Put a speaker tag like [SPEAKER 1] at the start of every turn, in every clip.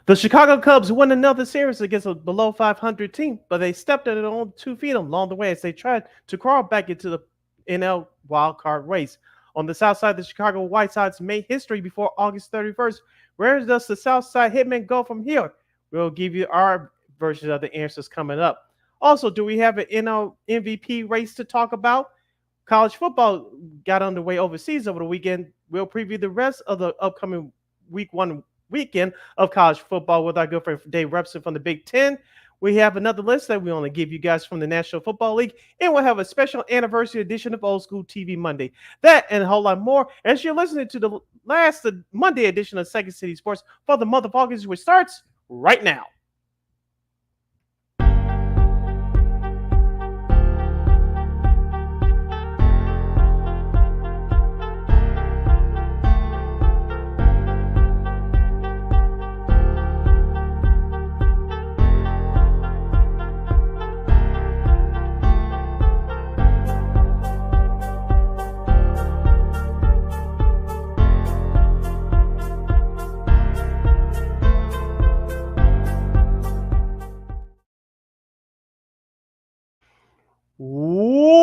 [SPEAKER 1] The Chicago Cubs won another series against a below 500 team, but they stepped on their own 2 feet along the way as they tried to crawl back into the NL wildcard race. On the south side, the Chicago White Sox made history before August 31st. Where does the south side hitman go from here? We'll give you our version of the answers coming up. Also, do we have an NL MVP race to talk about? College football got underway overseas over the weekend. We'll preview the rest of the upcoming week 1 weekend of college football with our good friend Dave Repson from the Big Ten. We have another list that we only give you guys from the National Football League, and we'll have a special anniversary edition of Old School TV Monday. That and a whole lot more as you're listening to the last Monday edition of Second City Sports for the month of August, which starts right now.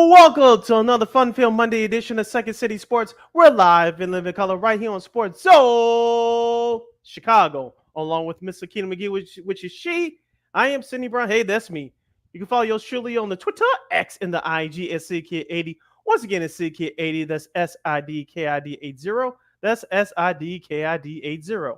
[SPEAKER 1] Welcome to another fun-filled Monday edition of Second City Sports. We're live in living color right here on Sports Zone Chicago, along with Miss Lakeena McGee, which is she. I am Sidney Brown. Hey, that's me. You can follow yours truly on the Twitter, X, and the IG at SidKid80. Once again, it's SidKid80. That's SIDKID80. That's SIDKID80.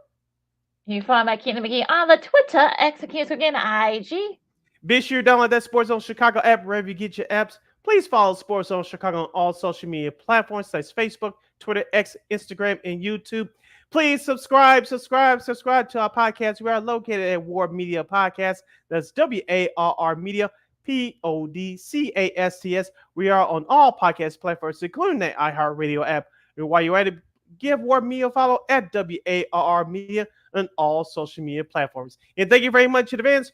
[SPEAKER 2] You can follow my Lakeena McGee on the Twitter, X, again, IG.
[SPEAKER 1] Be sure to download that Sports Zone Chicago app wherever you get your apps. Please follow Sports Zone Chicago on all social media platforms such as Facebook, Twitter, X, Instagram, and YouTube. Please subscribe to our podcast. We are located at Ward Media Podcast. That's WARR Media, PODCASTS. We are on all podcast platforms, including the iHeartRadio app. And while you're at it, give Ward Media a follow at WARR Media on all social media platforms. And thank you very much in advance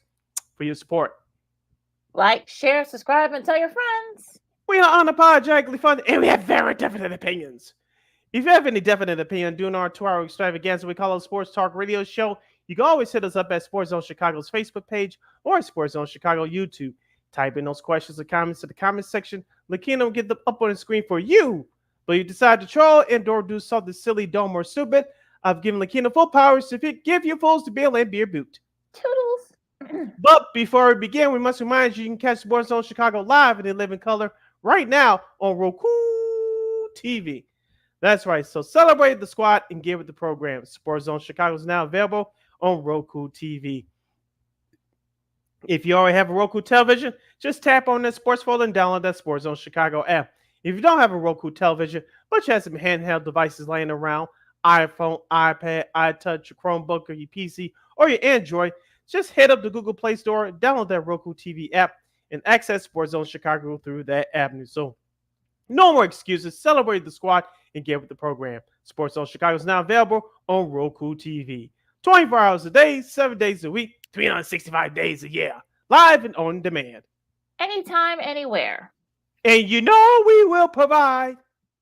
[SPEAKER 1] for your support.
[SPEAKER 2] Like, share, subscribe, and tell your friends.
[SPEAKER 1] We are unapologetically fun, and we have very definite opinions. If you have any definite opinion during our 2-hour extravaganza we call a Sports Talk Radio Show, you can always hit us up at Sports Zone Chicago's Facebook page or Sports Zone Chicago YouTube. Type in those questions or comments to the comment section. Lakeena will get them up on the screen for you. But you decide to troll and or do something silly, dumb, or stupid, I've given Lakeena full powers to give you fools to bill and beer boot.
[SPEAKER 2] Toodles.
[SPEAKER 1] But before we begin, we must remind you can catch Sports Zone Chicago live in living color right now on Roku TV. That's right. So celebrate the squad and give it the program. Sports Zone Chicago is now available on Roku TV. If you already have a Roku television, just tap on that sports folder and download that Sports Zone Chicago app. If you don't have a Roku television, but you have some handheld devices laying around, iPhone, iPad, iTouch, your Chromebook, or your PC, or your Android, just head up to Google Play Store, download that Roku TV app, and access Sports Zone Chicago through that avenue. So, no more excuses. Celebrate the squad and get with the program. Sports Zone Chicago is now available on Roku TV. 24 hours a day, 7 days a week, 365 days a year. Live and on demand.
[SPEAKER 2] Anytime, anywhere.
[SPEAKER 1] And you know we will provide.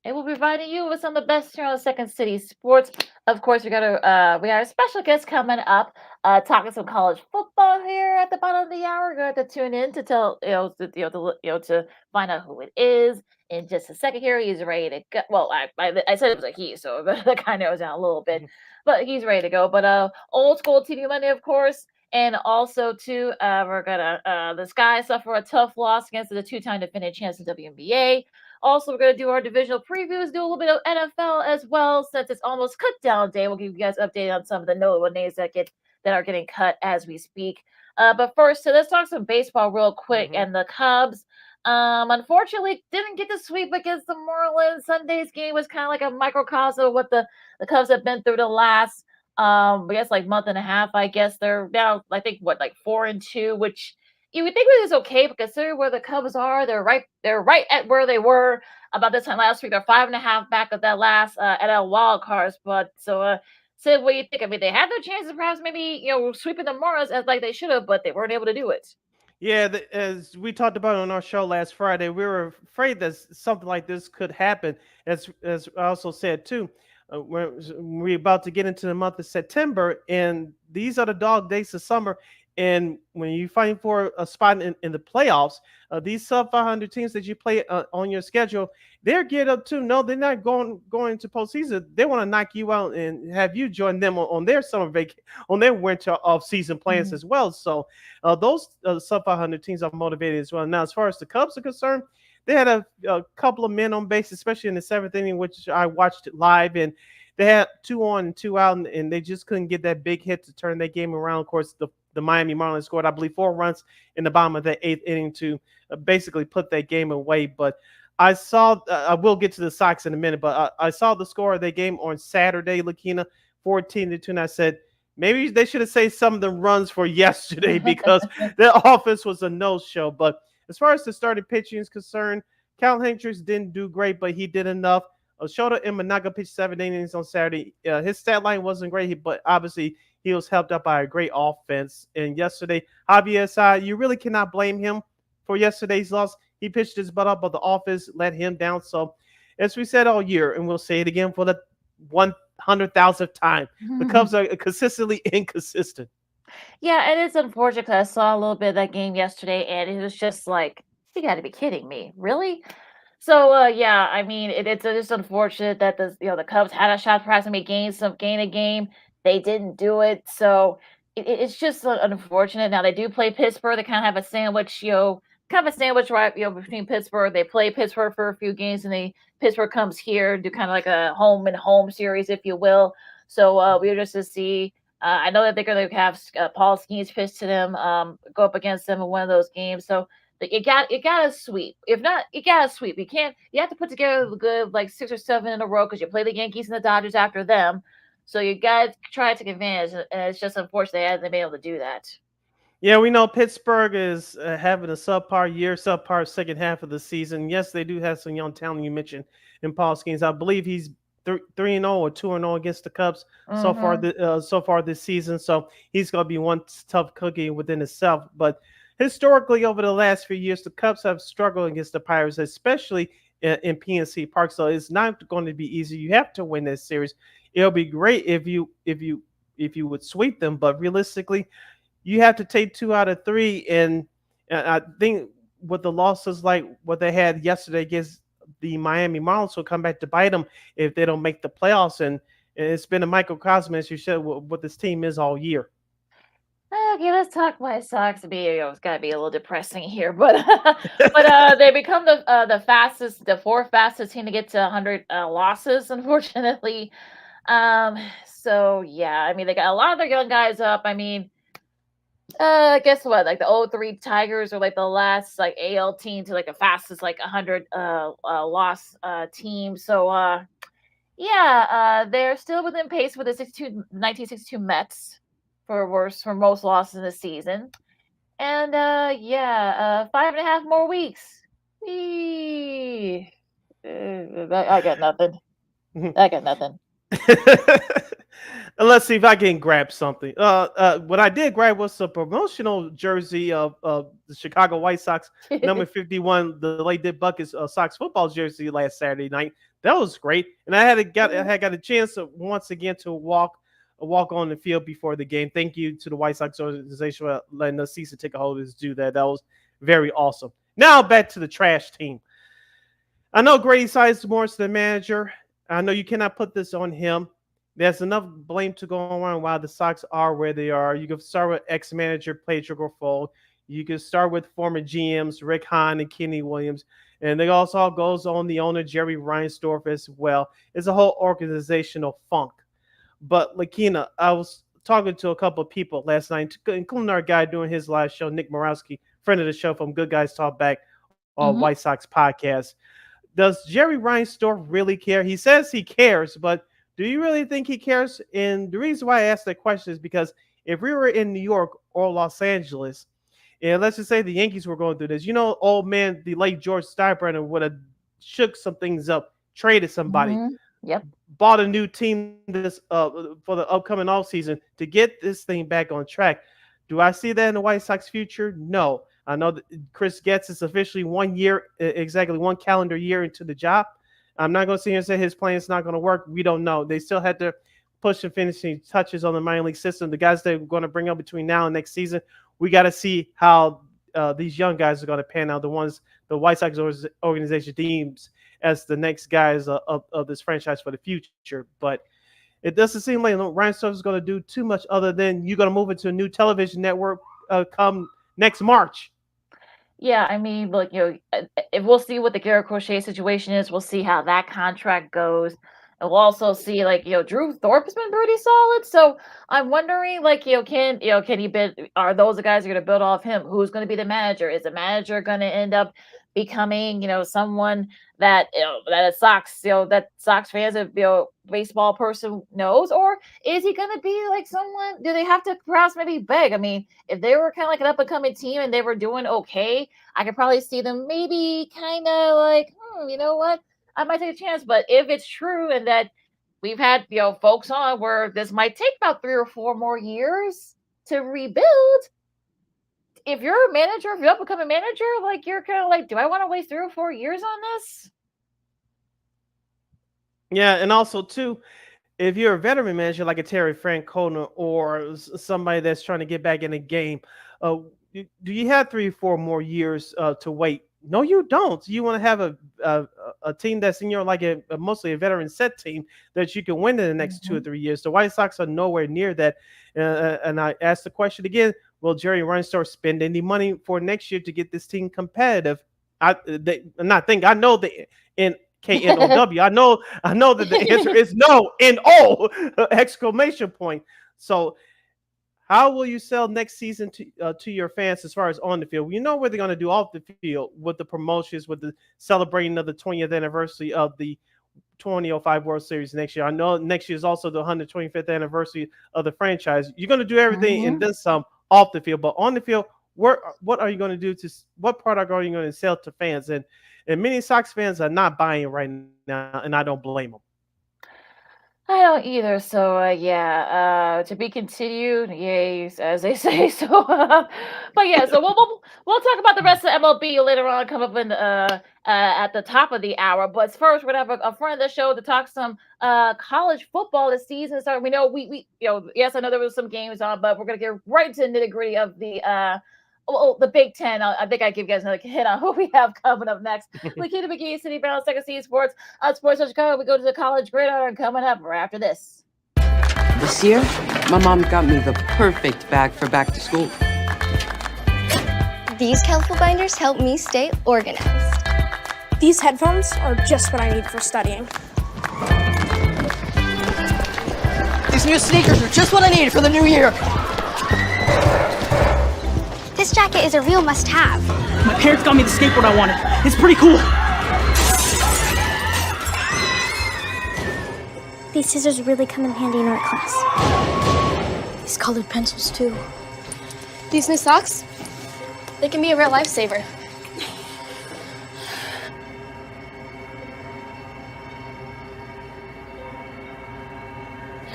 [SPEAKER 2] And we'll be providing you with some of the best here on Second City Sports. Of course, we got a special guest coming up, talking some college football here at the bottom of the hour. You're going to have to tune in to tell to find out who it is in just a second. Here, he's ready to go. Well, I said it was a he, so that kind of narrows down a little bit, but he's ready to go. But Old School TV Monday, of course. And also, too, we're gonna the Sky suffer a tough loss against the 2-time defending champs in WNBA. Also, we're gonna do our divisional previews, do a little bit of NFL as well, since it's almost cut down day. We'll give you guys an update on some of the notable names that are getting cut as we speak. But first, so let's talk some baseball real quick. And the Cubs, unfortunately, didn't get the sweep against the Marlins. Sunday's game was kind of like a microcosm of what the Cubs have been through the last. I guess like month and a half. I guess they're now, I think, like 4-2, which you would think it was okay, but considering where the Cubs are, they're right at where they were about this time last week. They're 5.5 back of that last NL wild card spot. So, Sid, what do you think? I mean, they had their chances, perhaps maybe sweeping the Marlins as like they should have, but they weren't able to do it.
[SPEAKER 1] Yeah, as we talked about on our show last Friday, we were afraid that something like this could happen. As I also said too. we're about to get into the month of September, and these are the dog days of summer. And when you fight for a spot in the playoffs, these sub 500 teams that you play on your schedule, they're geared up too. No, they're not going to postseason. They want to knock you out and have you join them on their on their winter off season plans
[SPEAKER 2] Mhm.
[SPEAKER 1] as well. So those sub 500 teams are motivated as well. Now, as far as the Cubs are concerned, they had a couple of men on base, especially in the seventh inning, which I watched it live, and they had 2 on and 2 out, and they just couldn't get that big hit to turn that game around. Of course, the Miami Marlins scored, I believe, 4 runs in the bottom of the eighth inning to basically put that game away. But I will get to the Sox in a minute, but I saw the score of that game on Saturday, Lakeena, 14-2, and I said, maybe they should have saved some of the runs for yesterday because their offense was a no-show. But as far as the starting pitching is concerned, Cal Hendricks didn't do great, but he did enough. Shota Imanaga pitched 7 innings on Saturday. His stat line wasn't great, but obviously he was helped up by a great offense. And yesterday, Javier Assad, you really cannot blame him for yesterday's loss. He pitched his butt up, but the offense let him down. So, as we said all year, and we'll say it again for the 100,000th time, the Cubs are consistently inconsistent.
[SPEAKER 2] Yeah, it is unfortunate 'cause I saw a little bit of that game yesterday, and it was just like, you got to be kidding me, really? So, yeah, I mean, it's just unfortunate that the Cubs had a shot perhaps to make gain a game. They didn't do it, so it's just unfortunate. Now they do play Pittsburgh. They kind of have a sandwich, kind of a sandwich right, between Pittsburgh. They play Pittsburgh for a few games, and they Pittsburgh comes here, do kind of like a home and home series, if you will. So we're just to see. I know that they're going to have Paul Skeens pitch to them, go up against them in one of those games. So you gotta sweep. If not, you gotta sweep. You can't. You have to put together the good like 6 or 7 in a row because you play the Yankees and the Dodgers after them. So you gotta try to take advantage. And it's just unfortunate they haven't been able to do that.
[SPEAKER 1] Yeah, we know Pittsburgh is having a subpar year, subpar second half of the season. Yes, they do have some young talent you mentioned in Paul Skeens. I believe he's 3-0 or 2-0 against the Cubs
[SPEAKER 2] Mm-hmm.
[SPEAKER 1] so far this season. So he's going to be one tough cookie within itself. But historically, over the last few years, the Cubs have struggled against the Pirates, especially in PNC Park. So it's not going to be easy. You have to win this series. It'll be great if you would sweep them, but realistically, you have to take 2 out of 3. And I think with the losses like what they had yesterday against the Miami Marlins will come back to bite them if they don't make the playoffs. And it's been a microcosm, as you said, what this team is all year.
[SPEAKER 2] Okay, let's talk White Sox. It's got to be a little depressing here, but they become the fourth fastest team to get to 100 losses, unfortunately. Um, so yeah, I mean they got a lot of their young guys up. I mean, guess what? Like the '03 Tigers are like the last like AL team to like the fastest like 100 loss team. So yeah, they're still within pace with the 1962 Mets for most losses in the season. And yeah, 5.5 more weeks. Eee. I got nothing. I got nothing.
[SPEAKER 1] Let's see if I can grab something. What I did grab was a promotional jersey of the Chicago White Sox, number 51, the late Dick Buckets Sox football jersey last Saturday night. That was great, and I had got a chance once again to walk on the field before the game. Thank you to the White Sox organization for letting us season ticket holders do that. That was very awesome. Now back to the trash team. I know Grady Sizemore, the manager. I know you cannot put this on him. There's enough blame to go around why the Sox are where they are. You can start with ex-manager Pedro Grifol. You can start with former GMs Rick Hahn and Kenny Williams. And they also goes on the owner Jerry Reinsdorf as well. It's a whole organizational funk. But Lakeena, I was talking to a couple of people last night, including our guy doing his live show, Nick Morawski, friend of the show from Good Guys Talk Back on
[SPEAKER 2] Mm-hmm.
[SPEAKER 1] White Sox podcast. Does Jerry Reinsdorf really care? He says he cares, but do you really think he cares? And the reason why I asked that question is because if we were in New York or Los Angeles, and let's just say the Yankees were going through this, old man, the late George Steinbrenner would have shook some things up, traded somebody,
[SPEAKER 2] Mm-hmm. Yep.
[SPEAKER 1] bought a new team this for the upcoming off season to get this thing back on track. Do I see that in the White Sox future? No. I know that Chris Getz is officially 1 year, exactly 1 calendar year into the job. I'm not going to sit here and say his plan is not going to work. We don't know. They still had to push and finishing touches on the minor league system. The guys they're going to bring up between now and next season, we got to see how these young guys are going to pan out. The White Sox organization deems as the next guys of this franchise for the future. But it doesn't seem like Ryan Sutter is going to do too much other than you're going to move into a new television network come next March.
[SPEAKER 2] Yeah, I mean, look, if we'll see what the Garrett Crochet situation is, we'll see how that contract goes. And we'll also see, Drew Thorpe has been pretty solid. So I'm wondering, can he build? Are those the guys who are going to build off him? Who's going to be the manager? Is the manager going to end up becoming, someone that that Sox fans of baseball person knows, or is he going to be like someone? Do they have to perhaps maybe beg? I mean, if they were kind of like an up and coming team and they were doing okay, I could probably see them maybe kind of like, you know what, I might take a chance. But if it's true and that we've had folks on where this might take about 3 or 4 more years to rebuild. If you're a manager, if you're up and coming manager, you're kind of like, do I want to waste 3 or 4 years on this?
[SPEAKER 1] Yeah, and also too, if you're a veteran manager like a Terry Francona or somebody that's trying to get back in the game, do you have 3 or 4 more years to wait? No, you don't. You want to have a team that's in your mostly a veteran set team that you can win in the next 2 or 3 years. The White Sox are nowhere near that. And I asked the question again: will Jerry Reinsdorf spend any money for next year to get this team competitive? I know the NKNOW. I know that the answer is no. NO exclamation point. So how will you sell next season to your fans as far as on the field? You know what they're going to do off the field with the promotions, with the celebrating of the 20th anniversary of the 2005 World Series next year. I know next year is also the 125th anniversary of the franchise. You're going to do everything and then some off the field, but on the field, what are you going to do what product are you going to sell to fans? And many Sox fans are not buying right now, and I don't blame them.
[SPEAKER 2] I don't either. So to be continued, yay, as they say. So, but yeah, so we'll talk about the rest of MLB later on, come up in at the top of the hour. But first, we're gonna have a friend of the show to talk some college football this season. So we know yes, I know there was some games on, but we're gonna get right into the nitty gritty of the Big Ten. I think I give you guys another hit on who we have coming up next. Lakeena, McGee, Sidney, Brown, Second City Sports, Sports of Chicago. We go to the college gridiron coming up right after this.
[SPEAKER 3] This year, my mom got me the perfect bag for back to school.
[SPEAKER 4] These colorful binders help me stay organized.
[SPEAKER 5] These headphones are just what I need for studying.
[SPEAKER 6] These new sneakers are just what I need for the new year.
[SPEAKER 4] This jacket is a real must-have.
[SPEAKER 6] My parents got me the skateboard I wanted. It's pretty cool.
[SPEAKER 4] These scissors really come in handy in art class.
[SPEAKER 5] These colored pencils, too.
[SPEAKER 7] These new socks, they can be a real lifesaver.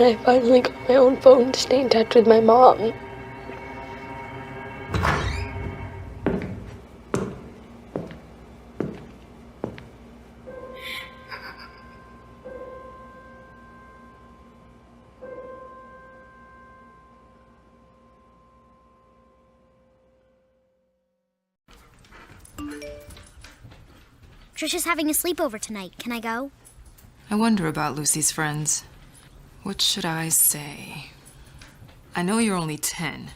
[SPEAKER 8] I finally got my own phone to stay in touch with my mom.
[SPEAKER 4] Trisha's having a sleepover tonight. Can I go?
[SPEAKER 9] I wonder about Lucy's friends. What should I say? I know you're only 10,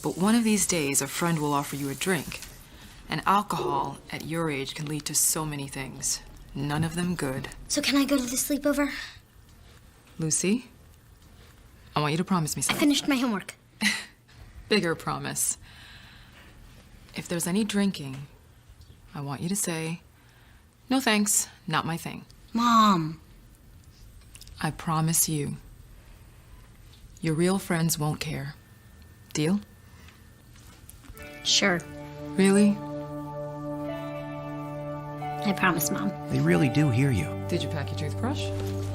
[SPEAKER 9] but one of these days a friend will offer you a drink. And alcohol at your age can lead to so many things. None of them good.
[SPEAKER 4] So can I go to the sleepover?
[SPEAKER 9] Lucy, I want you to promise me
[SPEAKER 4] I
[SPEAKER 9] something.
[SPEAKER 4] finished my homework.
[SPEAKER 9] Bigger promise. If there's any drinking, I want you to say, "No thanks, not my thing."
[SPEAKER 4] Mom.
[SPEAKER 9] I promise you. Your real friends won't care. Deal?
[SPEAKER 4] Sure.
[SPEAKER 9] Really?
[SPEAKER 4] I promise, Mom.
[SPEAKER 10] They really do hear you.
[SPEAKER 9] Did you pack your toothbrush?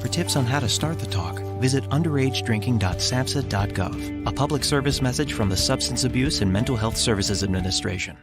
[SPEAKER 10] For tips on how to start the talk, visit underagedrinking.samhsa.gov. A public service message from the Substance Abuse and Mental Health Services Administration.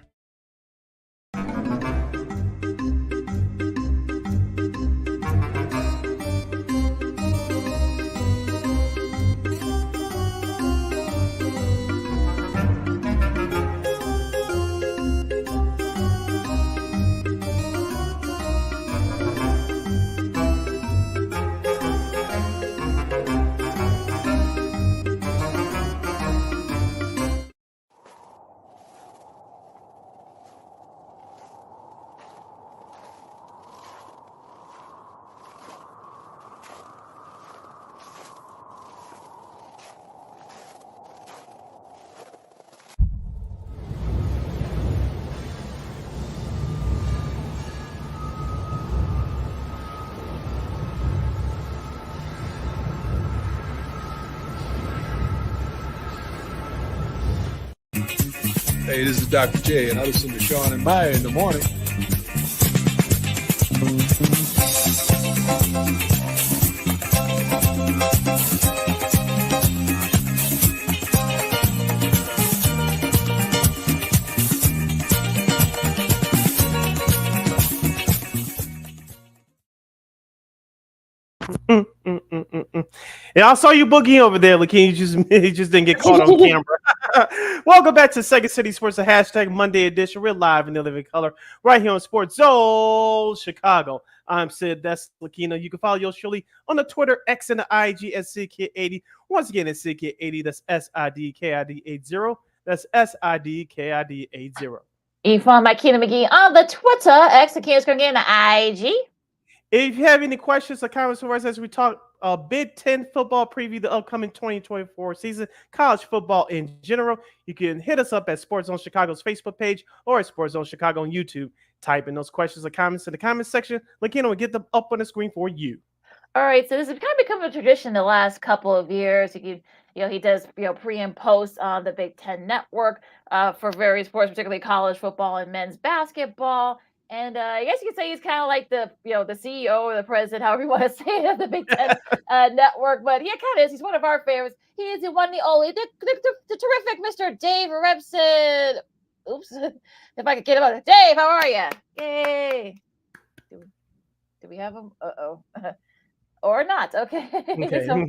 [SPEAKER 11] Hey, this is Dr. J, and I listen to Sean and Maya in the morning.
[SPEAKER 1] Yeah, I saw you boogie over there, Lakeena. He just didn't get caught on camera. Welcome back to Second City Sports, the hashtag Monday edition. We're live in the living color right here on Sports Zone Chicago. I'm Sid. That's Lakeena. You can follow yours truly on the Twitter, X, and the IG at SidKid80. Once again, it's SidKid80. That's SIDKID80. That's SIDKID80.
[SPEAKER 2] You can follow Lakeena McGee on the Twitter, X, the Kings Cookie, and the IG.
[SPEAKER 1] If you have any questions or comments for us as we talk Big Ten football preview, the upcoming 2024 season, college football in general, you can hit us up at Sports Zone Chicago's Facebook page or at Sports Zone Chicago on YouTube. Type in those questions or comments in the comments section. Lakeena will get them up on the screen for you.
[SPEAKER 2] All right, so this has kind of become a tradition the last couple of years. He does pre and post on the Big Ten Network for various sports, particularly college football and men's basketball. And I guess you could say he's kind of like the CEO or the president, however you want to say it, of the Big Ten Network. But yeah, kind of is. He's one of our favorites. He is the one, the only, the terrific Mr. Dave Repson. Oops, if I could get him on. Dave, how are you? Yay! Do we have him? Or not? Okay.
[SPEAKER 1] Okay.
[SPEAKER 2] So,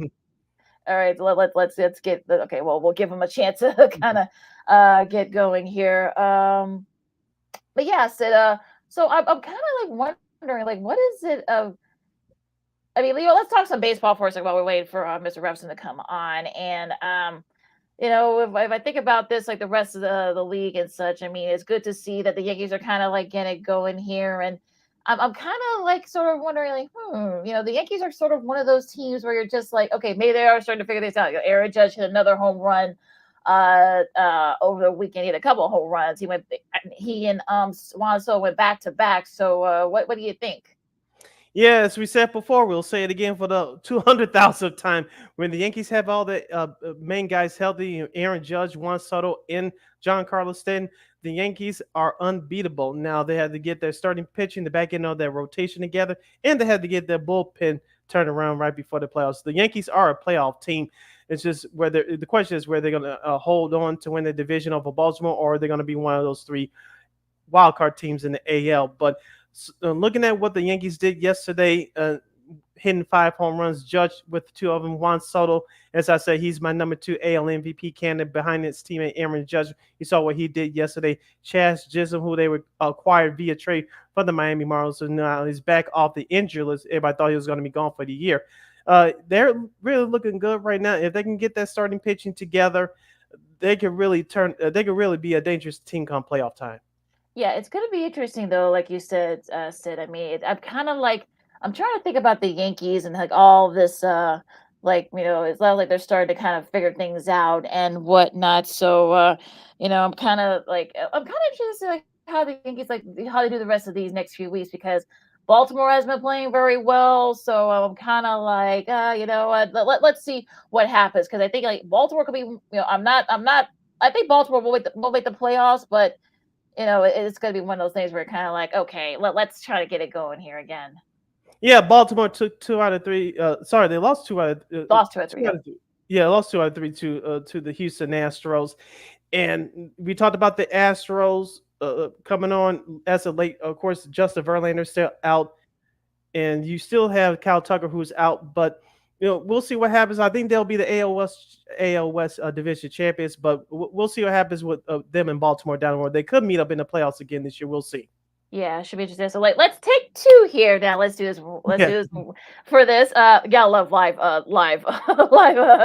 [SPEAKER 2] all right. Let's get. Okay. Well, we'll give him a chance to kind of get going here. But yeah, Sid. So I'm kind of like wondering, like, what is it of? I mean, Leo, let's talk some baseball for a second while we're waiting for Mr. Repson to come on. And if I think about this, like the rest of the league and such, I mean, it's good to see that the Yankees are kind of like getting it going here. And I'm kind of like sort of wondering, like, the Yankees are sort of one of those teams where you're just like, okay, maybe they are starting to figure this out. Aaron Judge hit another home run over the weekend. He had a couple of home runs. He and Juan Soto went back to back. So what do you think?
[SPEAKER 1] Yeah, as we said before, we'll say it again for the 200,000th time. When the Yankees have all the main guys healthy, Aaron Judge, Juan Soto, and Giancarlo Stanton, the Yankees are unbeatable. Now they had to get their starting pitching, the back end of their rotation together, and they had to get their bullpen turned around right before the playoffs. The Yankees are a playoff team. It's just whether the question is whether they're going to hold on to win the division over Baltimore, or they're going to be one of those three wildcard teams in the AL. But looking at what the Yankees did yesterday, hitting 5 home runs, Judge with 2 of them. Juan Soto, as I said, he's my number 2 AL MVP candidate behind his teammate Aaron Judge. You saw what he did yesterday. Chaz Chisholm, who they were acquired via trade for the Miami Marlins, so now he's back off the injury list. Everybody thought he was going to be gone for the year. They're really looking good right now. If they can get that starting pitching together, they could really be a dangerous team come playoff time.
[SPEAKER 2] Yeah, it's going to be interesting though, like you said, Sid. I mean, I'm kind of like I'm trying to think about the Yankees and like all this, it's not like they're starting to kind of figure things out and whatnot. So, I'm kind of interested in like how the Yankees how they do the rest of these next few weeks, because Baltimore has been playing very well. So I'm kind of like, let's see what happens, because I think like Baltimore could be, I think Baltimore will make the playoffs, but it's going to be one of those things where you're kind of like, okay, let's try to get it going here again.
[SPEAKER 1] Yeah, Baltimore took 2 out of 3. They lost 2 out of
[SPEAKER 2] lost 2 out of 3.
[SPEAKER 1] Yeah, lost 2 out of 3 to the Houston Astros. And we talked about the Astros coming on as of late. Of course, Justin Verlander still out, and you still have Kyle Tucker who's out. But we'll see what happens. I think they'll be the AL West division champions, but we'll see what happens with them in Baltimore down the road. They could meet up in the playoffs again this year. We'll see.
[SPEAKER 2] Yeah, should be interesting. So let's take 2 here now. Let's do this. Do this for this. Gotta love live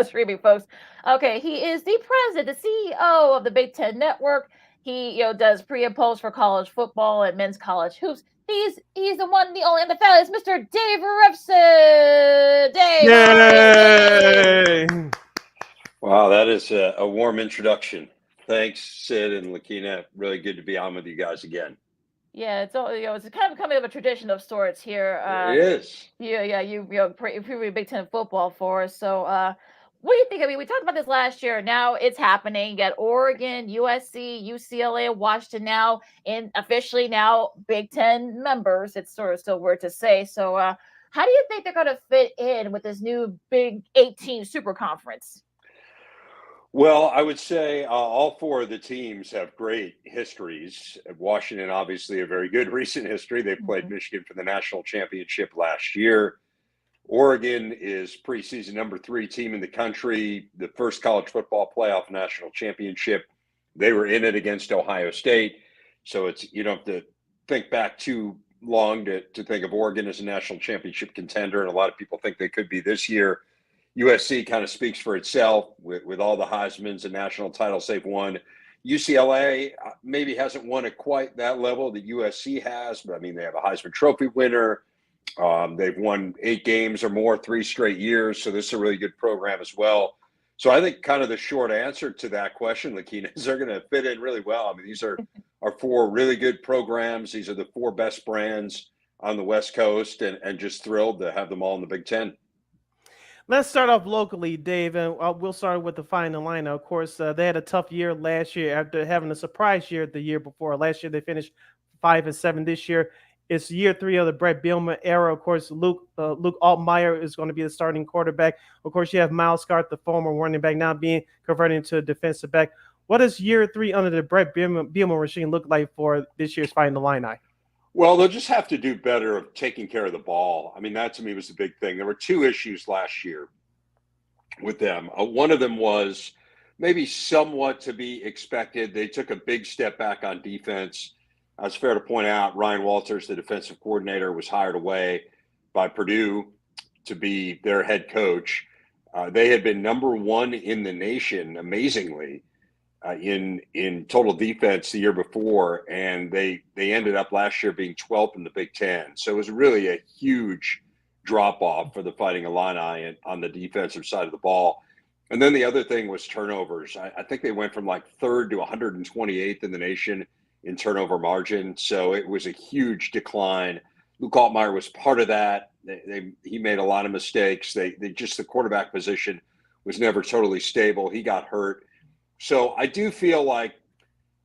[SPEAKER 2] streaming, folks. Okay, he is the president, the CEO of the Big Ten Network. He does pre and post for college football and men's college hoops. He's the one, the only, and the fella is Mr. Dave Repson. Dave.
[SPEAKER 1] Yay!
[SPEAKER 12] Wow, that is a warm introduction. Thanks, Sid and Lakeena. Really good to be on with you guys again.
[SPEAKER 2] Yeah, it's all it's kind of becoming a tradition of sorts here.
[SPEAKER 12] It is.
[SPEAKER 2] Yeah, you preview Big Ten football for us. So, what do you think? I mean, we talked about this last year. Now it's happening. You got Oregon, USC, UCLA, and Washington now, and officially now Big Ten members. It's sort of still weird to say. So, how do you think they're going to fit in with this new Big 18 Super Conference?
[SPEAKER 12] Well, I would say all four of the teams have great histories. Washington, obviously, a very good recent history. They played Michigan for the national championship last year. Oregon is preseason number 3 team in the country, the first college football playoff national championship. They were in it against Ohio State. So you don't have to think back too long to think of Oregon as a national championship contender. And a lot of people think they could be this year. USC kind of speaks for itself with all the Heismans and national titles they've won. UCLA maybe hasn't won at quite that level that USC has, but I mean, they have a Heisman Trophy winner. They've won 8 games or more 3 straight years. So this is a really good program as well. So I think kind of the short answer to that question, Lakeena, is they're going to fit in really well. I mean, these are 4 really good programs. These are the 4 best brands on the West Coast, and just thrilled to have them all in the Big Ten.
[SPEAKER 1] Let's start off locally, Dave, and we'll start with the Find the Line. Of course, they had a tough year last year after having a surprise year the year before. Last year, they finished 5-7. This year, it's year 3 of the Brett Bielema era. Of course, Luke Altmaier is going to be the starting quarterback. Of course, you have Miles Scott, the former running back, now being converted into a defensive back. What does year 3 under the Brett Bielema regime look like for this year's Find the Line?
[SPEAKER 12] Well, they'll just have to do better of taking care of the ball. I mean, that to me was the big thing. There were 2 issues last year with them. One of them was maybe somewhat to be expected. They took a big step back on defense. It's fair to point out Ryan Walters, the defensive coordinator, was hired away by Purdue to be their head coach. They had been number 1 in the nation, amazingly, in total defense the year before, and they ended up last year being 12th in the Big Ten. So it was really a huge drop-off for the Fighting Illini on the defensive side of the ball. And then the other thing was turnovers. I think they went from like 3rd to 128th in the nation in turnover margin. So it was a huge decline. Luke Altmaier was part of that. He made a lot of mistakes. They just, the quarterback position was never totally stable. He got hurt. So I do feel like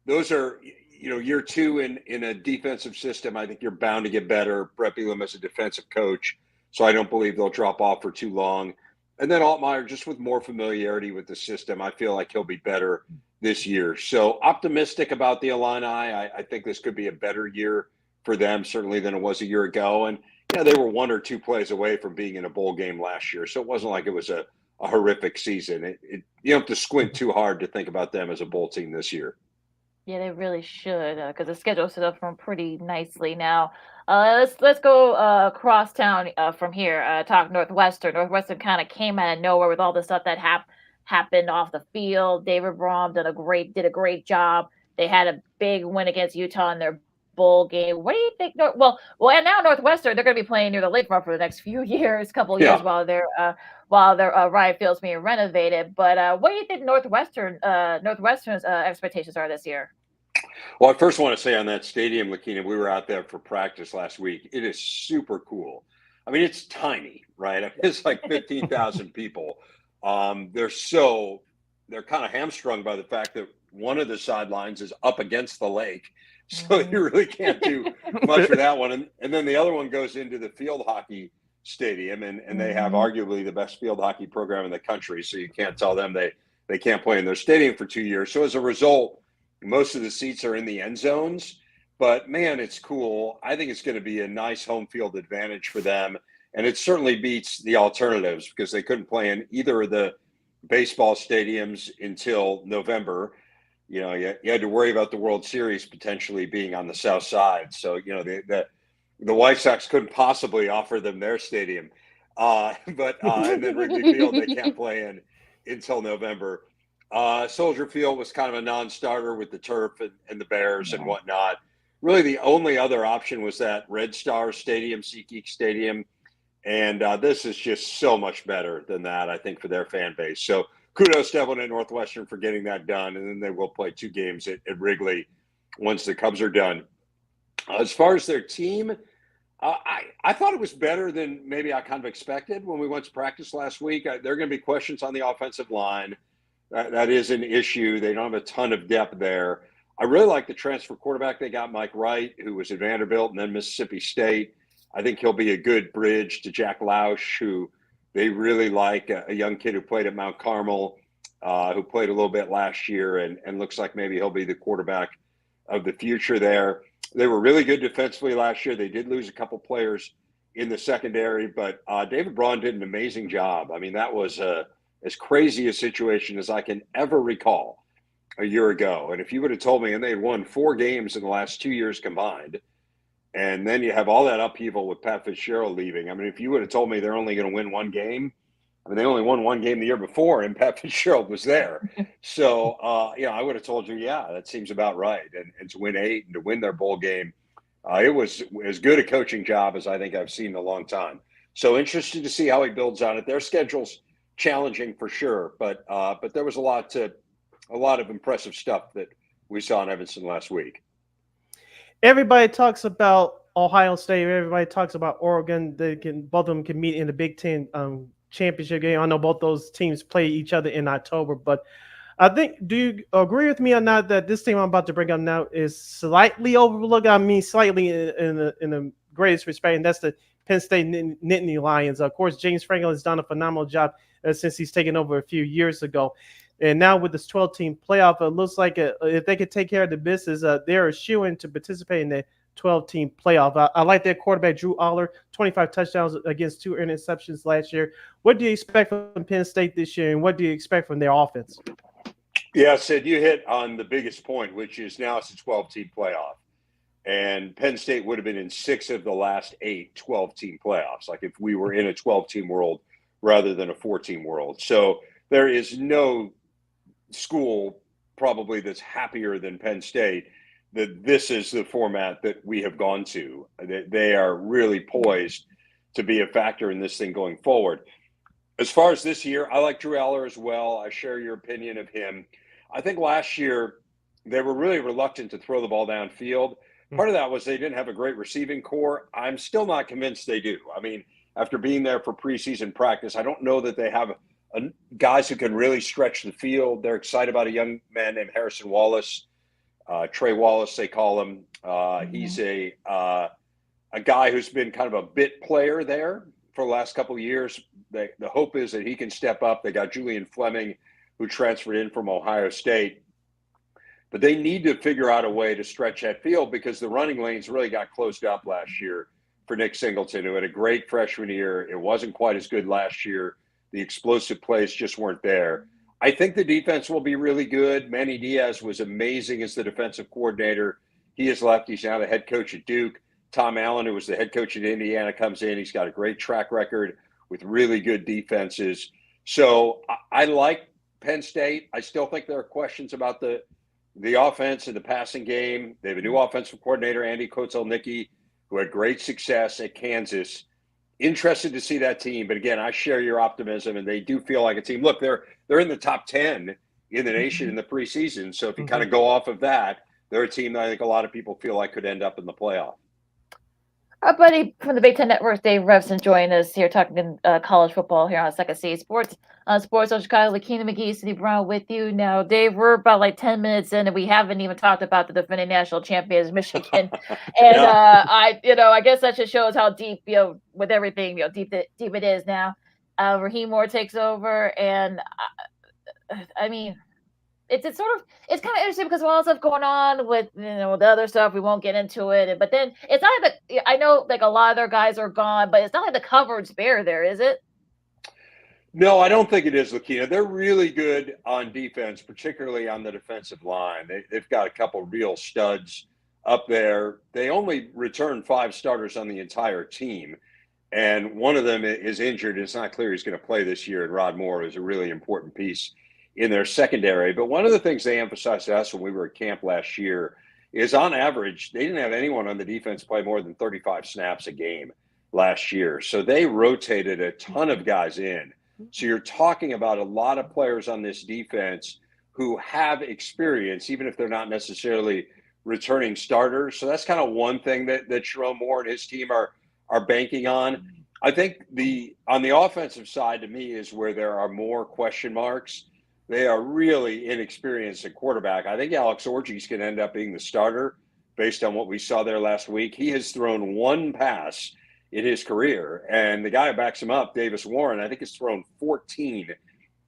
[SPEAKER 12] those are, year 2 in a defensive system. I think you're bound to get better. Brett Bielema is a defensive coach, so I don't believe they'll drop off for too long. And then Altmaier, just with more familiarity with the system, I feel like he'll be better this year. So optimistic about the Illini. I think this could be a better year for them, certainly than it was a year ago. And they were 1 or 2 plays away from being in a bowl game last year, so it wasn't like it was a horrific season. You don't have to squint too hard to think about them as a bowl team this year.
[SPEAKER 2] Yeah, they really should, because the schedule set up for them pretty nicely. Now, let's go across town from here. Talk Northwestern. Northwestern kind of came out of nowhere with all the stuff that happened off the field. David Brom did a great job. They had a big win against Utah in their bowl game. What do you think? And now Northwestern, they're going to be playing near the lakefront for the next few years, couple years while their Riot Field's being renovated. But what do you think Northwestern's expectations are this year?
[SPEAKER 12] Well, I first want to say on that stadium, Lakeena, we were out there for practice last week. It is super cool. I mean, it's tiny, right? I mean, it's like 15,000 people. They're kind of hamstrung by the fact that one of the sidelines is up against the lake. So you really can't do much for that one. And then the other one goes into the field hockey stadium, and they have arguably the best field hockey program in the country. So you can't tell them they can't play in their stadium for 2 years. So as a result, most of the seats are in the end zones. But, man, it's cool. I think it's going to be a nice home field advantage for them. And it certainly beats the alternatives because they couldn't play in either of the baseball stadiums until November. You had to worry about the World Series potentially being on the south side. So, the White Sox couldn't possibly offer them their stadium. And then Wrigley Field, they can't play in until November. Soldier Field was kind of a non-starter with the turf and the Bears and whatnot. Really, the only other option was that Red Star Stadium, SeatGeek Stadium. And this is just so much better than that, I think, for their fan base. So kudos to everyone at Northwestern for getting that done. And then they will play 2 games at Wrigley once the Cubs are done. As far as their team, I thought it was better than maybe I kind of expected when we went to practice last week. There are going to be questions on the offensive line. That is an issue. They don't have a ton of depth there. I really like the transfer quarterback they got, Mike Wright, who was at Vanderbilt and then Mississippi State. I think he'll be a good bridge to Jack Lausch, who they really like, a young kid who played at Mount Carmel, who played a little bit last year and looks like maybe he'll be the quarterback of the future there. They were really good defensively last year. They did lose a couple players in the secondary, but David Braun did an amazing job. I mean, that was as crazy a situation as I can ever recall a year ago. And if you would have told me, and they had won 4 games in the last 2 years combined, and then you have all that upheaval with Pat Fitzgerald leaving. I mean, if you would have told me they're only going to win 1 game, I mean, they only won 1 game the year before, and Pat Fitzgerald was there. So, I would have told you, yeah, that seems about right. And to win 8 and to win their bowl game, it was as good a coaching job as I think I've seen in a long time. So interested to see how he builds on it. Their schedule's challenging for sure, but there was a lot of impressive stuff that we saw in Evanston last week.
[SPEAKER 1] Everybody talks about Ohio State. Everybody talks about Oregon. Both of them can meet in the Big Ten championship game. I know both those teams play each other in October, but I think, do you agree with me or not that this team I'm about to bring up now is slightly overlooked? I mean, slightly in the greatest respect, and that's the Penn State Nittany Lions. Of course, James Franklin has done a phenomenal job since he's taken over a few years ago. And now with this 12-team playoff, it looks like if they could take care of the business, they're a shoo-in to participate in the 12-team playoff. I like their quarterback, Drew Aller, 25 touchdowns against 2 interceptions last year. What do you expect from Penn State this year, and what do you expect from their offense?
[SPEAKER 12] Yeah, Sid, you hit on the biggest point, which is now it's a 12-team playoff. And Penn State would have been in 6 of the last 8 12-team playoffs, like if we were in a 12-team world rather than a 4-team world. So there is no school probably that's happier than Penn State that this is the format that we have gone to. They are really poised to be a factor in this thing going forward. As far as this year, I like Drew Aller as well. I share your opinion of him. I think last year they were really reluctant to throw the ball downfield. Part of that was they didn't have a great receiving core. I'm still not convinced they do. I mean, after being there for preseason practice, I don't know that they have guys who can really stretch the field. They're excited about a young man named Harrison Wallace, Trey Wallace, they call him. He's a guy who's been kind of a bit player there for the last couple of years. The hope is that he can step up. They got Julian Fleming, who transferred in from Ohio State. But they need to figure out a way to stretch that field because the running lanes really got closed up last year for Nick Singleton, who had a great freshman year. It wasn't quite as good last year. The explosive plays just weren't there. I think the defense will be really good. Manny Diaz was amazing as the defensive coordinator. He has left. He's now the head coach at Duke. Tom Allen, who was the head coach at Indiana, comes in. He's got a great track record with really good defenses. So I like Penn State. I still think there are questions about the offense and the passing game. They have a new offensive coordinator, Andy Kotelnicki, who had great success at Kansas. Interested to see that team. But again, I share your optimism, and they do feel like a team. Look, they're in the top 10 in the nation in the preseason. So if you kind of go off of that, they're a team that I think a lot of people feel like could end up in the playoff.
[SPEAKER 2] Our buddy from the Big Ten Network, Dave Revson, joined us here talking college football here on Second City Sports. Sports on Chicago, Lakeena, McGee, Sidney Brown with you. Now, Dave, we're about like 10 minutes in, and we haven't even talked about the defending national champions, Michigan. And I guess that just shows how deep, with everything, deep it is now. Raheem Moore takes over, and I mean, it's kind of interesting because of all the stuff going on with the other stuff. We won't get into it, but then it's not like I know like a lot of their guys are gone, but it's not like the cupboard's bare there, is it?
[SPEAKER 12] No, I don't think it is, Lakeena. They're really good on defense, particularly on the defensive line. They've got a couple real studs up there. They only return 5 starters on the entire team, and one of them is injured. It's not clear he's going to play this year, and Rod Moore is a really important piece in their secondary. But one of the things they emphasized to us when we were at camp last year is on average, they didn't have anyone on the defense play more than 35 snaps a game last year. So they rotated a ton of guys in. So you're talking about a lot of players on this defense who have experience, even if they're not necessarily returning starters. So that's kind of one thing that Jerome Moore and his team are are banking on. I think on the offensive side, to me, is where there are more question marks. They are really inexperienced at quarterback. I think Alex Orji's going to end up being the starter based on what we saw there last week. He has thrown one pass in his career, and the guy who backs him up, Davis Warren, I think has thrown 14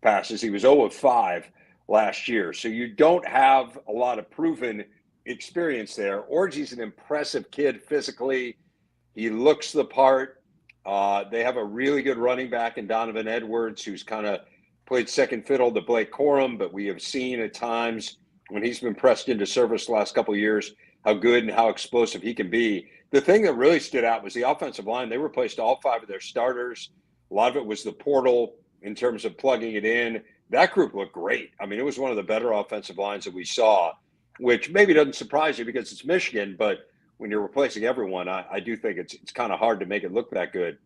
[SPEAKER 12] passes. He was 0 of 5 last year. So you don't have a lot of proven experience there. Orji's an impressive kid physically. He looks the part. They have a really good running back in Donovan Edwards, who's kind of played second fiddle to Blake Corum, but we have seen at times when he's been pressed into service the last couple of years how good and how explosive he can be. The thing that really stood out was the offensive line. They replaced all 5 of their starters. A lot of it was the portal in terms of plugging it in. That group looked great. I mean, it was one of the better offensive lines that we saw, which maybe doesn't surprise you because it's Michigan, but when you're replacing everyone, I do think it's kind of hard to make it look that good.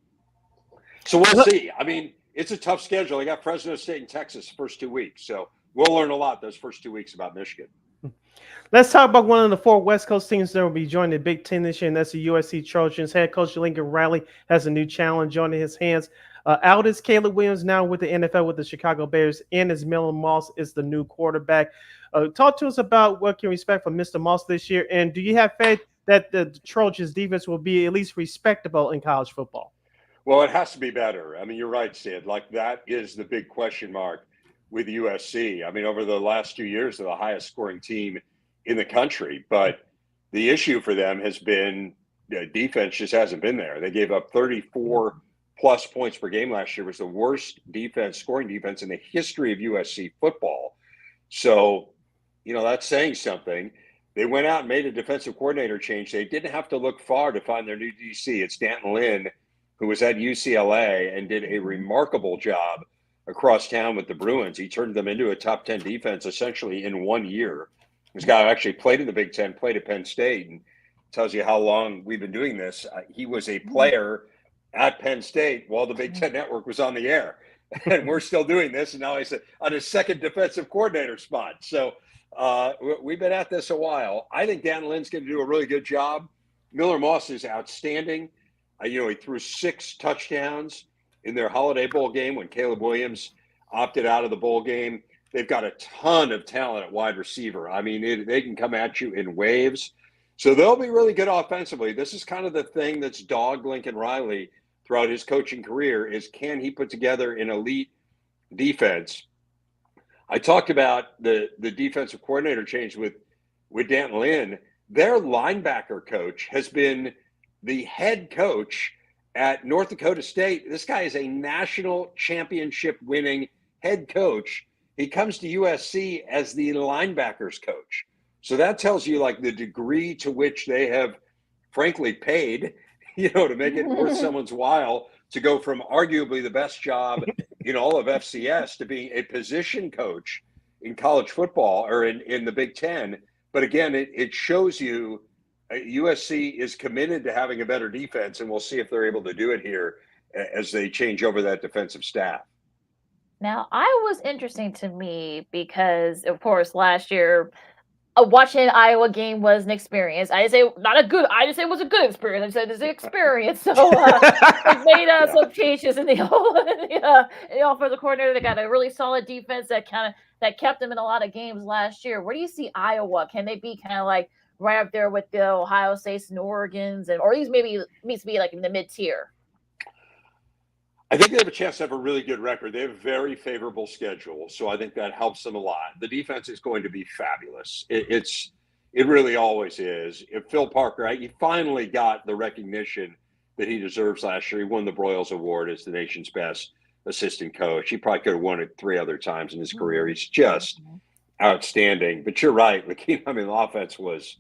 [SPEAKER 12] So we'll see. I mean, it's a tough schedule. They got Fresno State and Texas the first 2 weeks. So we'll learn a lot those first 2 weeks about Michigan.
[SPEAKER 1] Let's talk about one of the 4 West Coast teams that will be joining the Big Ten this year, and that's the USC Trojans. Head coach Lincoln Riley has a new challenge on his hands. Out is Caleb Williams now with the NFL with the Chicago Bears, and as Millen Moss is the new quarterback. Talk to us about what can we expect from Mr. Moss this year, and do you have faith that the Trojans defense will be at least respectable in college football?
[SPEAKER 12] Well, it has to be better. I mean, you're right, Sid. Like, that is the big question mark with USC. I mean, over the last 2 years, they're the highest scoring team in the country. But the issue for them has been defense just hasn't been there. They gave up 34 plus points per game last year. It was the worst scoring defense in the history of USC football. So, that's saying something. They went out and made a defensive coordinator change. They didn't have to look far to find their new DC. It's Danton Lynn, who was at UCLA and did a remarkable job across town with the Bruins. He turned them into a top 10 defense essentially in 1 year. This guy actually played in the Big Ten, played at Penn State, and tells you how long we've been doing this. He was a player at Penn State while the Big Ten Network was on the air. And we're still doing this. And now he's on his second defensive coordinator spot. So we've been at this a while. I think Dan Lynn's going to do a really good job. Miller Moss is outstanding. He threw 6 touchdowns in their Holiday Bowl game when Caleb Williams opted out of the bowl game. They've got a ton of talent at wide receiver. I mean, they can come at you in waves. So they'll be really good offensively. This is kind of the thing that's dogged Lincoln Riley throughout his coaching career is, can he put together an elite defense? I talked about the defensive coordinator change with Danton Lynn. Their linebacker coach has been the head coach at North Dakota State. This guy is a national championship winning head coach. He comes to USC as the linebackers coach. So that tells you like the degree to which they have frankly paid, to make it worth someone's while to go from arguably the best job in all of FCS to being a position coach in college football or in the Big Ten. But again, it shows you USC is committed to having a better defense, and we'll see if they're able to do it here as they change over that defensive staff.
[SPEAKER 2] Now, Iowa was interesting to me because, of course, last year, watching an Iowa game was an experience. I didn't say it was a good experience. I said it's an experience. So they made some changes in the offensive coordinator. They got a really solid defense that kept them in a lot of games last year. Where do you see Iowa? Can they be kind of like right up there with the Ohio States and Oregons, or these maybe needs to be like in the mid-tier?
[SPEAKER 12] I think they have a chance to have a really good record. They have a very favorable schedule, so I think that helps them a lot. The defense is going to be fabulous. It really always is. If Phil Parker, he finally got the recognition that he deserves last year. He won the Broyles Award as the nation's best assistant coach. He probably could have won it 3 other times in his career. He's just outstanding. But you're right, Lakeena. The offense was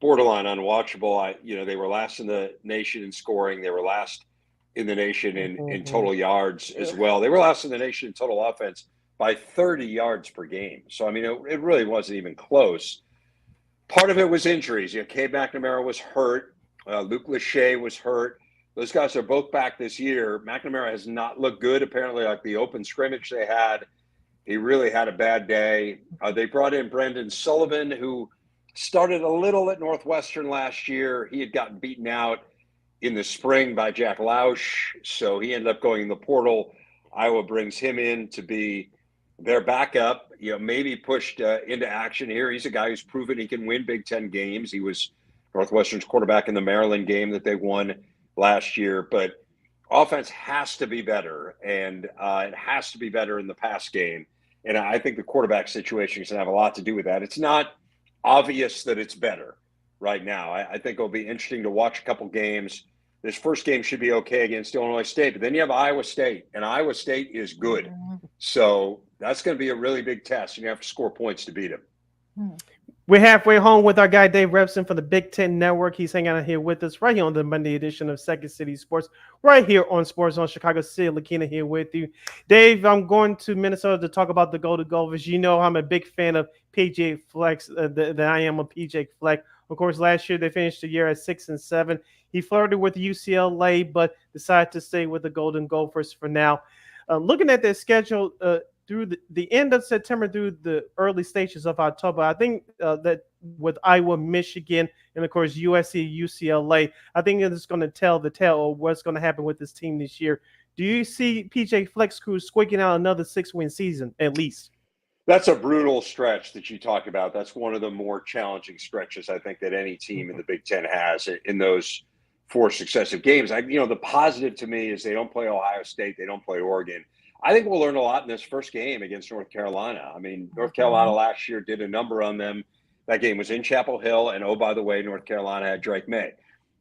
[SPEAKER 12] borderline unwatchable. They were last in the nation in scoring. They were last in the nation in total yards as well. They were last in the nation in total offense by 30 yards per game. So, it really wasn't even close. Part of it was injuries. Cade McNamara was hurt. Luke Lachey was hurt. Those guys are both back this year. McNamara has not looked good, apparently, like the open scrimmage they had. He really had a bad day. They brought in Brendan Sullivan, who started a little at Northwestern last year. He had gotten beaten out in the spring by Jack Lausch, so he ended up going in the portal. Iowa brings him in to be their backup, maybe pushed into action here. He's a guy who's proven he can win Big Ten games. He was Northwestern's quarterback in the Maryland game that they won last year. But offense has to be better, and it has to be better in the pass game. And I think the quarterback situation is going to have a lot to do with that. It's not obvious that it's better right now. I think it'll be interesting to watch a couple games. This first game should be okay against Illinois State, but then you have Iowa State, and Iowa State is good. So that's going to be a really big test, and you have to score points to beat them.
[SPEAKER 1] We're halfway home with our guy, Dave Repson from the Big Ten Network. He's hanging out here with us right here on the Monday edition of Second City Sports, right here on Sports on Chicago City. Lakeena here with you. Dave, I'm going to Minnesota to talk about the Golden Gophers. You know I'm a big fan of PJ Fleck, that I am a PJ Fleck. Of course, last year they finished the year at 6-7. He flirted with UCLA, but decided to stay with the Golden Gophers for now. Looking at their schedule through the end of September through the early stages of October, I think that with Iowa, Michigan, and of course USC, UCLA, I think it's going to tell the tale of what's going to happen with this team this year. Do you see PJ Fleck's crew squeaking out another 6-win season at least?
[SPEAKER 12] That's a brutal stretch that you talk about. That's one of the more challenging stretches I think that any team in the Big Ten has in those 4 successive games. The positive to me is they don't play Ohio State. They don't play Oregon. I think we'll learn a lot in this first game against North Carolina. I mean, North Carolina last year did a number on them. That game was in Chapel Hill. And, oh, by the way, North Carolina had Drake May.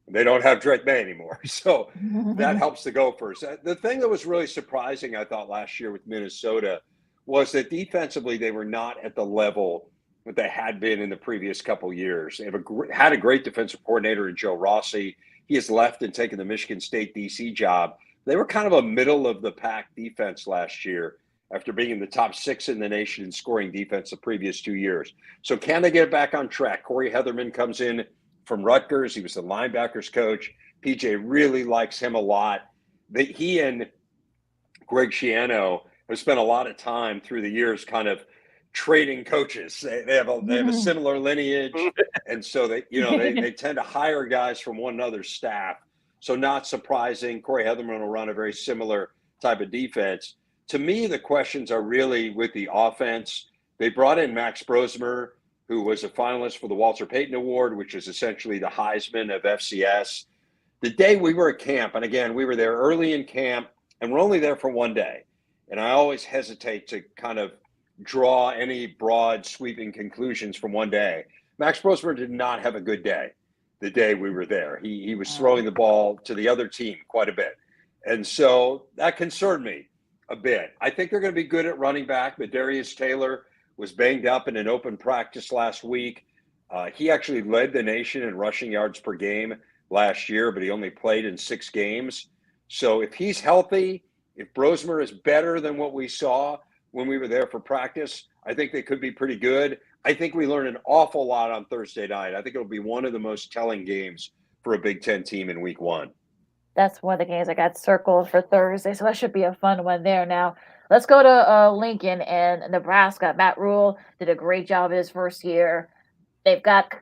[SPEAKER 12] They don't have Drake May anymore. So that helps the Gophers. The thing that was really surprising, I thought, last year with Minnesota was that defensively they were not at the level that they had been in the previous couple years. They had a great defensive coordinator in Joe Rossi. He has left and taken the Michigan State DC job. They were kind of a middle-of-the-pack defense last year after being in the top 6 in the nation in scoring defense the previous 2 years. So can they get it back on track? Corey Heatherman comes in from Rutgers. He was the linebackers coach. PJ really likes him a lot. He and Greg Schiano have spent a lot of time through the years kind of trading coaches. They have a similar lineage, and so they tend to hire guys from one another's staff. So not surprising, Corey Heatherman will run a very similar type of defense. To me, the questions are really with the offense. They brought in Max Brosmer, who was a finalist for the Walter Payton Award, which is essentially the Heisman of FCS. The day we were at camp, and again, we were there early in camp, and we're only there for one day. And I always hesitate to kind of draw any broad sweeping conclusions from one day. Max Brosmer did not have a good day the day we were there. He was throwing the ball to the other team quite a bit. And so that concerned me a bit. I think they're going to be good at running back, but Darius Taylor was banged up in an open practice last week. He actually led the nation in rushing yards per game last year, but he only played in 6 games. So if he's healthy, if Brosmer is better than what we saw when we were there for practice, I think they could be pretty good. I think we learned an awful lot on Thursday night. I think it'll be one of the most telling games for a Big Ten team in week 1.
[SPEAKER 2] That's one of the games I got circled for Thursday, so that should be a fun one there. Now, let's go to Lincoln and Nebraska. Matt Rule did a great job in his first year. They've got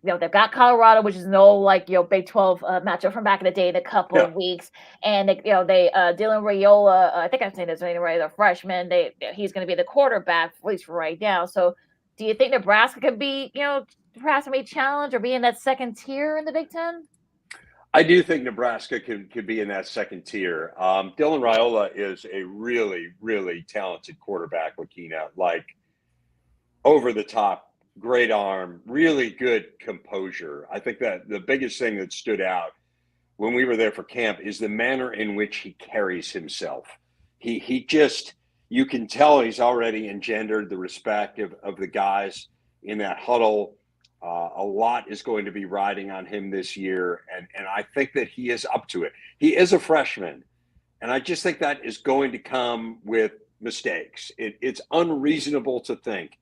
[SPEAKER 2] Colorado, which is Big 12 matchup from back in the day in a couple of weeks, and Dylan Raiola. I think I'm saying this right. The freshman. He's going to be the quarterback at least for right now. So, do you think Nebraska could be perhaps maybe challenge or be in that second tier in the Big Ten?
[SPEAKER 12] I do think Nebraska could be in that second tier. Dylan Raiola is a really, really talented quarterback, Lakeena, like over the top. Great arm, really good composure. I think that the biggest thing that stood out when we were there for camp is the manner in which he carries himself. He just, you can tell he's already engendered the respect of the guys in that huddle. A lot is going to be riding on him this year, and I think that he is up to it. He is a freshman, and I just think that is going to come with mistakes. It's unreasonable to think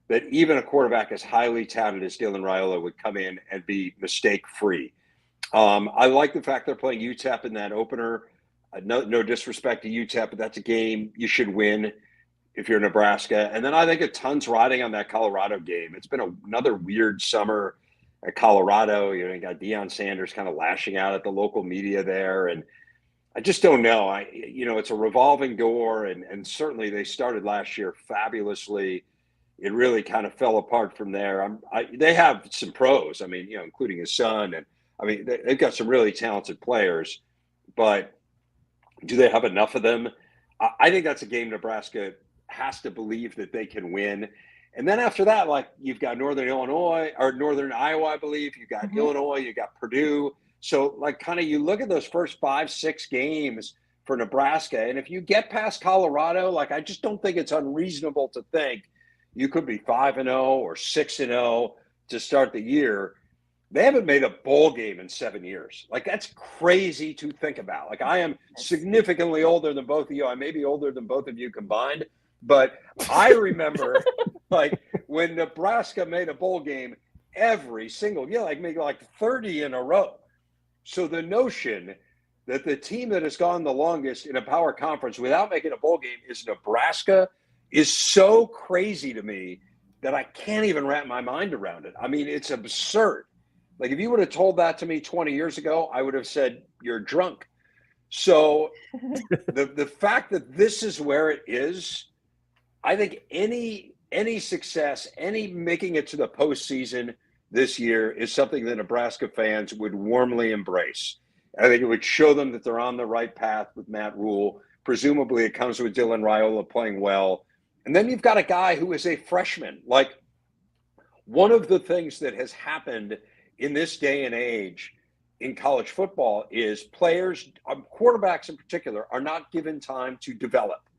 [SPEAKER 12] that even a quarterback as highly touted as Dylan Raiola would come in and be mistake-free. I like the fact they're playing UTEP in that opener. No disrespect to UTEP, but that's a game you should win if you're Nebraska. And then I think a ton's riding on that Colorado game. It's been another weird summer. at Colorado. You got Deion Sanders kind of lashing out at the local media there, and I just don't know. It's a revolving door, and certainly they started last year fabulously. It really kind of fell apart from there. They have some pros. I mean, including his son, and I mean they've got some really talented players, but do they have enough of them? I think that's a game Nebraska has to believe that they can win. And then after that, like you've got Northern Iowa, I believe. You've got Illinois, you got Purdue. So like kind of you look at those first 5-6 games for Nebraska. And if you get past Colorado, like I just don't think it's unreasonable to think you could be 5-0 or 6-0 to start the year. They haven't made a bowl game in 7 years. Like that's crazy to think about. Like I am significantly older than both of you. I may be older than both of you combined, but I remember like when Nebraska made a bowl game every single year, like maybe like 30 in a row. So the notion that the team that has gone the longest in a power conference without making a bowl game is Nebraska is so crazy to me that I can't even wrap my mind around it. I mean, it's absurd. Like if you would have told that to me 20 years ago, I would have said, you're drunk. So the fact that this is where it is, I think any success, any making it to the postseason this year is something that Nebraska fans would warmly embrace. I think it would show them that they're on the right path with Matt Rule. Presumably it comes with Dylan Raiola playing well. And then you've got a guy who is a freshman. Like one of the things that has happened in this day and age in college football is players, quarterbacks in particular, are not given time to develop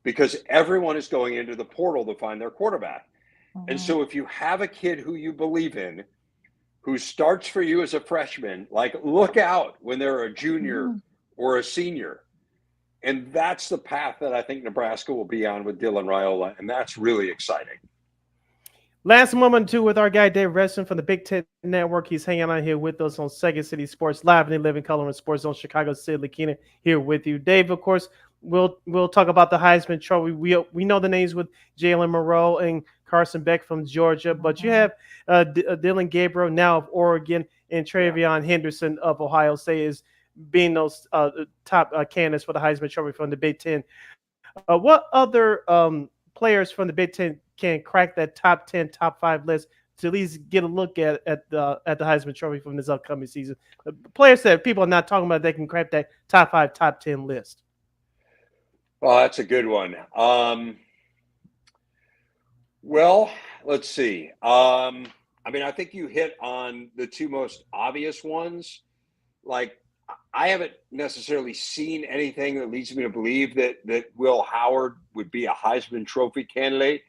[SPEAKER 12] because everyone is going into the portal to find their quarterback. And so if you have a kid who you believe in, who starts for you as a freshman, like look out when they're a junior or a senior. And that's the path that I think Nebraska will be on with Dylan Raiola. And that's really exciting.
[SPEAKER 1] Last moment too with our guy Dave Reston from the Big Ten Network. He's hanging out here with us on Second City Sports Live and Living Color and Sports Zone Chicago. Sid Lakeena here with you. Dave, of course, we'll talk about the Heisman Trophy. We know the names with Jalen Moreau and Carson Beck from Georgia, but you have Dylan Gabriel now of Oregon and Travion Henderson of Ohio State is being those top candidates for the Heisman Trophy from the Big Ten. What other players from the Big Ten can crack that top 10, top 5 list to at least get a look at the Heisman Trophy from this upcoming season? Players that people are not talking about, they can crack that top 5, top 10 list.
[SPEAKER 12] Well, that's a good one. Well, let's see. I mean, I think you hit on the two most obvious ones. Like, I haven't necessarily seen anything that leads me to believe that Will Howard would be a Heisman Trophy candidate.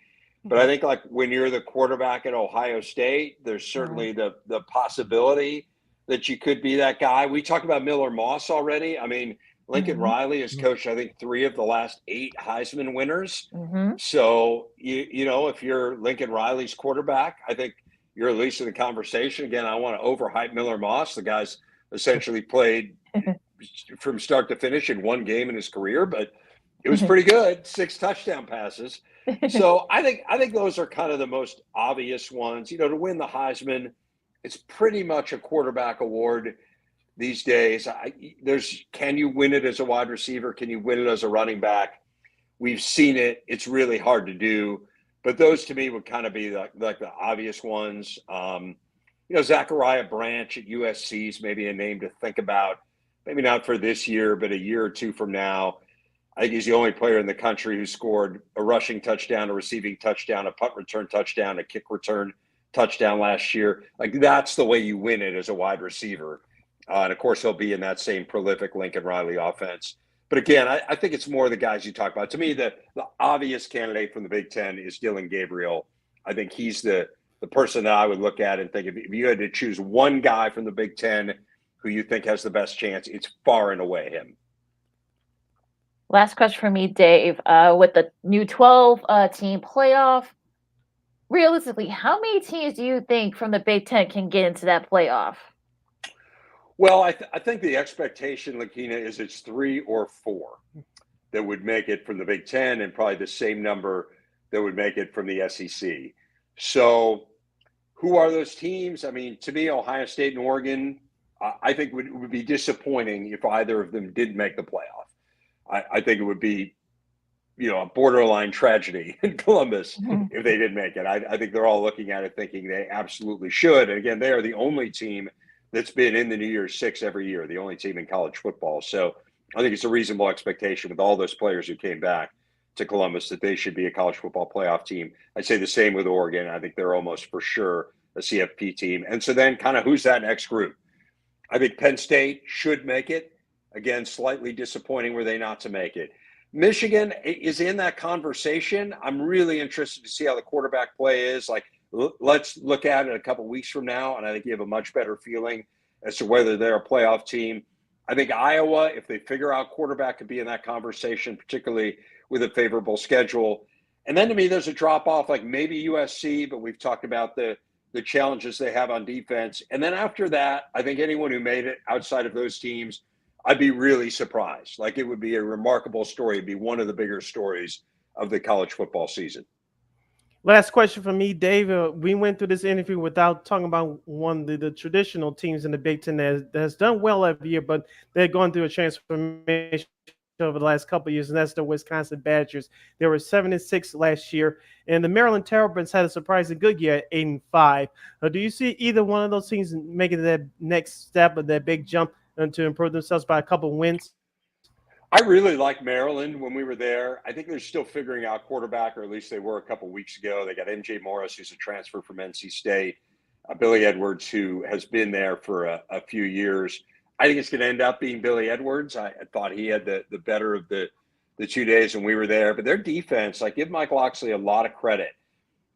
[SPEAKER 12] But I think like when you're the quarterback at Ohio State, there's certainly the possibility that you could be that guy. We talked about Miller Moss already. I mean, Lincoln Riley has coached, I think, 3 of the last 8 Heisman winners. So, you know, if you're Lincoln Riley's quarterback, I think you're at least in the conversation. Again, I want to overhype Miller Moss. The guy's essentially played from start to finish in 1 game in his career, but it was pretty good. 6 touchdown passes. So I think those are kind of the most obvious ones. You know, to win the Heisman, it's pretty much a quarterback award these days. Can you win it as a wide receiver? Can you win it as a running back? We've seen it. It's really hard to do. But those to me would kind of be like the obvious ones. You know, Zachariah Branch at USC is maybe a name to think about. Maybe not for this year, but a year or 2 from now. I think he's the only player in the country who scored a rushing touchdown, a receiving touchdown, a punt return touchdown, a kick return touchdown last year. Like that's the way you win it as a wide receiver. And of course, he'll be in that same prolific Lincoln Riley offense. But again, I think it's more the guys you talk about. To me, the obvious candidate from the Big Ten is Dylan Gabriel. I think he's the person that I would look at and think if you had to choose one guy from the Big Ten who you think has the best chance, it's far and away him.
[SPEAKER 2] Last question for me, Dave. With the new 12-team playoff, realistically, how many teams do you think from the Big Ten can get into that playoff?
[SPEAKER 12] Well, I think the expectation, Lakeena, is it's 3 or 4 that would make it from the Big Ten and probably the same number that would make it from the SEC. So who are those teams? I mean, to me, Ohio State and Oregon, I think would be disappointing if either of them did make the playoff. I think it would be, a borderline tragedy in Columbus if they didn't make it. I think they're all looking at it thinking they absolutely should. And again, they are the only team that's been in the New Year's Six every year, the only team in college football. So I think it's a reasonable expectation with all those players who came back to Columbus that they should be a college football playoff team. I'd say the same with Oregon. I think they're almost for sure a CFP team. And so then kind of who's that next group? I think Penn State should make it. Again, slightly disappointing were they not to make it. Michigan is in that conversation. I'm really interested to see how the quarterback play is. Like, let's look at it a couple weeks from now, and I think you have a much better feeling as to whether they're a playoff team. I think Iowa, if they figure out quarterback, could be in that conversation, particularly with a favorable schedule. And then to me, there's a drop-off, like maybe USC, but we've talked about the challenges they have on defense. And then after that, I think anyone who made it outside of those teams, I'd be really surprised. Like, it would be a remarkable story. It'd be one of the bigger stories of the college football season.
[SPEAKER 1] Last question for me, Dave. We went through this interview without talking about one of the traditional teams in the Big Ten that has done well every year, but they're going through a transformation over the last couple of years, and that's the Wisconsin Badgers. They were 7-6 last year, and the Maryland Terrapins had a surprisingly good year at 8-5. Do you see either one of those teams making that next step of that big jump and to improve themselves by a couple of wins?
[SPEAKER 12] I really like Maryland when we were there. I think they're still figuring out quarterback, or at least they were a couple of weeks ago. They got MJ Morris, who's a transfer from NC State, Billy Edwards, who has been there for a few years. I think it's going to end up being Billy Edwards. I thought he had the better of the 2 days when we were there. But their defense, I give Mike Locksley a lot of credit.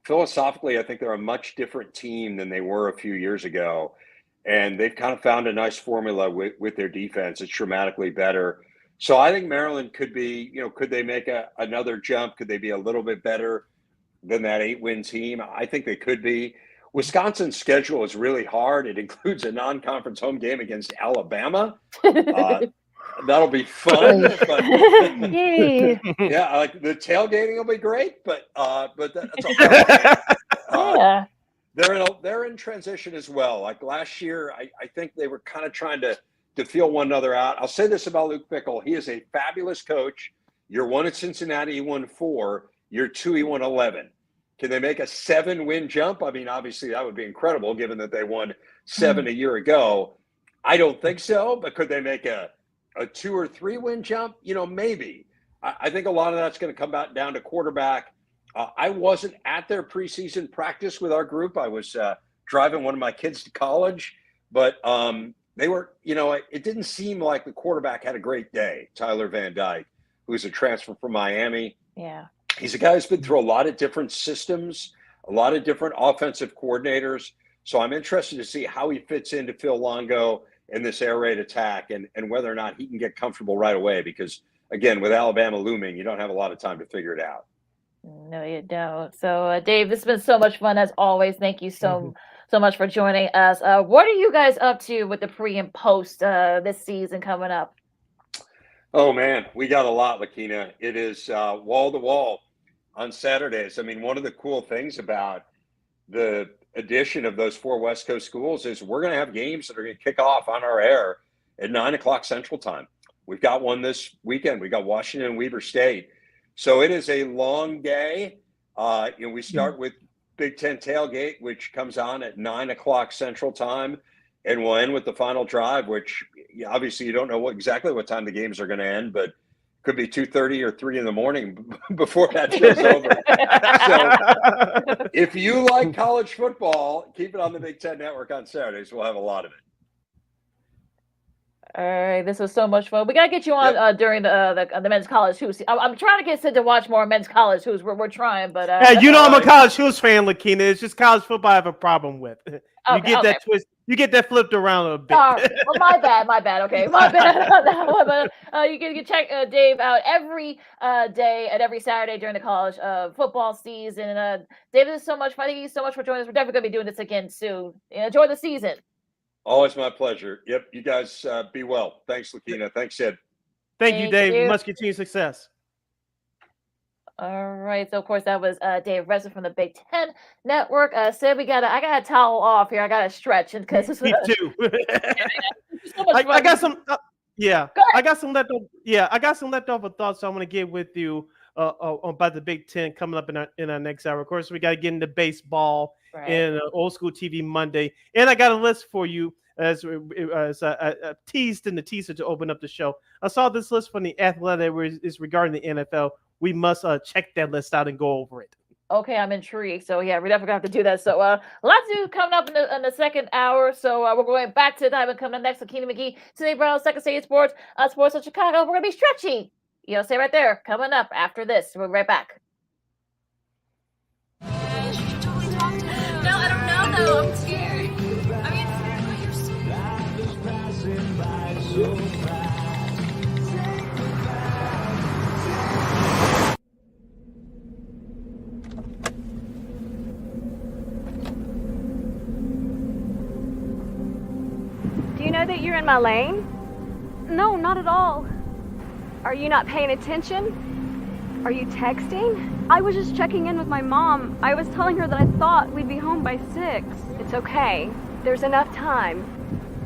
[SPEAKER 12] Philosophically, I think they're a much different team than they were a few years ago. And they've kind of found a nice formula with their defense. It's dramatically better. So I think Maryland could be, could they make another jump? Could they be a little bit better than that 8-win team? I think they could be. Wisconsin's schedule is really hard. It includes a non-conference home game against Alabama. That'll be fun. But, yeah, like the tailgating will be great, but that's all.
[SPEAKER 2] Yeah.
[SPEAKER 12] They're in transition as well. Like last year, I think they were kind of trying to feel one another out. I'll say this about Luke Fickell. He is a fabulous coach. Year 1 at Cincinnati, he won 4. Year 2, he won 11. Can they make a 7-win jump? I mean, obviously that would be incredible given that they won 7 a year ago. I don't think so, but could they make a 2 or 3-win jump? Maybe. I think a lot of that's going to come down to quarterback. I wasn't at their preseason practice with our group. I was driving one of my kids to college, but they were, it didn't seem like the quarterback had a great day. Tyler Van Dyke, who's a transfer from Miami.
[SPEAKER 2] Yeah.
[SPEAKER 12] He's a guy who's been through a lot of different systems, a lot of different offensive coordinators. So I'm interested to see how he fits into Phil Longo in this air raid attack and whether or not he can get comfortable right away. Because, again, with Alabama looming, you don't have a lot of time to figure it out.
[SPEAKER 2] No, you don't. So, Dave, this has been so much fun as always. Thank you so much for joining us. What are you guys up to with the pre and post this season coming up?
[SPEAKER 12] Oh, man, we got a lot, Lakeena. It is wall to wall on Saturdays. I mean, one of the cool things about the addition of those 4 West Coast schools is we're going to have games that are going to kick off on our air at 9 o'clock Central Time. We've got one this weekend. We got Washington and Weber State. So it is a long day. We start with Big Ten Tailgate, which comes on at 9 o'clock Central Time. And we'll end with the final drive, which obviously you don't know exactly what time the games are going to end, but could be 2:30 or 3 in the morning before that show's over. So if you like college football, keep it on the Big Ten Network on Saturdays. We'll have a lot of it.
[SPEAKER 2] All right, this was so much fun. We gotta get you on during the men's college hoops. I'm trying to get Sid to watch more men's college hoops. We're trying, but
[SPEAKER 1] I'm a college hoops fan, Lakeena. It's just college football I have a problem with. That twist. You get that flipped around a bit.
[SPEAKER 2] Well, my bad. Okay, my bad on that one. But you can check Dave out every day and every Saturday during the college football season. Dave, this is so much fun. Thank you so much for joining us. We're definitely gonna be doing this again soon. Enjoy the season.
[SPEAKER 12] Always my pleasure. Yep, you guys be well. Thanks, Lakeena. Thanks, Sid.
[SPEAKER 1] Thank you, Dave. Much continued success.
[SPEAKER 2] All right. So of course that was Dave Resser from the Big Ten Network. Sid, I got a towel off here. I got to stretch because this
[SPEAKER 1] Me too.
[SPEAKER 2] so much
[SPEAKER 1] I got
[SPEAKER 2] fun.
[SPEAKER 1] some. Yeah,
[SPEAKER 2] Go ahead.
[SPEAKER 1] I got some leftover. Yeah, I got some leftover thoughts. So I'm gonna get with you about the Big Ten coming up in our next hour. Of course, we got to get into baseball
[SPEAKER 2] Right.
[SPEAKER 1] and old school TV Monday, and I got a list for you as I teased in the teaser to open up the show. I saw this list from the Athletic where it's regarding the NFL. We must check that list out and go over it.
[SPEAKER 2] Okay, I'm intrigued. So yeah, we're definitely gonna have to do that. So a lot to do coming up in the second hour. So we're going back to the time and coming up next with Lakeena McGee, Sidney Brown, Second City Sports, Sports of Chicago. We're gonna be stretchy. Stay right there. Coming up after this. We'll be right back.
[SPEAKER 13] No, I don't know though. I'm scared. I mean, you're
[SPEAKER 14] Do you know that you're in my lane? No, not at all. Are you not paying attention? Are you texting? I was just checking in with my mom. I was telling her that I thought we'd be home by 6. It's okay. There's enough time.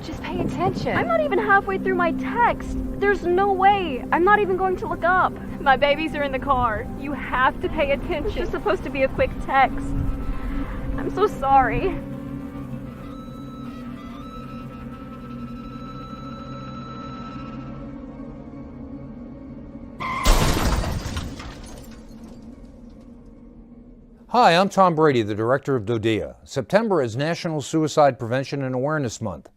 [SPEAKER 14] Just pay attention. I'm not even halfway through my text. There's no way. I'm not even going to look up. My babies are in the car. You have to pay attention. It's just supposed to be a quick text. I'm so sorry.
[SPEAKER 15] Hi, I'm Tom Brady, the director of DODEA. September is National Suicide Prevention and Awareness Month.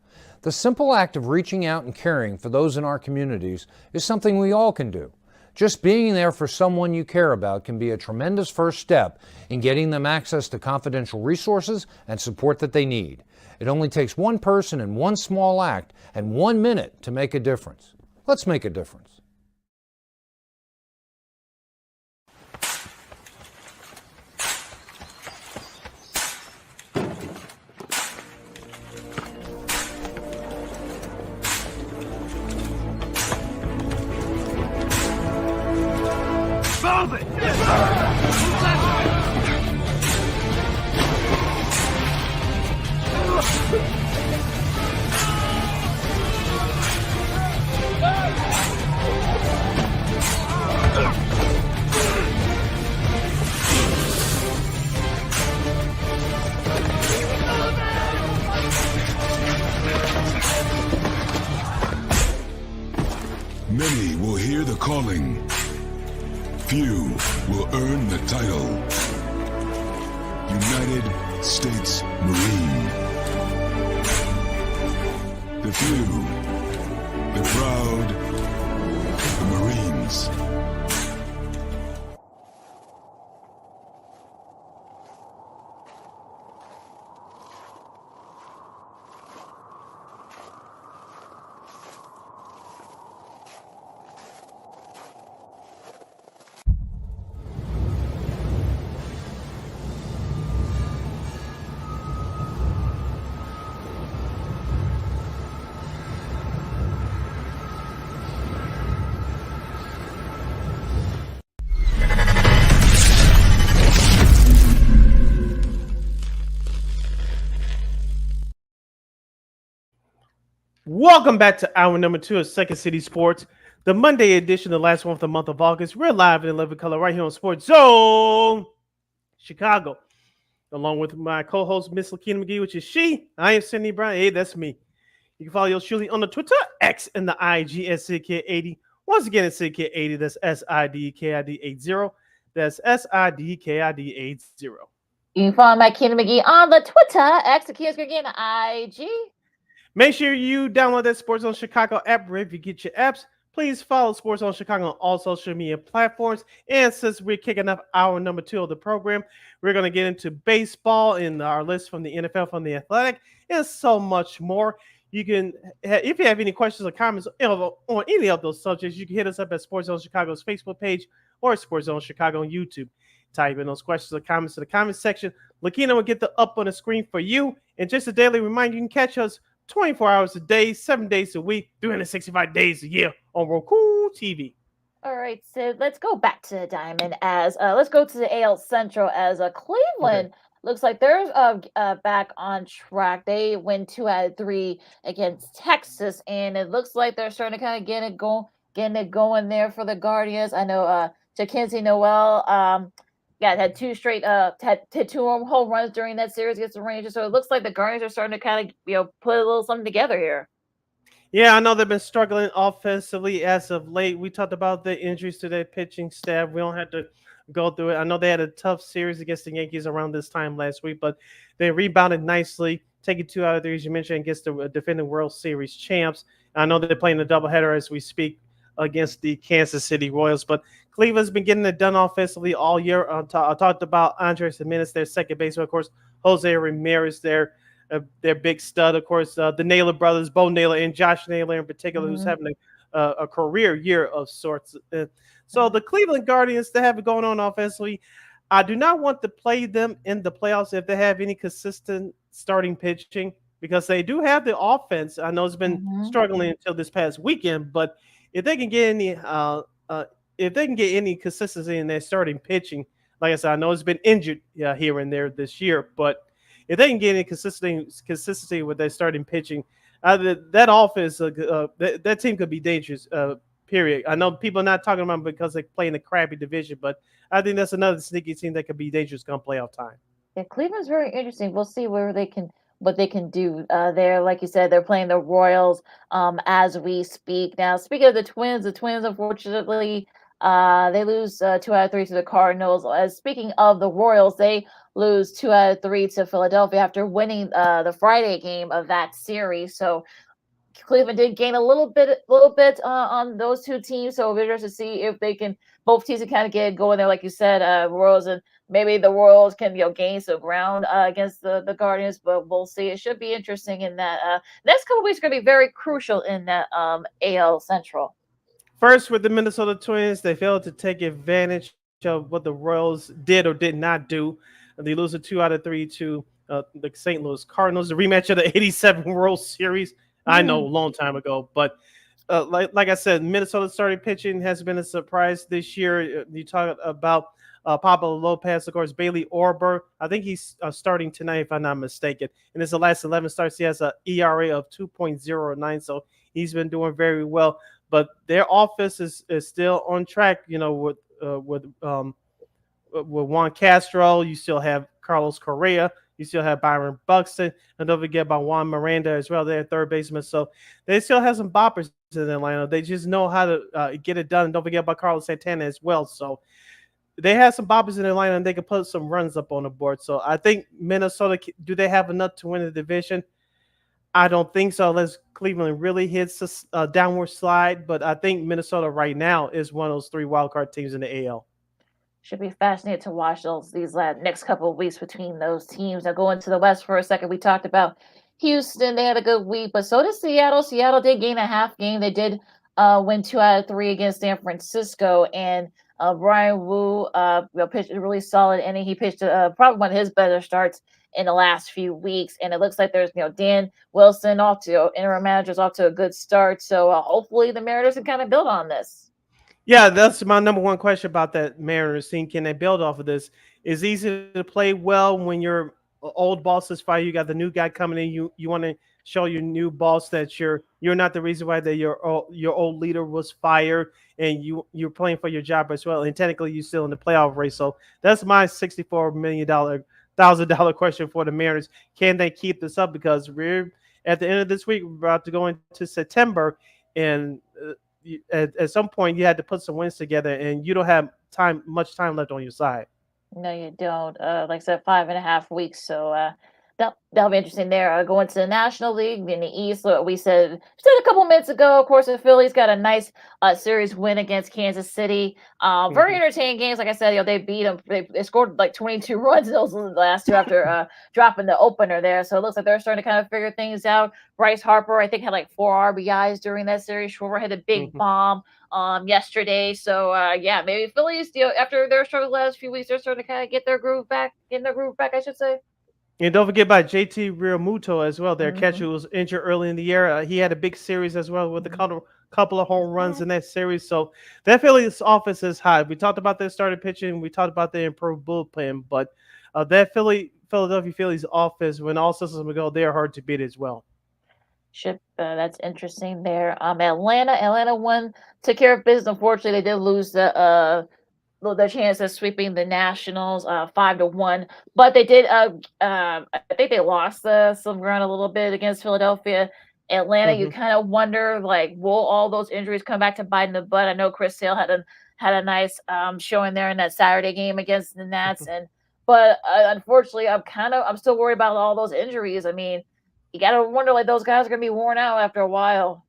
[SPEAKER 15] The simple act of reaching out and caring for those in our communities is something we all can do. Just being there for someone you care about can be a tremendous first step in getting them access to confidential resources and support that they need. It only takes one person and one small act and 1 minute to make a difference. Let's make a difference.
[SPEAKER 16] Move it!
[SPEAKER 17] Many will hear the calling. Few will earn the title. United States Marine. The few, the proud, the Marines.
[SPEAKER 1] Welcome back to hour number 2 of Second City Sports, the Monday edition, the last one of the month of August. We're live in 11 color right here on Sports Zone Chicago, along with my co-host, Miss Lakeena McGee, which is she. I am Sidney Brown. Hey, that's me. You can follow yours truly on the Twitter, X, and the IG at SidKid80. Once again, it's SidKid80. That's SIDKID80. That's SIDKID80.
[SPEAKER 2] You can follow Lakeena McGee on the Twitter, X, the kids again, IG.
[SPEAKER 1] Make sure you download that Sports Zone Chicago app wherever you get your apps. Please follow Sports Zone Chicago on all social media platforms. And since we're kicking off hour number 2 of the program, we're going to get into baseball in our list from the NFL, from the Athletic, and so much more. You can, if you have any questions or comments on any of those subjects, you can hit us up at Sports Zone Chicago's Facebook page or Sports Zone Chicago on YouTube. Type in those questions or comments to the comment section. Lakeena will get up on the screen for you. And just a daily reminder, you can catch us 24 hours a day, 7 days a week, 365 days a year on Roku TV.
[SPEAKER 2] All right, so let's go back to the diamond as let's go to the AL Central as
[SPEAKER 1] Okay.
[SPEAKER 2] Cleveland looks like they're back on track. They win 2 out of 3 against Texas, and it looks like they're starting to kind of getting it going there for the Guardians. I know Jackenzie Noel yeah, had two straight had 2 home runs during that series against the Rangers. So it looks like the Guardians are starting to kind of put a little something together here.
[SPEAKER 1] Yeah, I know they've been struggling offensively as of late. We talked about the injuries to their pitching staff. We don't have to go through it. I know they had a tough series against the Yankees around this time last week, but they rebounded nicely, taking 2 out of 3, as you mentioned, against the defending World Series champs. I know they're playing a doubleheader as we speak against the Kansas City Royals, but Cleveland's been getting it done offensively all year. I talked about Andres Jimenez, their second baseman, of course, Jose Ramirez, their big stud, of course, the Naylor brothers, Bo Naylor and Josh Naylor in particular, who's
[SPEAKER 2] Mhm.
[SPEAKER 1] having a career year of sorts. So the Cleveland Guardians, they have it going on offensively. I do not want to play them in the playoffs if they have any consistent starting pitching because they do have the offense. I know it's been
[SPEAKER 2] Mhm.
[SPEAKER 1] struggling until this past weekend, but if they can get any uh, if they can get any consistency in their starting pitching, like I said, I know it's been injured here and there this year, but if they can get any consistency with their starting pitching, that offense, that team could be dangerous. Period. I know people are not talking about them because they play in a crappy division, but I think that's another sneaky team that could be dangerous come playoff time.
[SPEAKER 2] Yeah, Cleveland's very interesting. We'll see where they can what they can do there. Like you said, they're playing the Royals as we speak. Now, speaking of the Twins unfortunately they lose 2 out of 3 to the Cardinals. As speaking of the Royals, they lose 2 out of 3 to Philadelphia after winning the Friday game of that series. So Cleveland did gain a little bit on those two teams. So we're interested to see if they can both teams can kind of get going there, like you said, Royals and maybe the Royals can gain some ground against the Guardians. But we'll see. It should be interesting in that next couple weeks are going to be very crucial in that AL Central.
[SPEAKER 1] First, with the Minnesota Twins, they failed to take advantage of what the Royals did or did not do. They lose a 2 out of 3 to the St. Louis Cardinals, the rematch of the '87 World Series. I know, a
[SPEAKER 2] Mhm.
[SPEAKER 1] long time ago, but like I said, Minnesota starting pitching has been a surprise this year. You talk about Pablo Lopez, of course, Bailey Orber. I think he's starting tonight, if I'm not mistaken. In his last 11 starts, he has an ERA of 2.09, so he's been doing very well. But their offense is still on track. With Juan Castro, you still have Carlos Correa, you still have Byron Buxton, and don't forget about Juan Miranda as well. They're third baseman, so they still have some boppers in Atlanta. They just know how to get it done. And don't forget about Carlos Santana as well. So they have some boppers in Atlanta, and they can put some runs up on the board. So I think Minnesota, do they have enough to win the division? I don't think so, unless Cleveland really hits a downward slide. But I think Minnesota right now is one of those 3 wildcard teams in the AL.
[SPEAKER 2] Should be fascinating to watch these next couple of weeks between those teams. Now, going to the West for a second, we talked about Houston. They had a good week, but so did Seattle. Seattle did gain a half game. They did win 2 out of 3 against San Francisco. And Brian Wu pitched a really solid inning. He pitched probably one of his better starts in the last few weeks. And it looks like there's Dan Wilson off to interim managers off to a good start. So hopefully the Mariners can kind of build on this.
[SPEAKER 1] Yeah, that's my number one question about that Mariners team. Can they build off of this? It's easy to play well when your old boss is fired. You got the new guy coming in. You want to show your new boss that you're not the reason why that your old leader was fired, and you're playing for your job as well. And technically, you're still in the playoff race. So that's my $64 million question for the Mariners. Can they keep this up? Because we're at the end of this week, we're about to go into September, and at some point you had to put some wins together, and you don't have much time left on your side.
[SPEAKER 2] No, you don't. Like I said, 5.5 weeks. So that'll be interesting there. Going to the National League in the East, we said a couple minutes ago. Of course, the Phillies got a nice series win against Kansas City. Very
[SPEAKER 1] Mhm.
[SPEAKER 2] entertaining games. Like I said, they beat them. They scored like 22 runs in those last two after dropping the opener there. So it looks like they're starting to kind of figure things out. Bryce Harper, I think, had like 4 RBIs during that series. Schwarber hit a big
[SPEAKER 1] Mhm.
[SPEAKER 2] bomb yesterday. So yeah, maybe Phillies, after their struggle the last few weeks, they're starting to kind of get their groove back, I should say.
[SPEAKER 1] And don't forget about JT Realmuto as well. Their catcher
[SPEAKER 2] Mm-hmm.
[SPEAKER 1] who was injured early in the year. He had a big series as well with a couple of home runs in that series. So that Phillies offense is high. We talked about their starting pitching. We talked about their improved bullpen. But that Philadelphia Phillies offense, when all systems go, they're hard to beat as well.
[SPEAKER 2] That's interesting there. Atlanta won, took care of business. Unfortunately, they did lose the chance of sweeping the Nationals 5-1, but they did. I think they lost some ground a little bit against Philadelphia. Atlanta, you
[SPEAKER 1] Mhm.
[SPEAKER 2] kind of wonder like, will all those injuries come back to bite in the butt? I know Chris Sale had a nice showing there in that Saturday game against the Nats, but unfortunately, I'm still worried about all those injuries. I mean, you got to wonder like those guys are gonna be worn out after a while.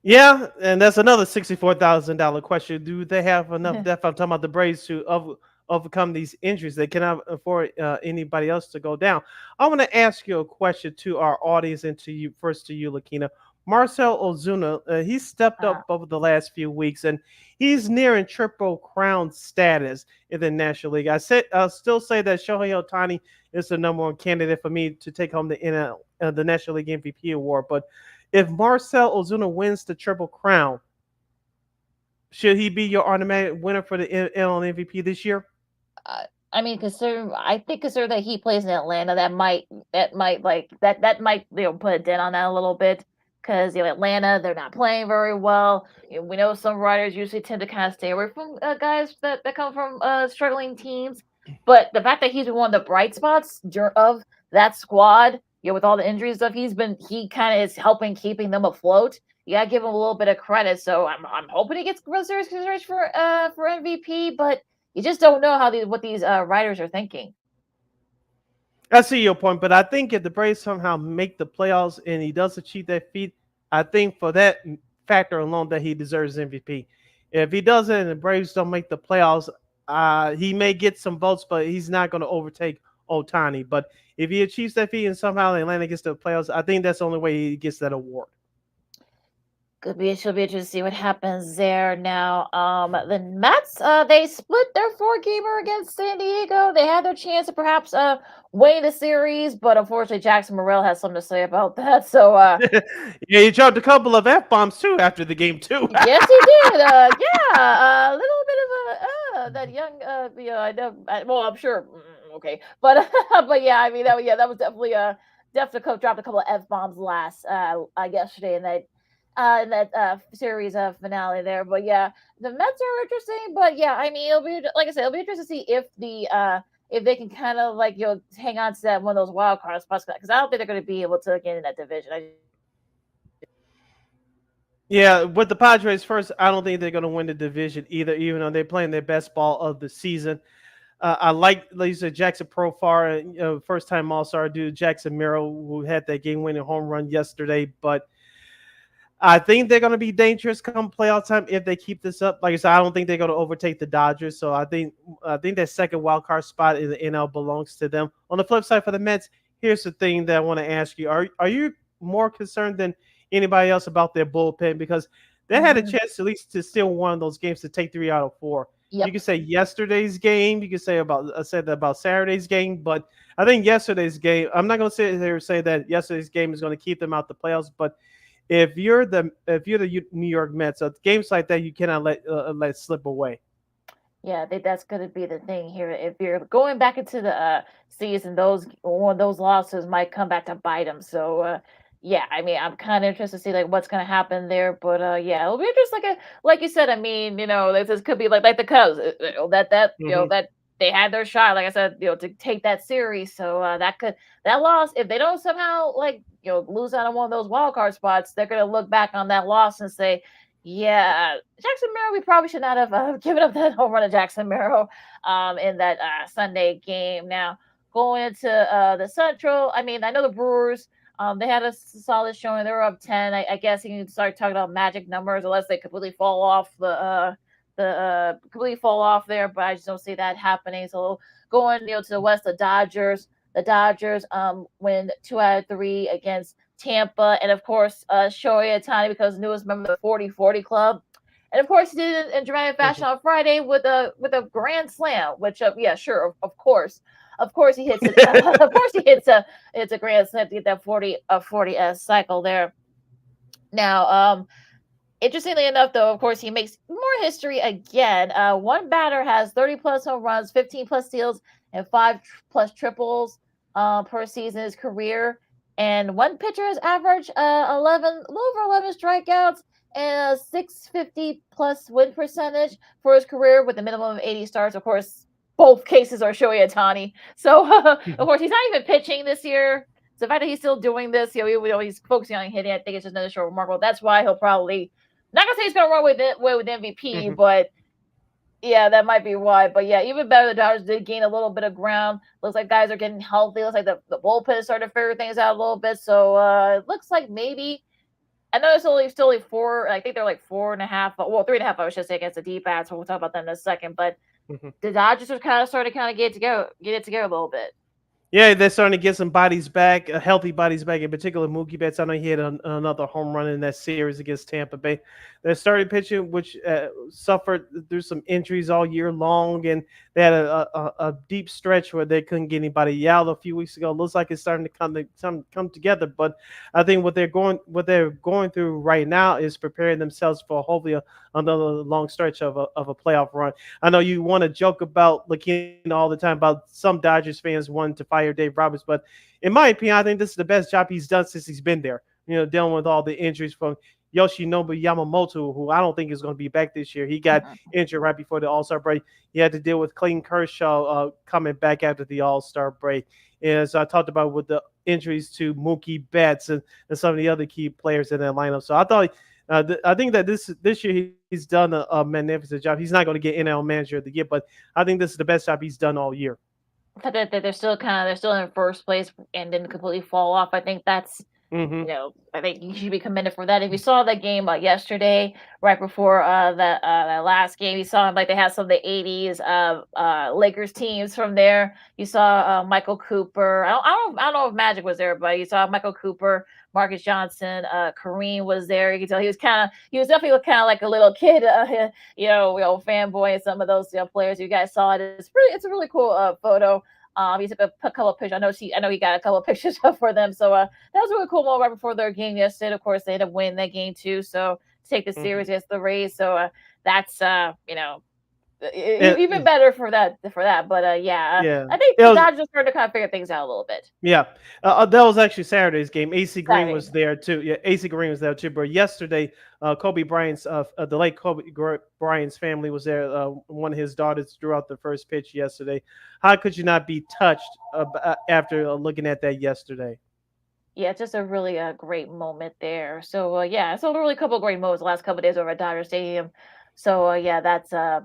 [SPEAKER 1] Yeah, and that's another $64,000 question. Do they have enough depth? I'm talking about the Braves to overcome these injuries. They cannot afford anybody else to go down. I want to ask you a question to our audience and to you first, to you, Lakeena. Marcel Ozuna, he stepped up over the last few weeks, and he's nearing triple crown status in the National League. I'll still say that Shohei Ohtani is the number one candidate for me to take home the National League MVP award, but if Marcel Ozuna wins the Triple Crown, should he be your automatic winner for the NL MVP this year?
[SPEAKER 2] I mean, consider that he plays in Atlanta. That might put a dent on that a little bit because Atlanta, they're not playing very well. We know some writers usually tend to kind of stay away from guys that come from struggling teams. But the fact that he's been one of the bright spots of that squad, with all the injuries stuff, he kind of is helping keeping them afloat. You gotta give him a little bit of credit. So I'm hoping he gets serious consideration for MVP, but you just don't know what these writers are thinking.
[SPEAKER 1] I see your point, but I think if the Braves somehow make the playoffs and he does achieve that feat, I think for that factor alone that he deserves MVP. If he doesn't and the Braves don't make the playoffs, he may get some votes, but he's not going to overtake Ohtani. But if he achieves that feat and somehow Atlanta gets to the playoffs, I think that's the only way he gets that award.
[SPEAKER 2] She'll be interested to see what happens there. Now, the Mets, they split their 4-gamer against San Diego. They had their chance to perhaps win the series, but unfortunately, Jackson Morrell has something to say about that. So,
[SPEAKER 1] yeah, he dropped a couple of F-bombs too after the game too.
[SPEAKER 2] yes, he did. Yeah, a little bit of that young. I know. Well, I'm sure. Okay, but but yeah, I mean that was definitely dropped a couple of F-bombs yesterday in that series finale there. But yeah, the Mets are interesting. But yeah, I mean, it'll be like I said, it'll be interesting to see if they can kind of hang on to that one of those wild card spots, because I don't think they're going to be able to get in that division.
[SPEAKER 1] Yeah, with the Padres first, I don't think they're going to win the division either, even though they're playing their best ball of the season. I like you said, Jackson Profar, first time All-Star dude, Jackson Merrill, who had that game-winning home run yesterday. But I think they're going to be dangerous come playoff time if they keep this up. Like I said, I don't think they're going to overtake the Dodgers. So I think that second wild card spot in the NL belongs to them. On the flip side for the Mets, here's the thing that I want to ask you: Are you more concerned than anybody else about their bullpen, because they had a chance at least to steal one of those games to take 3 out of 4?
[SPEAKER 2] Yep.
[SPEAKER 1] You could say yesterday's game. You could say about Saturday's game, but I think yesterday's game. I'm not going to sit here and say that yesterday's game is going to keep them out the playoffs, but if you're the New York Mets, games like that you cannot let slip away.
[SPEAKER 2] Yeah, I think that's going to be the thing here. If you're going back into the season, one of those losses might come back to bite them. So, yeah, I mean, I'm kind of interested to see what's going to happen there. But yeah, it'll be interesting. Like you said, I mean, this could be like the Cubs. That they had their shot. Like I said, to take that series. So that loss, if they don't somehow lose out on one of those wild card spots, they're going to look back on that loss and say, yeah, Jackson Merrill, we probably should not have given up that home run to Jackson Merrill in that Sunday game. Now, going into the Central, I mean, I know the Brewers, they had a solid showing. They were up 10. I guess you can start talking about magic numbers unless they completely fall off completely fall off there, but I just don't see that happening. So going to the West, the Dodgers win 2 out of 3 against Tampa, and of course Shohei Ohtani becomes newest member of the 40-40 club, and of course he did it in dramatic fashion on Friday with a grand slam, which yeah, sure, of course. of course he hits it. Of course he hits a grand slam to get that 40 cycle there. Now, interestingly enough, though, of course, he makes more history again. One batter has 30 plus home runs, 15 plus steals, and 5 plus triples per season in his career. And one pitcher has averaged 11, a little over 11 strikeouts and a 650 plus win percentage for his career with a minimum of 80 starts. Of course, both cases are Shohei Ohtani. So, of course, he's not even pitching this year. So the fact that he's still doing this, he's focusing on hitting. I think it's just another show remarkable. That's why he'll probably not gonna say he's gonna run with MVP, but yeah, that might be why. But yeah, even better, the Dodgers did gain a little bit of ground. Looks like guys are getting healthy. Looks like the bullpen is starting to figure things out a little bit. So it looks like maybe I know it's still like 4. I think they're like 4.5. Well, 3.5. I should say against the D-backs. We'll talk about that in a second. But the Dodgers are kind of starting to get it together a little bit.
[SPEAKER 1] Yeah, they're starting to get some bodies back, healthy bodies back. In particular, Mookie Betts. I know he had another home run in that series against Tampa Bay. They started pitching, which suffered through some injuries all year long, and they had a deep stretch where they couldn't get anybody out a few weeks ago. Looks like it's starting to come together. But I think what they're going through right now is preparing themselves for hopefully another long stretch of a playoff run. I know you want to joke about Lakeena all the time about some Dodgers fans wanting to fire Dave Roberts, but in my opinion, I think this is the best job he's done since he's been there. Dealing with all the injuries from Yoshinobu Yamamoto, who I don't think is going to be back this year. He got injured right before the All-Star break. He had to deal with Clayton Kershaw coming back after the All-Star break. And as I talked about with the injuries to Mookie Betts and some of the other key players in that lineup. So I thought I think that this year he's done a magnificent job. He's not going to get NL Manager of the Year, but I think this is the best job he's done all year.
[SPEAKER 2] That they're still in first place and didn't completely fall off. I think that's I think you should be commended for that. If you saw that game yesterday, right before that last game, you saw like they had some of the '80s Lakers teams from there. You saw Michael Cooper. I don't know if Magic was there, but you saw Michael Cooper, Marcus Johnson, Kareem was there. You can tell he was definitely kind of like a little kid, fanboy. And some of those players you guys saw it. It's a really cool photo. He took a couple of pictures. I know he got a couple of pictures up for them. So that was a really cool moment right before their game yesterday. Of course, they ended up winning that game too. So to take the series against the Rays. So that's even better for that. But I think the Dodgers are starting to kind of figure things out a little bit.
[SPEAKER 1] Yeah, that was actually Saturday's game. AC Green was there too. Yeah, AC Green was there too. But yesterday, Kobe Bryant's the late Kobe Bryant's family was there. One of his daughters threw out the first pitch yesterday. How could you not be touched after looking at that yesterday?
[SPEAKER 2] Yeah, it's just a really great moment there. So so really a couple of great moments the last couple of days over at Dodger Stadium. So that's a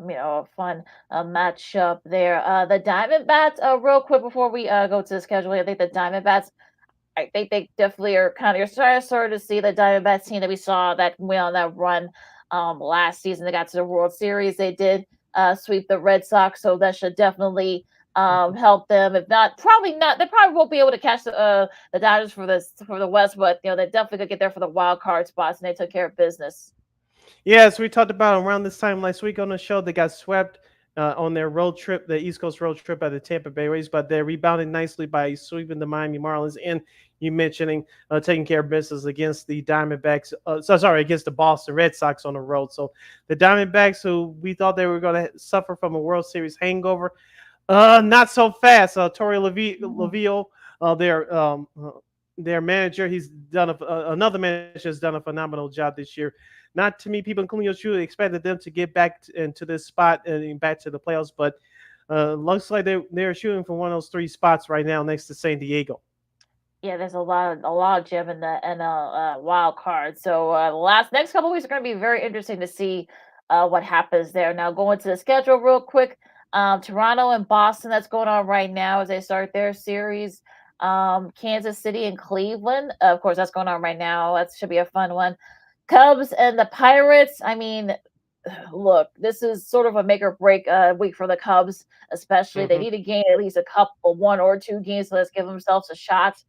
[SPEAKER 2] fun matchup there. The Diamondbacks, real quick before we go to the schedule, I think the Diamondbacks, I think they definitely are you're starting to see the Diamondbacks team that we saw that went on that run last season. They got to the World Series. They did sweep the Red Sox, so that should definitely help them. If not, probably not. They probably won't be able to catch the Dodgers for the West, but they definitely could get there for the wild card spots, and they took care of business.
[SPEAKER 1] Yes, we talked about around this time last week on the show. They got swept on their road trip, the East Coast road trip by the Tampa Bay Rays, but they're rebounding nicely by sweeping the Miami Marlins and you mentioning taking care of business against the Diamondbacks. Against the Boston Red Sox on the road. So the Diamondbacks, who we thought they were going to suffer from a World Series hangover, not so fast. Torey Lovullo, their manager, another manager has done a phenomenal job this year. Not too many people, including you, expected them to get back into this spot and back to the playoffs, but looks like they're shooting for one of those 3 spots right now next to San Diego.
[SPEAKER 2] Yeah, there's a lot of gem in the NL wild card. So the next couple of weeks are going to be very interesting to see what happens there. Now going to the schedule real quick, Toronto and Boston, that's going on right now as they start their series. Kansas City and Cleveland, of course, that's going on right now. That should be a fun one. Cubs and the Pirates. I mean, look, this is sort of a make or break week for the Cubs, especially. They need to gain at least 1 or 2 games. So let's give themselves a shot.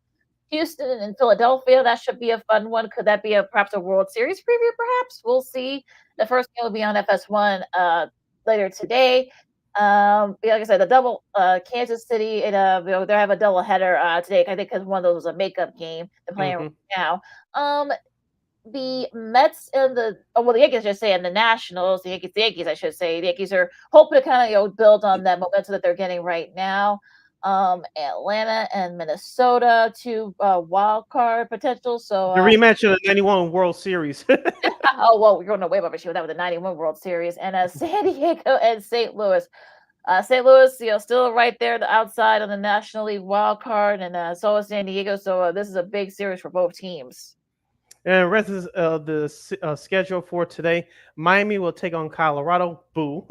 [SPEAKER 2] Houston and Philadelphia, that should be a fun one. Could that be perhaps a World Series preview? Perhaps we'll see. The first game will be on FS1 later today. Yeah, like I said, the double Kansas City and they have a double header today. I think because one of those was a makeup game they're playing right now. The Mets and the Yankees, I should say, and the Nationals, the Yankees, I should say, the Yankees are hoping to kind of build on that momentum that they're getting right now. Atlanta and Minnesota, two wild card potential. So
[SPEAKER 1] the rematch of the '91 World Series.
[SPEAKER 2] oh well, we're going way over with that with the '91 World Series, and San Diego and St. Louis. St. Louis, still right there, the outside on the National League wild card, and so is San Diego. So this is a big series for both teams.
[SPEAKER 1] And the rest of the schedule for today: Miami will take on Colorado. Boo.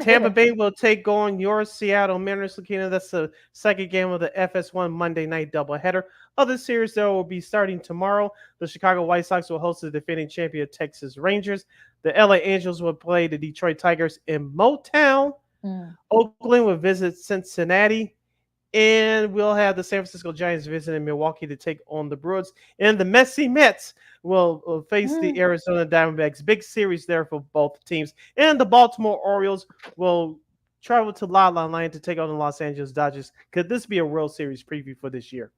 [SPEAKER 1] Tampa Bay will take on your Seattle Mariners. Lakeena, that's the second game of the FS1 Monday night doubleheader of the series that will be starting tomorrow. The Chicago White Sox will host the defending champion Texas Rangers. The LA Angels will play the Detroit Tigers in Motown. Oakland will visit Cincinnati. And we'll have the San Francisco Giants visiting Milwaukee to take on the Brewers. And the Messy Mets will face the Arizona Diamondbacks. Big series there for both teams. And the Baltimore Orioles will travel to La La Land to take on the Los Angeles Dodgers. Could this be a World Series preview for this year?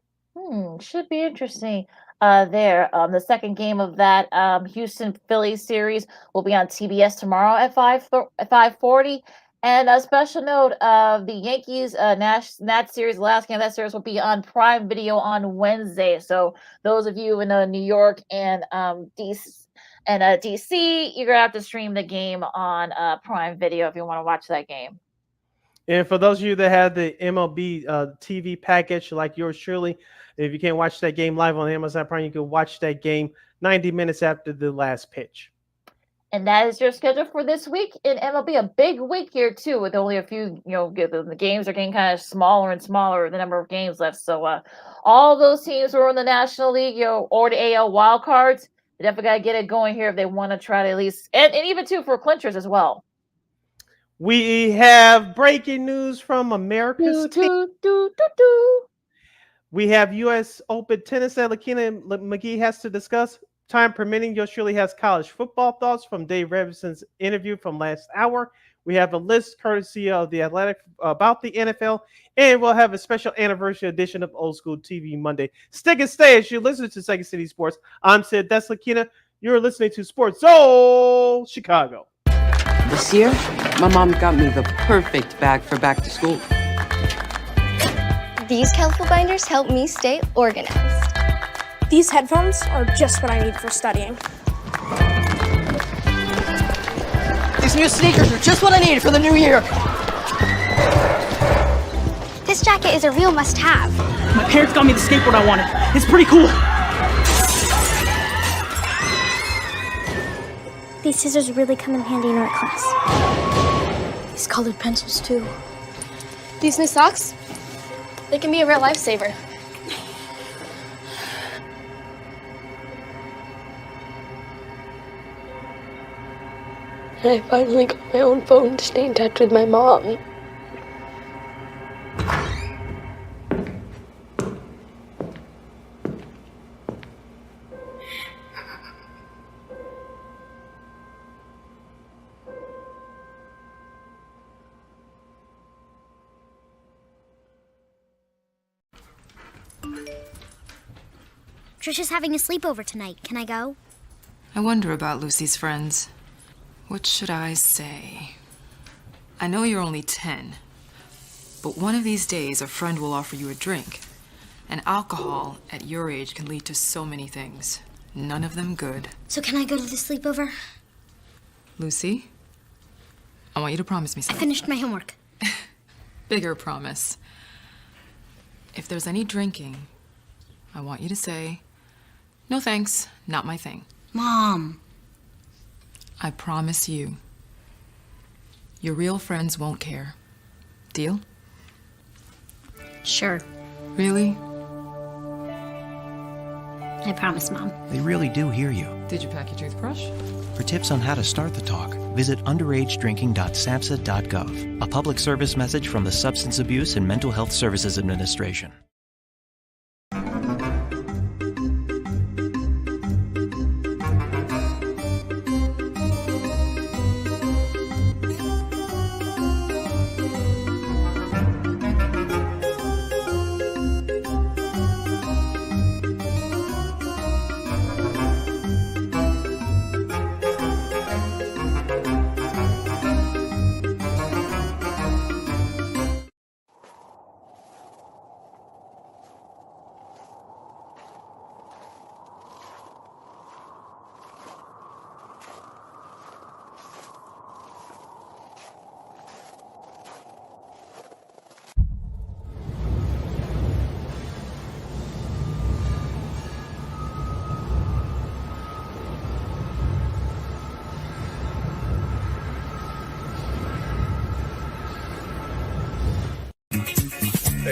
[SPEAKER 2] Should be interesting there. The second game of that Houston Phillies series will be on TBS tomorrow at 5:40. And a special note of the Yankees Nat series, the last game of that series will be on Prime Video on Wednesday. So those of you in New York and DC, you're gonna have to stream the game on Prime Video if you want to watch that game.
[SPEAKER 1] And for those of you that have the MLB TV package like yours truly, if you can't watch that game live on Amazon Prime, you can watch that game 90 minutes after the last pitch.
[SPEAKER 2] And that is your schedule for this week in MLB. A big week here too, with only a few. The games are getting kind of smaller and smaller. The number of games left. So all those teams who are in the National League, or the AL wild cards, they definitely got to get it going here if they want to try to at least, and even too for clinchers as well.
[SPEAKER 1] We have breaking news from America's team. We have U.S. Open tennis that Lakeena and McGee has to discuss. Time permitting, yours surely has college football thoughts from Dave Revison's interview from last hour. We have a list courtesy of The Athletic about the NFL, and we'll have a special anniversary edition of Old School TV Monday. Stick and stay as you listen to Second City Sports. I'm Sid, that's Lakeena. You're listening to Sports Zone Chicago.
[SPEAKER 3] This year, my mom got me the perfect bag for back to school.
[SPEAKER 7] These colorful binders help me stay organized.
[SPEAKER 5] These headphones are just what I need for studying.
[SPEAKER 6] These new sneakers are just what I need for the new year.
[SPEAKER 4] This jacket is a real must-have.
[SPEAKER 6] My parents got me the skateboard I wanted. It's pretty cool.
[SPEAKER 4] These scissors really come in handy in art class.
[SPEAKER 7] These colored pencils, too. These new socks, they can be a real lifesaver.
[SPEAKER 8] I finally got my own phone to stay in touch with my mom.
[SPEAKER 4] Trisha's having a sleepover tonight. Can I go?
[SPEAKER 9] I wonder about Lucy's friends. What should I say? I know you're only 10, but one of these days a friend will offer you a drink. And alcohol at your age can lead to so many things. None of them good.
[SPEAKER 4] So can I go to the sleepover?
[SPEAKER 9] Lucy, I want you to promise me
[SPEAKER 4] I
[SPEAKER 9] something.
[SPEAKER 4] finished my homework.
[SPEAKER 9] Bigger promise. If there's any drinking, I want you to say, "No thanks, not my thing."
[SPEAKER 4] Mom.
[SPEAKER 9] I promise you. Your real friends won't care. Deal?
[SPEAKER 4] Sure.
[SPEAKER 9] Really?
[SPEAKER 4] I promise, Mom.
[SPEAKER 10] They really do hear you.
[SPEAKER 9] Did you pack your toothbrush?
[SPEAKER 10] For tips on how to start the talk, visit underagedrinking.samhsa.gov. A public service message from the Substance Abuse and Mental Health Services Administration.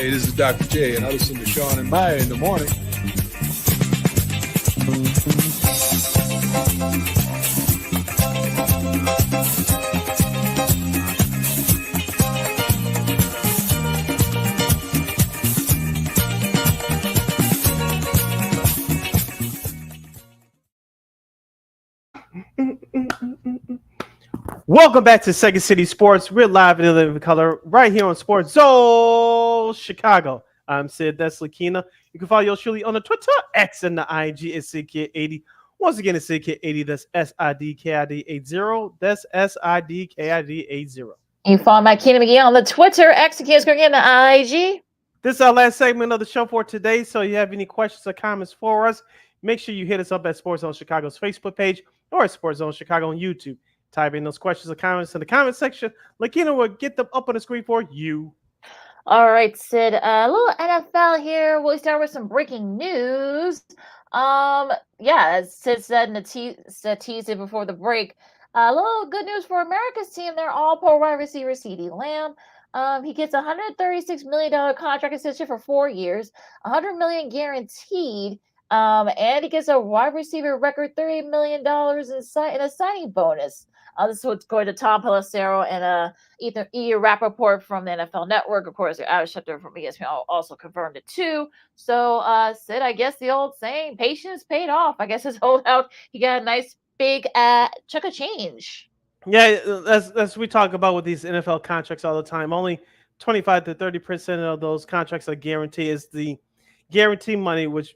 [SPEAKER 11] Hey, this is Dr. J, and I listen to Sean and Maya in the morning.
[SPEAKER 1] Welcome back to Second City Sports. We're live in living color right here on Sports Zone Chicago. I'm Sid. That's Lakeena. You can follow yours truly on the Twitter, X, and the IG at SidKid80. Once again, it's SidKid80. That's SIDKID80. That's SIDKID80.
[SPEAKER 2] You can follow my Keena McGee on the Twitter, X, and the IG.
[SPEAKER 1] This is our last segment of the show for today. So, if you have any questions or comments for us, make sure you hit us up at Sports Zone Chicago's Facebook page or at Sports Zone Chicago on YouTube. Type in those questions or comments in the comment section. Lakeena will get them up on the screen for you.
[SPEAKER 2] All right, Sid. A little NFL here. We'll start with some breaking news. As Sid said in the teaser before the break, a little good news for America's team. They're all-pro wide receiver CeeDee Lamb. He gets a $136 million contract extension for 4 years, $100 million guaranteed. And he gets a wide receiver record $30 million in a signing bonus. This is what's going to Tom Pelissero and Ethan Rappaport from the NFL Network. Of course, Adam Schefter from ESPN also confirmed it too. So, Sid, I guess the old saying, patience paid off. I guess his holdout, he got a nice big chunk of change.
[SPEAKER 1] Yeah, as we talk about with these NFL contracts all the time, only 25 to 30% of those contracts are guaranteed. Is the guarantee money, which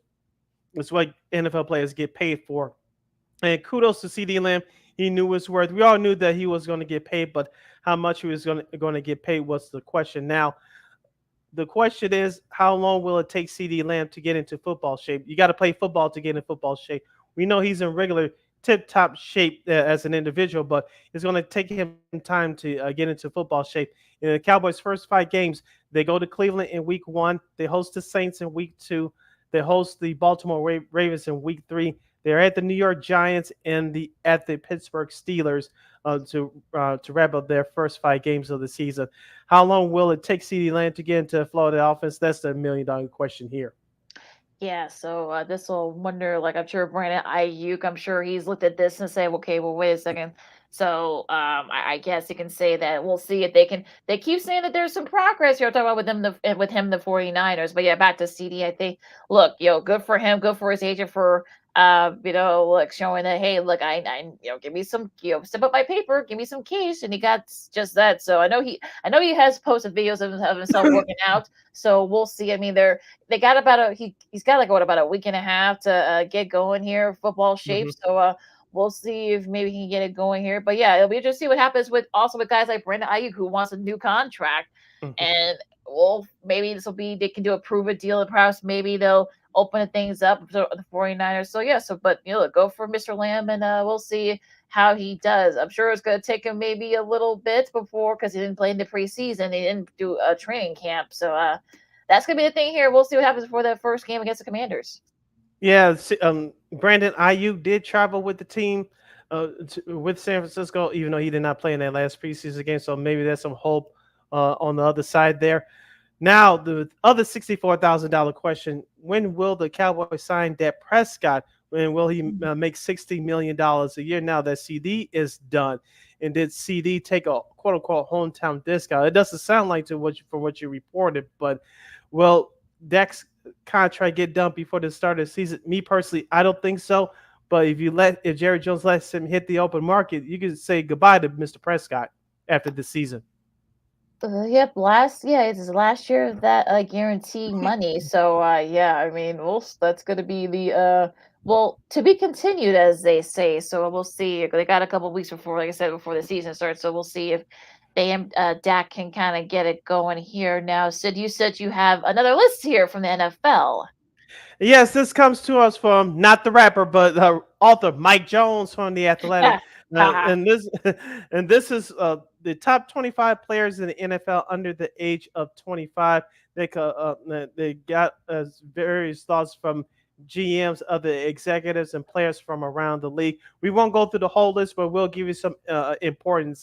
[SPEAKER 1] is what NFL players get paid for. And kudos to CeeDee Lamb. He knew his worth. We all knew that he was going to get paid, but how much he was going to get paid was the question. Now, the question is, how long will it take CeeDee Lamb to get into football shape? You got to play football to get in football shape. We know he's in regular tip-top shape as an individual, but it's going to take him time to get into football shape. In the Cowboys' first 5 games, they go to Cleveland in week 1. They host the Saints in week 2. They host the Baltimore Ravens in week 3. They're at the New York Giants and at the Pittsburgh Steelers to wrap up their first 5 games of the season. How long will it take CeeDee Lamb to get into the Florida offense? That's the $1 million question here.
[SPEAKER 2] Yeah, so this will wonder, like, I'm sure Brandon Ayuk, I'm sure he's looked at this and say, okay, well, wait a second. So I guess you can say that we'll see if they keep saying that there's some progress here. Talking about with him, the 49ers. But yeah, back to CD, I think, look, good for him, good for his agent for, like showing that, hey, look, I give me some, step up my paper, give me some cash. And he got just that. So I know he has posted videos of himself working out. So we'll see. I mean, they got about he's got like about a week and a half to get going here, football shape.
[SPEAKER 1] Mm-hmm.
[SPEAKER 2] So we'll see if maybe he can get it going here. But yeah, it'll be interesting to see what happens with guys like Brandon Ayuk, who wants a new contract. Mm-hmm. And maybe they can do a prove it deal, and perhaps maybe they'll open things up for the 49ers. So yeah, but go for Mr. Lamb, and we'll see how he does. I'm sure it's going to take him maybe a little bit before, because he didn't play in the preseason. He didn't do a training camp. So that's going to be the thing here. We'll see what happens before that first game against the Commanders.
[SPEAKER 1] Yeah, Brandon Ayuk did travel with the team with San Francisco, even though he did not play in that last preseason game. So maybe there's some hope on the other side there. Now, the other $64,000 question: when will the Cowboys sign Dak Prescott? When will he make $60 million a year now that CD is done? And did CD take a quote-unquote hometown discount? It doesn't sound like from what you reported, but will Dak's contract get done before the start of the season? Me personally, I don't think so. But if Jerry Jones lets him hit the open market, you can say goodbye to Mr. Prescott after the season.
[SPEAKER 2] Yep, it's his last year of that guaranteed money. So I mean, that's going to be the to be continued, as they say. So we'll see. They got a couple of weeks before, like I said, before the season starts. So we'll see if Dak can kind of get it going here. Now, Sid, you said you have another list here from the NFL.
[SPEAKER 1] Yes, this comes to us from not the rapper, but author Mike Jones from The Athletic. And this is the top 25 players in the NFL under the age of 25. They got various thoughts from GMs, other executives, and players from around the league. We won't go through the whole list, but we'll give you some important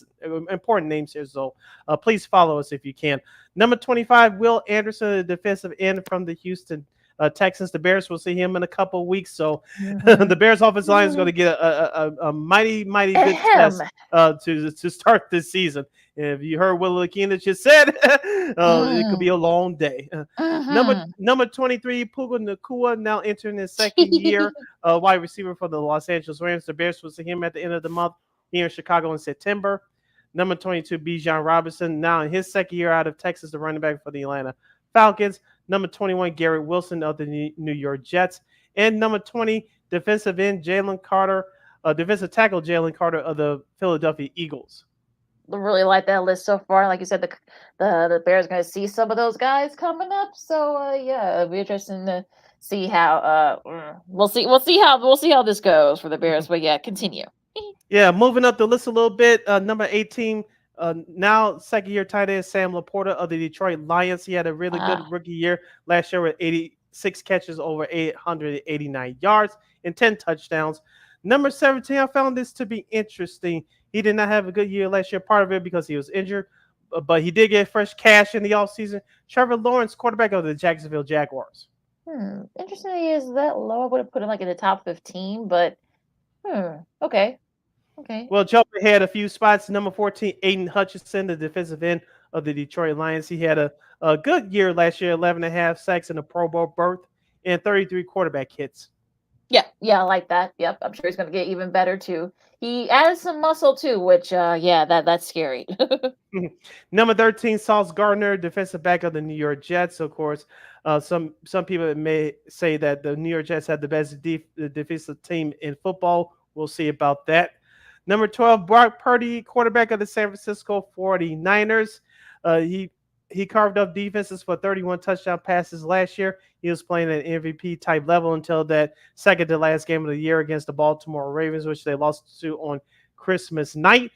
[SPEAKER 1] names here. So please follow us if you can. Number 25, Will Anderson, the defensive end from the Houston Texans. The Bears will see him in a couple of weeks. So the Bears offensive line is going to get a mighty good test to start this season. If you heard what Lakeena just said, it could be a long day. Number 23, Puka Nacua, now entering his second year, wide receiver for the Los Angeles Rams. The Bears will see him at the end of the month here in Chicago in September. Number 22, Bijan Robinson, now in his second year out of Texas, the running back for the Atlanta Falcons. Number 21, Garrett Wilson of the New York Jets. And number 20, defensive tackle Jalen Carter of the Philadelphia Eagles.
[SPEAKER 2] Really like that list so far. Like you said, the Bears are going to see some of those guys coming up. So it'll be interesting to see how we'll see how this goes for the Bears. But yeah, continue.
[SPEAKER 1] Yeah, moving up the list a little bit. Number 18, now second year tight end Sam Laporta of the Detroit Lions. He had a really good rookie year last year with 86 catches, over 889 yards, and 10 touchdowns. Number 17, I found this to be interesting. He did not have a good year last year, part of it because he was injured, but he did get fresh cash in the offseason. Trevor Lawrence, quarterback of the Jacksonville Jaguars.
[SPEAKER 2] Interesting he is that low. I would have put him like in the top 15, but okay.
[SPEAKER 1] Well, jump ahead a few spots. Number 14, Aiden Hutchinson, the defensive end of the Detroit Lions. He had a good year last year, 11.5 sacks and a Pro Bowl berth, and 33 quarterback hits.
[SPEAKER 2] Yeah, I like that. Yep, I'm sure he's going to get even better too. He added some muscle too, which that's scary.
[SPEAKER 1] Number 13, Sauce Gardner, defensive back of the New York Jets. Of course, some people may say that the New York Jets have the best defensive team in football. We'll see about that. Number 12, Brock Purdy, quarterback of the San Francisco 49ers. He carved up defenses for 31 touchdown passes last year. He was playing at MVP type level until that second to last game of the year against the Baltimore Ravens, which they lost to on Christmas night.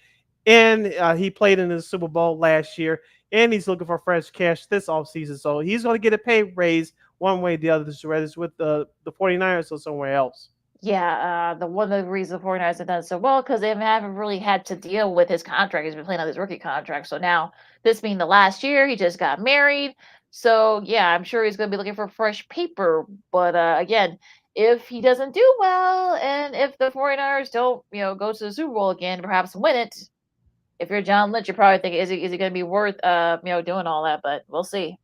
[SPEAKER 1] And he played in the Super Bowl last year, and he's looking for fresh cash this offseason. So he's going to get a pay raise one way or the other, whether it's with the 49ers or somewhere else.
[SPEAKER 2] Yeah, one of the reasons the 49ers have done so well because they haven't really had to deal with his contract. He's been playing on his rookie contract. So now, this being the last year, he just got married. So yeah, I'm sure he's going to be looking for fresh paper. But again, if he doesn't do well, and if the 49ers don't, go to the Super Bowl again, perhaps win it, if you're John Lynch, you're probably thinking, is it going to be worth, doing all that? But we'll see.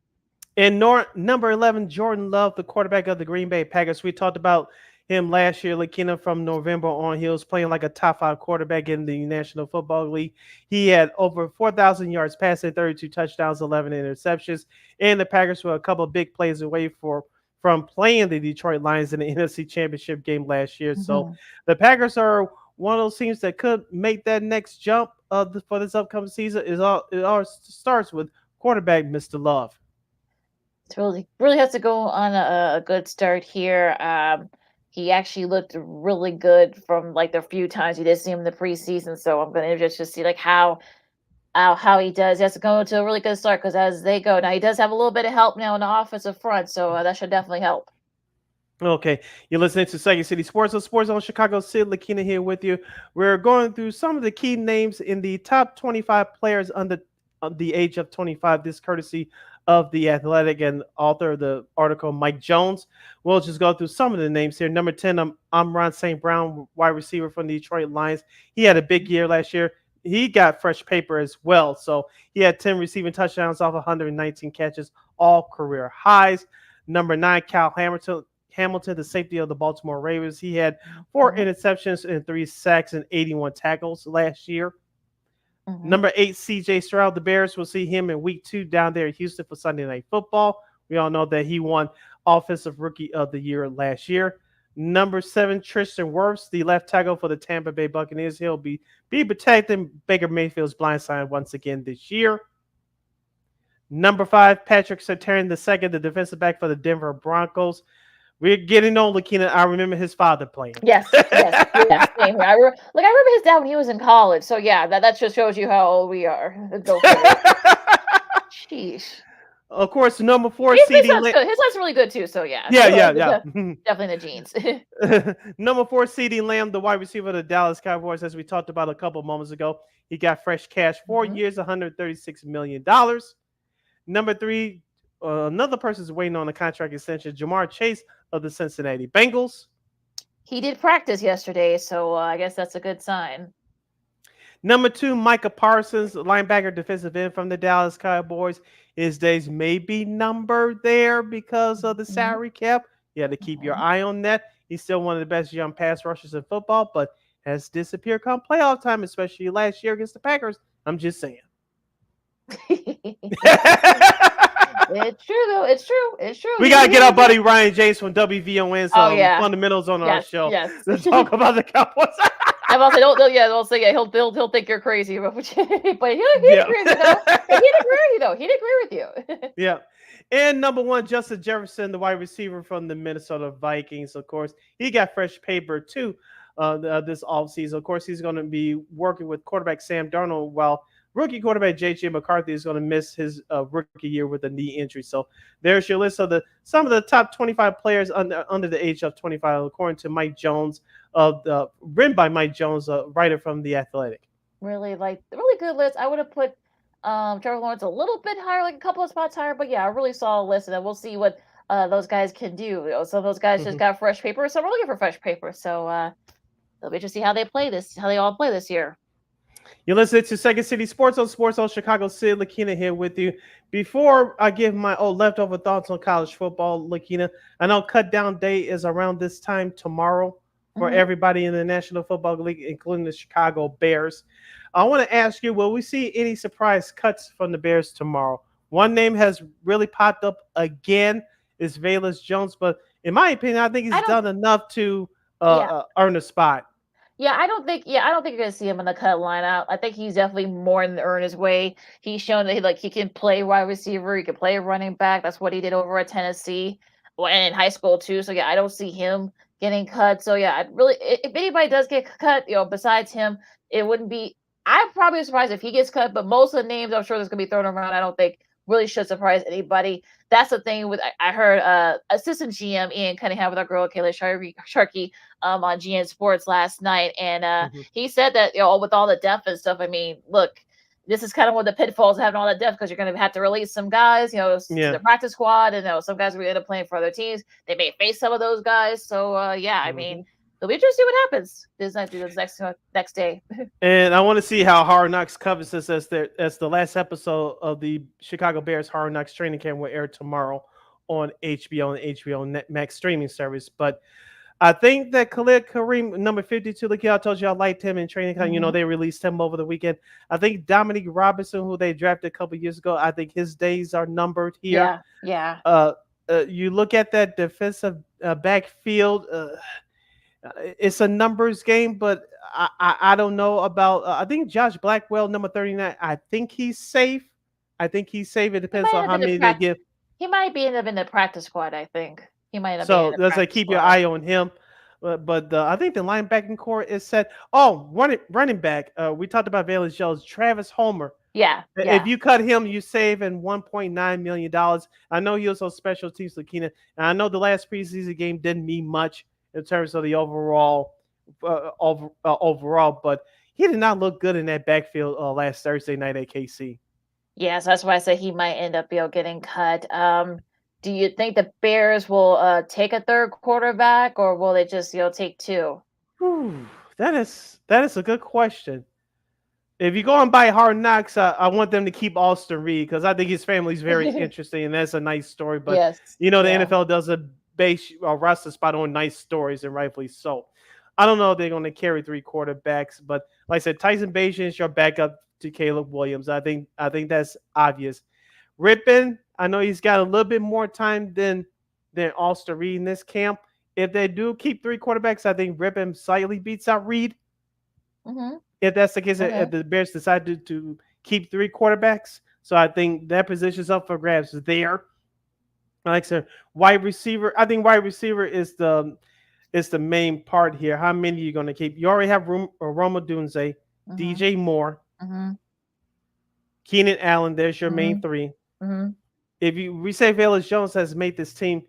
[SPEAKER 1] And number 11, Jordan Love, the quarterback of the Green Bay Packers. We talked about him last year, Lakeena, from November on. He was playing like a top 5 quarterback in the National Football League. He had over 4,000 yards passing, 32 touchdowns, 11 interceptions. And the Packers were a couple of big plays away from playing the Detroit Lions in the NFC Championship game last year. So the Packers are one of those teams that could make that next jump for this upcoming season. It all starts with quarterback Mr. Love.
[SPEAKER 2] It's really has to go on a good start here. He actually looked really good from like the few times you did see him in the preseason. So I'm going to just see like how he does. He has to go to a really good start because as they go now, he does have a little bit of help now in the offensive front. So that should definitely help.
[SPEAKER 1] Okay, you're listening to Second City Sports on Sports on Chicago. Sid Lakeena here with you. We're going through some of the key names in the top 25 players under the age of 25. This courtesy of The Athletic and author of the article, Mike Jones. We'll just go through some of the names here. Number 10, Amon-Ra St. Brown, wide receiver from the Detroit Lions. He had a big year last year. He got fresh paper as well. So he had 10 receiving touchdowns off 119 catches, all career highs. Number 9, Kyle Hamilton, the safety of the Baltimore Ravens. He had 4 interceptions and 3 sacks and 81 tackles last year. Number 8, CJ Stroud. The Bears will see him in week 2 down there in Houston for Sunday Night Football. We all know that he won Offensive Rookie of the Year last year. Number 7, Tristan Wirfs, the left tackle for the Tampa Bay Buccaneers. He'll be protecting Baker Mayfield's blind side once again this year. Number 5, Patrick Surtain II, the defensive back for the Denver Broncos. We're getting old, Lakeena. I remember his father playing.
[SPEAKER 2] Yes. Same here. I remember his dad when he was in college. So yeah, that just shows you how old we are. Go for it. Sheesh.
[SPEAKER 1] Of course, the number 4
[SPEAKER 2] His
[SPEAKER 1] seeding.
[SPEAKER 2] sounds good. His sounds really good too. So yeah.
[SPEAKER 1] Yeah.
[SPEAKER 2] Definitely the jeans.
[SPEAKER 1] Number 4 seeding Lamb, the wide receiver of the Dallas Cowboys, as we talked about a couple moments ago. He got fresh cash, 4 years, $136 million. Number 3, another person's waiting on a contract extension, Jamar Chase of the Cincinnati Bengals.
[SPEAKER 2] He did practice yesterday, so I guess that's a good sign.
[SPEAKER 1] Number 2, Micah Parsons, linebacker, defensive end from the Dallas Cowboys. His days may be numbered there because of the salary cap. You have to keep your eye on that. He's still one of the best young pass rushers in football, but has disappeared come playoff time, especially last year against the Packers. I'm just saying.
[SPEAKER 2] It's true, though. It's true. It's true.
[SPEAKER 1] We got to get our buddy Ryan James from WVON some fundamentals on our show.
[SPEAKER 2] Yes.
[SPEAKER 1] To talk about the Cowboys.
[SPEAKER 2] I'm also don't say he'll think you're crazy, but he agree with you though. He'd agree with you.
[SPEAKER 1] Yeah. And number 1, Justin Jefferson, the wide receiver from the Minnesota Vikings. Of course, he got fresh paper too this offseason. Of course, he's going to be working with quarterback Sam Darnold, while rookie quarterback J.J. McCarthy is going to miss his rookie year with a knee injury. So there's your list of some of the top 25 players under the age of 25, according to Mike Jones, written by Mike Jones, a writer from The Athletic.
[SPEAKER 2] Really good list. I would have put Trevor Lawrence a little bit higher, like a couple of spots higher, but yeah, a really solid list, and then we'll see what those guys can do. Some of those guys just got fresh paper, some are looking for fresh paper. So it'll be interesting how they all play this year.
[SPEAKER 1] You're listening to Second City Sports on Chicago City. Lakeena here with you. Before I give my leftover thoughts on college football, Lakeena, I know cut down day is around this time tomorrow for everybody in the National Football League, including the Chicago Bears. I want to ask you, will we see any surprise cuts from the Bears tomorrow? One name has really popped up again, is Velus Jones, but in my opinion, I think he's done enough to earn a spot.
[SPEAKER 2] Yeah, I don't think you're gonna see him in the cut lineup. I think he's definitely more in the earn his way. He's shown that he can play wide receiver, he can play running back. That's what he did over at Tennessee, and in high school too. So yeah, I don't see him getting cut. So yeah, if anybody does get cut, besides him, it wouldn't be. I'm probably surprised if he gets cut, but most of the names I'm sure that's gonna be thrown around, I don't think really should surprise anybody. That's the thing with I heard assistant GM Ian Cunningham with our girl Kayla Sharkey on GN Sports last night, and he said that with all the depth and stuff. I mean, look, this is kind of one of the pitfalls of having all that depth, because you're going to have to release some guys, to the practice squad, and some guys will end up playing for other teams. They may face some of those guys, so I mean, it'll be interesting to see what happens this next day.
[SPEAKER 1] And I want to see how Hard Knocks covers this, as the last episode of the Chicago Bears Hard Knocks training camp will air tomorrow on HBO and HBO Max streaming service. But I think that Khalid Kareem, number 52, look, I told you I liked him in training camp. They released him over the weekend. I think Dominique Robinson, who they drafted a couple years ago, I think his days are numbered here.
[SPEAKER 2] Yeah.
[SPEAKER 1] You look at that defensive backfield. It's a numbers game, but I don't know about. I think Josh Blackwell, number 39. I think he's safe. It depends on how many they give.
[SPEAKER 2] He might be end up in the practice squad. I think he might have.
[SPEAKER 1] So let's keep your eye on him. But I think the linebacking core is set. Oh, running back. We talked about Velus Jones, Travis Homer.
[SPEAKER 2] Yeah.
[SPEAKER 1] If you cut him, you save in $1.9 million. I know he was on special teams, Lakeena, and I know the last preseason game didn't mean much in terms of the overall, but he did not look good in that backfield last Thursday night at KC.
[SPEAKER 2] Yeah, so that's why I say he might end up getting cut. Do you think the Bears will take a third quarterback, or will they just take two?
[SPEAKER 1] That is a good question. If you go and buy Hard Knocks, I want them to keep Austin Reed, because I think his family's very interesting, and that's a nice story. But the NFL does base a roster spot on nice stories, and rightfully so. I don't know if they're going to carry 3 quarterbacks, but like I said, Tyson Bagent is your backup to Caleb Williams. I think that's obvious. Rippon, I know he's got a little bit more time than Austin Reed in this camp. If they do keep 3 quarterbacks, I think Rippon slightly beats out Reed. If that's the case, if the Bears decide to keep 3 quarterbacks, so I think that position's up for grabs there. Like I said, wide receiver. I think wide receiver is the main part here. How many are you going to keep? You already have Roma Dunze, DJ Moore, Keenan Allen. There's your main 3. if we say Velus Jones has made this team,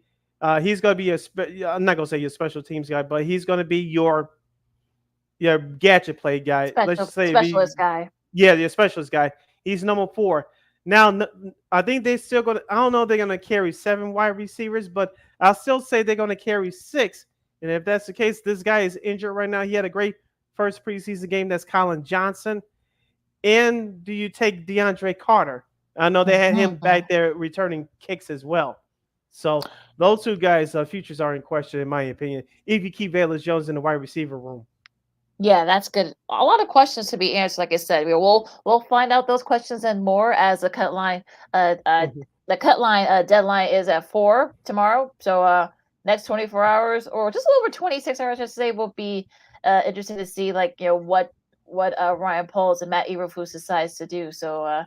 [SPEAKER 1] he's going to be I'm not going to say your special teams guy, but he's going to be your gadget play guy. Let's just say
[SPEAKER 2] Specialist guy.
[SPEAKER 1] yeah, the specialist guy. He's number 4. Now, I think they still going to, I don't know if they're going to carry 7 wide receivers, but I'll still say they're going to carry 6. And if that's the case, this guy is injured right now. He had a great first preseason game. That's Colin Johnson. And do you take DeAndre Carter? I know they had him back there returning kicks as well. So those 2 guys' futures are in question, in my opinion, if you keep Velus Jones in the wide receiver room.
[SPEAKER 2] Yeah, that's good. A lot of questions to be answered. Like I said, we'll find out those questions and more as the cut line. The cut line deadline is at 4 tomorrow. So next 24 hours, or just a little over 26 hours, I should say, will be interesting to see, like, what Ryan Poles and Matt Eberflus decides to do. So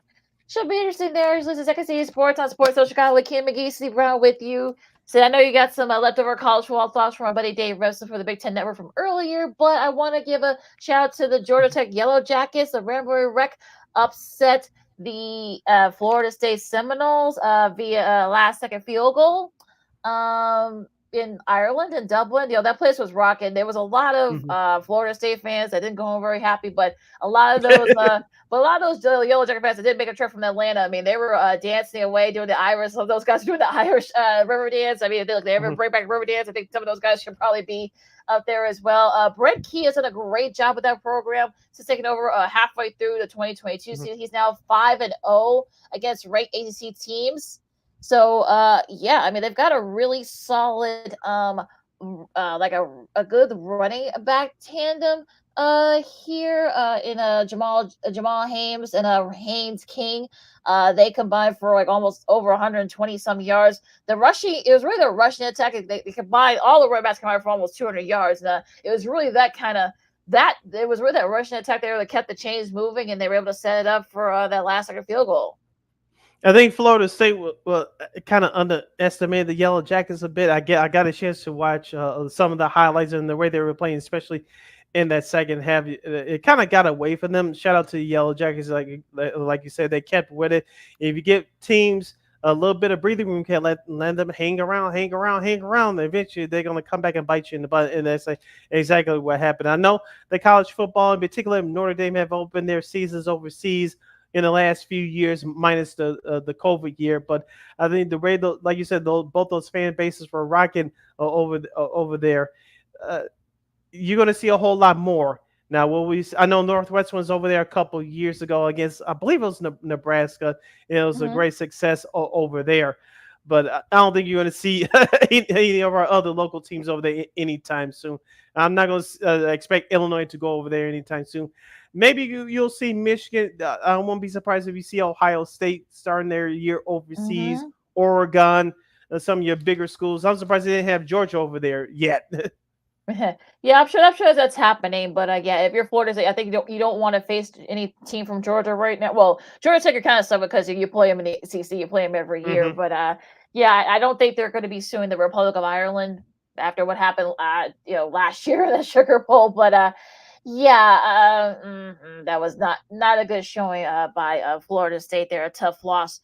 [SPEAKER 2] should be interesting there. This is Second City Sports on Sports Social Chicago. Lakeena, McGee, Steve Brown with you. So I know you got some leftover college football thoughts from our buddy Dave Wrestling for the Big Ten Network from earlier, but I want to give a shout out to the Georgia Tech Yellow Jackets. The Ramblin' Wreck upset the Florida State Seminoles via last-second field goal in Ireland, in Dublin. That place was rocking. There was a lot of Florida State fans that didn't go home very happy, but a lot of those Yellow Jacket fans that did make a trip from Atlanta, I mean, they were dancing away, doing the Irish. Some of those guys doing the Irish river dance. I mean, if they ever bring back river dance, I think some of those guys should probably be up there as well. Brent Key has done a great job with that program since taking over halfway through the 2022 season. He's now 5-0 against ranked ACC teams. So yeah, I mean, they've got a really solid like a good running back tandem here in Jamal Hames and Haynes King. They combined for like almost over 120 some yards. It was really the rushing attack. They combined, all the running backs combined for almost 200 yards. And it was really that rushing attack there that kept the chains moving, and they were able to set it up for that last second field goal.
[SPEAKER 1] I think Florida State will kind of underestimated the Yellow Jackets a bit. I got a chance to watch some of the highlights and the way they were playing, especially in that second half. It kind of got away from them. Shout out to the Yellow Jackets, like you said, they kept with it. If you give teams a little bit of breathing room, can let them hang around. Eventually, they're going to come back and bite you in the butt, and that's exactly what happened. I know the college football, in particular, Notre Dame have opened their seasons overseas in the last few years, minus the COVID year. But I think the way, like you said, both those fan bases were rocking over there. You're going to see a whole lot more. Now, I know Northwestern was over there a couple of years ago against, I believe it was Nebraska. It was a great success over there. But I don't think you're going to see any of our other local teams over there anytime soon. I'm not going to expect Illinois to go over there anytime soon. Maybe you'll see Michigan. I won't be surprised if you see Ohio State starting their year overseas, Oregon, some of your bigger schools. I'm surprised they didn't have Georgia over there yet.
[SPEAKER 2] Yeah, I'm sure that's happening. But yeah, if you're Florida State, I think you don't want to face any team from Georgia right now. Well, Georgia Tech, you're kind of stuck because you play them in the ACC, you play them every year. But yeah, I don't think they're going to be suing the Republic of Ireland after what happened, last year, the Sugar Bowl. But yeah, that was not a good showing by Florida State. They're a tough loss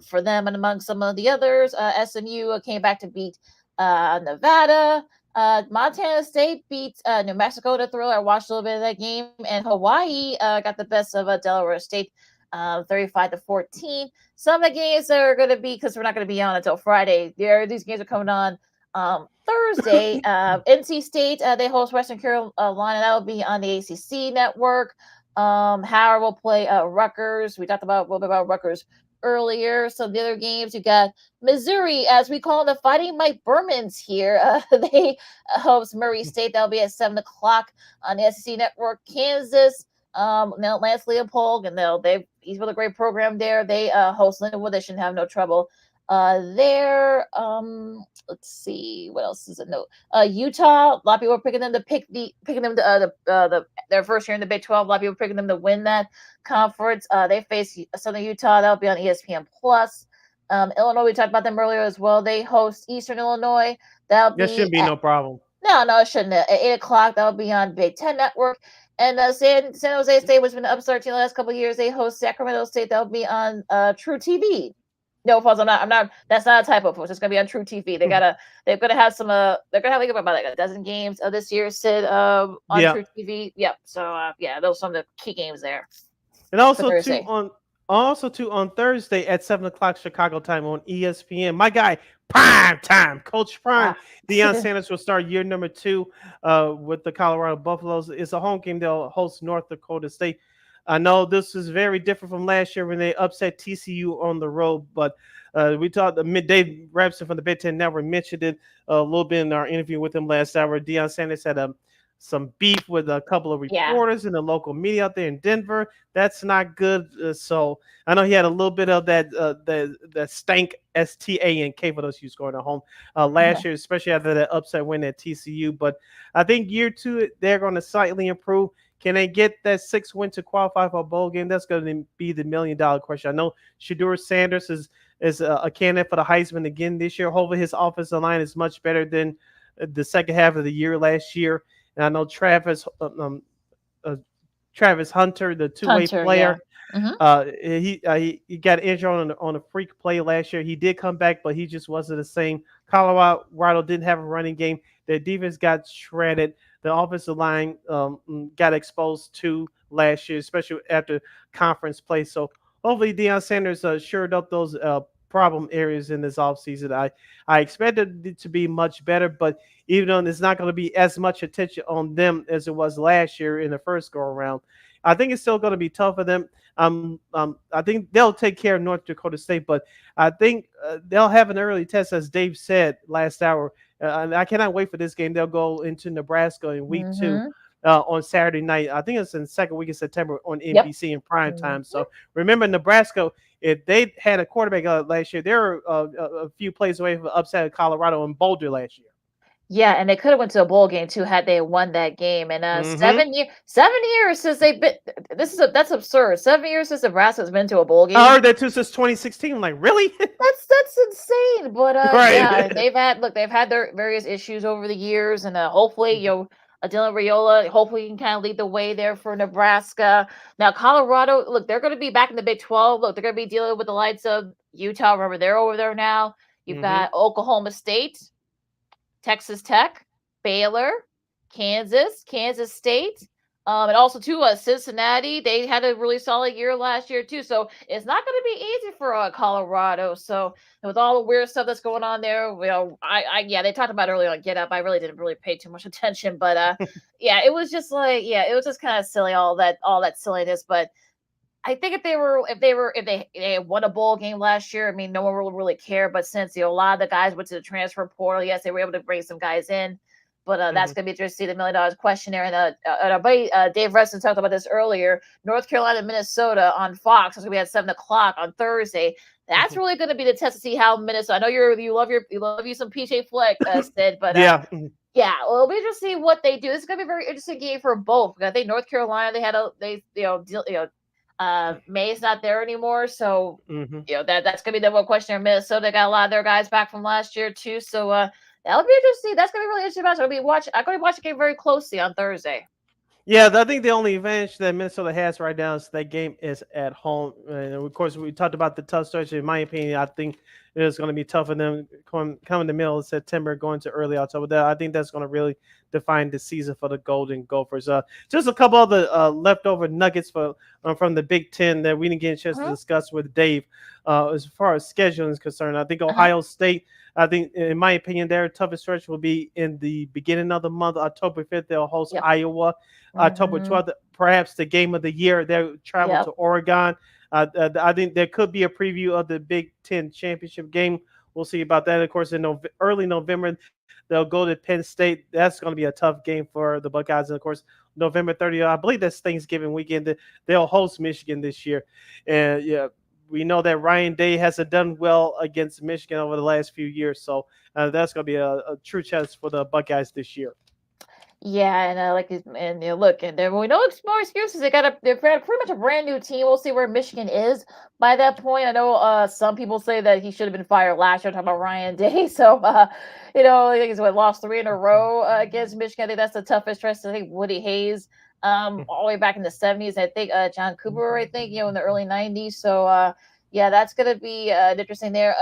[SPEAKER 2] for them. And among some of the others, SMU came back to beat Nevada. Montana State beat New Mexico to Thriller. I watched a little bit of that game. And Hawaii got the best of Delaware State, 35-14. Some of the games that are going to be, because we're not going to be on until Friday, these games are coming on Thursday. NC State, they host Western Carolina. That will be on the ACC network. Howard will play Rutgers. We talked about a little bit about Rutgers earlier. So the other games, you got Missouri, as we call them, the Fighting Mike Bermans here. They host Murray State. That'll be at 7 o'clock on the SEC network. Kansas, now Lance Leopold, and he's with a great program there. They host Lindenwood. They shouldn't have no trouble there. Let's see, what else is a note? Utah, a lot of people are picking them to their first year in the Big 12. A lot of people are picking them to win that conference. They face Southern Utah. That'll be on ESPN Plus. Illinois, we talked about them earlier as well. They host Eastern Illinois. That
[SPEAKER 1] shouldn't be no problem.
[SPEAKER 2] No, it shouldn't. At 8 o'clock, that'll be on Big Ten Network. And San Jose State, which has been the upstart team the last couple of years, they host Sacramento State. That'll be on True TV. No, folks, I'm not. That's not a typo, folks. It's gonna be on True TV. They're gonna have some. They're gonna have like about a dozen games of this year, Sid. On
[SPEAKER 1] Yeah.
[SPEAKER 2] True TV. Yep. So, yeah, those are some of the key games there.
[SPEAKER 1] And
[SPEAKER 2] For
[SPEAKER 1] also
[SPEAKER 2] Thursday.
[SPEAKER 1] too on Thursday at 7 o'clock Chicago time on ESPN. My guy, Prime Time, Coach Prime, Deion Sanders will start year number 2 with the Colorado Buffaloes. It's a home game. They'll host North Dakota State. I know this is very different from last year when they upset TCU on the road, but we talked. Dave Rabson from the Big Ten Network mentioned it a little bit in our interview with him last hour. Deion Sanders had some beef with a couple of reporters in the local media out there in Denver. That's not good. So I know he had a little bit of that stank STANK for those who scored at home last year, especially after that upset win at TCU. But I think year 2 they're going to slightly improve. Can they get that 6 win to qualify for a bowl game? That's going to be the $1 million question. I know Shedeur Sanders is a candidate for the Heisman again this year. Hopefully his offensive line is much better than the second half of the year last year. And I know Travis Hunter, the two-way player, he got injured on a freak play last year. He did come back, but he just wasn't the same. Colorado didn't have a running game. Their defense got shredded. The offensive line got exposed to last year, especially after conference play. So hopefully Deion Sanders shored up those problem areas in this offseason. I expected it to be much better, but even though there's not going to be as much attention on them as it was last year in the first go around, I think it's still going to be tough for them. I think they'll take care of North Dakota State, but I think they'll have an early test, as Dave said last hour. And I cannot wait for this game. They'll go into Nebraska in week 2 on Saturday night. I think it's in the second week of September on NBC in prime time. So remember, Nebraska, if they had a quarterback last year, they were a few plays away from upset of Colorado and Boulder last year.
[SPEAKER 2] Yeah, and they could have went to a bowl game too had they won that game. And 7 years since they've been. That's absurd. 7 years since Nebraska's been to a bowl game.
[SPEAKER 1] I heard that too since 2016. I'm like, really?
[SPEAKER 2] That's insane. But
[SPEAKER 1] right.
[SPEAKER 2] Yeah, they've had their various issues over the years, and hopefully Dylan Raiola, hopefully he can kind of lead the way there for Nebraska. Now Colorado, look, they're going to be back in the Big 12. Look, they're going to be dealing with the likes of Utah. Remember, they're over there now. You've got Oklahoma State, Texas Tech, Baylor, Kansas State, and also too Cincinnati. They had a really solid year last year too, so it's not going to be easy for Colorado. So with all the weird stuff that's going on there, they talked about earlier on Get Up. I really didn't pay too much attention, but it was just kind of silly, all that silliness. But I think if they won a bowl game last year, I mean, no one will really care. But since a lot of the guys went to the transfer portal, yes, they were able to bring some guys in. But that's going to be interesting to see the $1 million question there. And our buddy Dave Reston talked about this earlier. North Carolina, Minnesota on Fox. It's going to be at 7 o'clock on Thursday. That's really going to be the test to see how Minnesota. I know you love you some PJ Fleck, Sid, but yeah, well, we just see what they do. This is going to be a very interesting game for both. I think North Carolina May's not there anymore, so that's gonna be the one question. Minnesota got a lot of their guys back from last year too, so that'll be interesting. That's gonna be really interesting. I'm gonna be watching the game very closely on Thursday.
[SPEAKER 1] Yeah, I think the only advantage that Minnesota has right now is that game is at home. And of course, we talked about the tough stretch. In my opinion, I think it's going to be tough for them coming in the middle of September, going to early October. I think that's going to really define the season for the Golden Gophers. Just a couple of the leftover nuggets from the Big Ten that we didn't get a chance to discuss with Dave. As far as scheduling is concerned, I think Ohio State, I think, in my opinion, their toughest stretch will be in the beginning of the month. October 5th, they'll host Iowa. October 12th, perhaps the game of the year. They'll travel to Oregon. I think there could be a preview of the Big Ten championship game. We'll see about that. Of course, in early November, they'll go to Penn State. That's going to be a tough game for the Buckeyes. And, of course, November 30th, I believe that's Thanksgiving weekend. They'll host Michigan this year. And, we know that Ryan Day hasn't done well against Michigan over the last few years. So that's going to be a true chance for the Buckeyes this year.
[SPEAKER 2] Yeah, and look, and there we know more excuses. They're pretty much a brand new team. We'll see where Michigan is by that point. I know some people say that he should have been fired last year. Talking about Ryan Day, so I think he's lost 3 in a row against Michigan. I think that's the toughest stretch. I think Woody Hayes, all the way back in the 70s. I think John Cooper, in the early 90s. So Yeah, that's gonna be interesting there.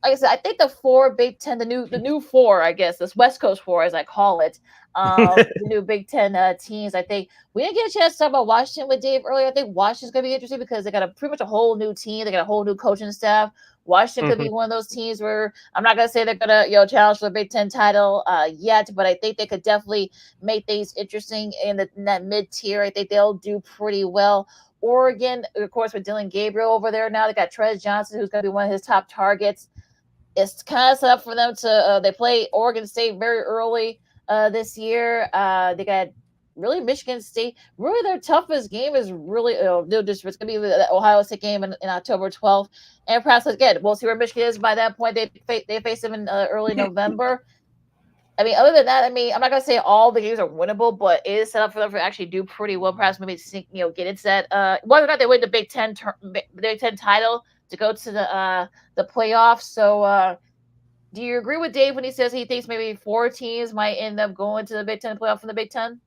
[SPEAKER 2] Like I said, I think the four Big Ten, the new four, I guess, this West Coast four, as I call it, the new Big Ten teams. I think we didn't get a chance to talk about Washington with Dave earlier. I think Washington's gonna be interesting because they got pretty much a whole new team. They got a whole new coaching staff. Washington could be one of those teams where I'm not gonna say they're gonna challenge for the Big Ten title yet, but I think they could definitely make things interesting in that mid tier. I think they'll do pretty well. Oregon, of course, with Dylan Gabriel over there now, they got Trez Johnson, who's going to be one of his top targets. It's kind of set up for them to they play Oregon State very early this year. They got really Michigan State. Really, their toughest game is really no disrespect. It's gonna be the Ohio State game in October 12th. And perhaps again, we'll see where Michigan is by that point. They face them in early November. I mean, other than that, I mean, I'm not gonna say all the games are winnable, but it is set up for them to actually do pretty well. Perhaps maybe get into that. Whether or not they win the Big Ten title to go to the playoffs. So, do you agree with Dave when he says he thinks maybe 4 teams might end up going to the Big Ten playoff from the Big Ten?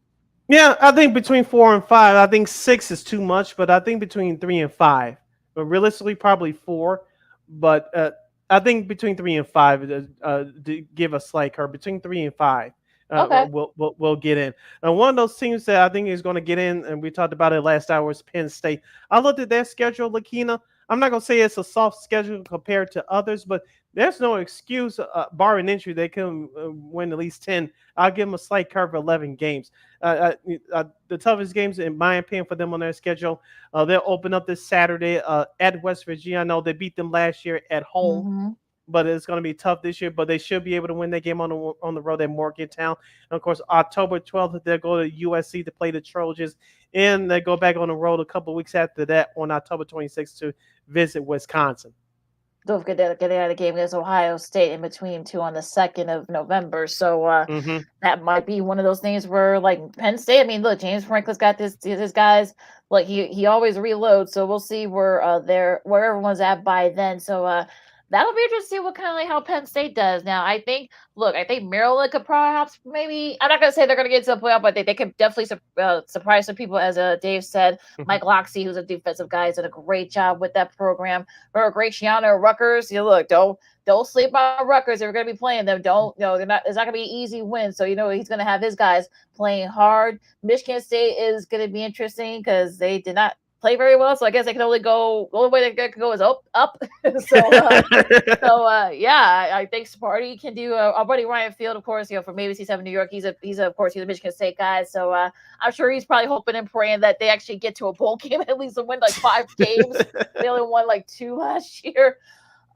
[SPEAKER 1] Yeah, I think between 4 and 5. I think 6 is too much, but I think between 3 and 5. But realistically, probably 4. But I think between 3 and 5 to give a slight curve. Between 3 and 5,
[SPEAKER 2] Okay.
[SPEAKER 1] we'll get in. And one of those teams that I think is going to get in, and we talked about it last hour, is Penn State. I looked at their schedule, Lakeena. I'm not going to say it's a soft schedule compared to others, but there's no excuse, barring injury, they can win at least 10. I'll give them a slight curve of 11 games. The toughest games, in my opinion, for them on their schedule, they'll open up this Saturday at West Virginia. I know they beat them last year at home, but it's going to be tough this year. But they should be able to win that game on the road at Morgantown. And, of course, October 12th, they'll go to USC to play the Trojans. And they go back on the road a couple of weeks after that on October 26th to visit Wisconsin.
[SPEAKER 2] Don't forget to get out of the game against Ohio State in between two on the 2nd of November. So that might be one of those things where, like Penn State, I mean, look, James Franklin's got his guys. Like he always reloads. So we'll see where everyone's at by then. So that'll be interesting to see what kind of like how Penn State does. Now, I think Maryland could perhaps maybe. I'm not gonna say they're gonna get to the playoff, but they could definitely surprise some people. As Dave said, Mike Loxley, who's a defensive guy, has done a great job with that program. Or Graciano Rutgers. Don't sleep on Rutgers. If you're gonna be playing them, they're not. It's not gonna be an easy win. So he's gonna have his guys playing hard. Michigan State is gonna be interesting because they did not play very well, so I guess they can only go. The only way they can go is up. Yeah, I think Sparty can do. Our buddy Ryan Field, of course, from ABC7 New York. He's a Michigan State guy, so I'm sure he's probably hoping and praying that they actually get to a bowl game at least and win like 5 games. They only won like 2 last year.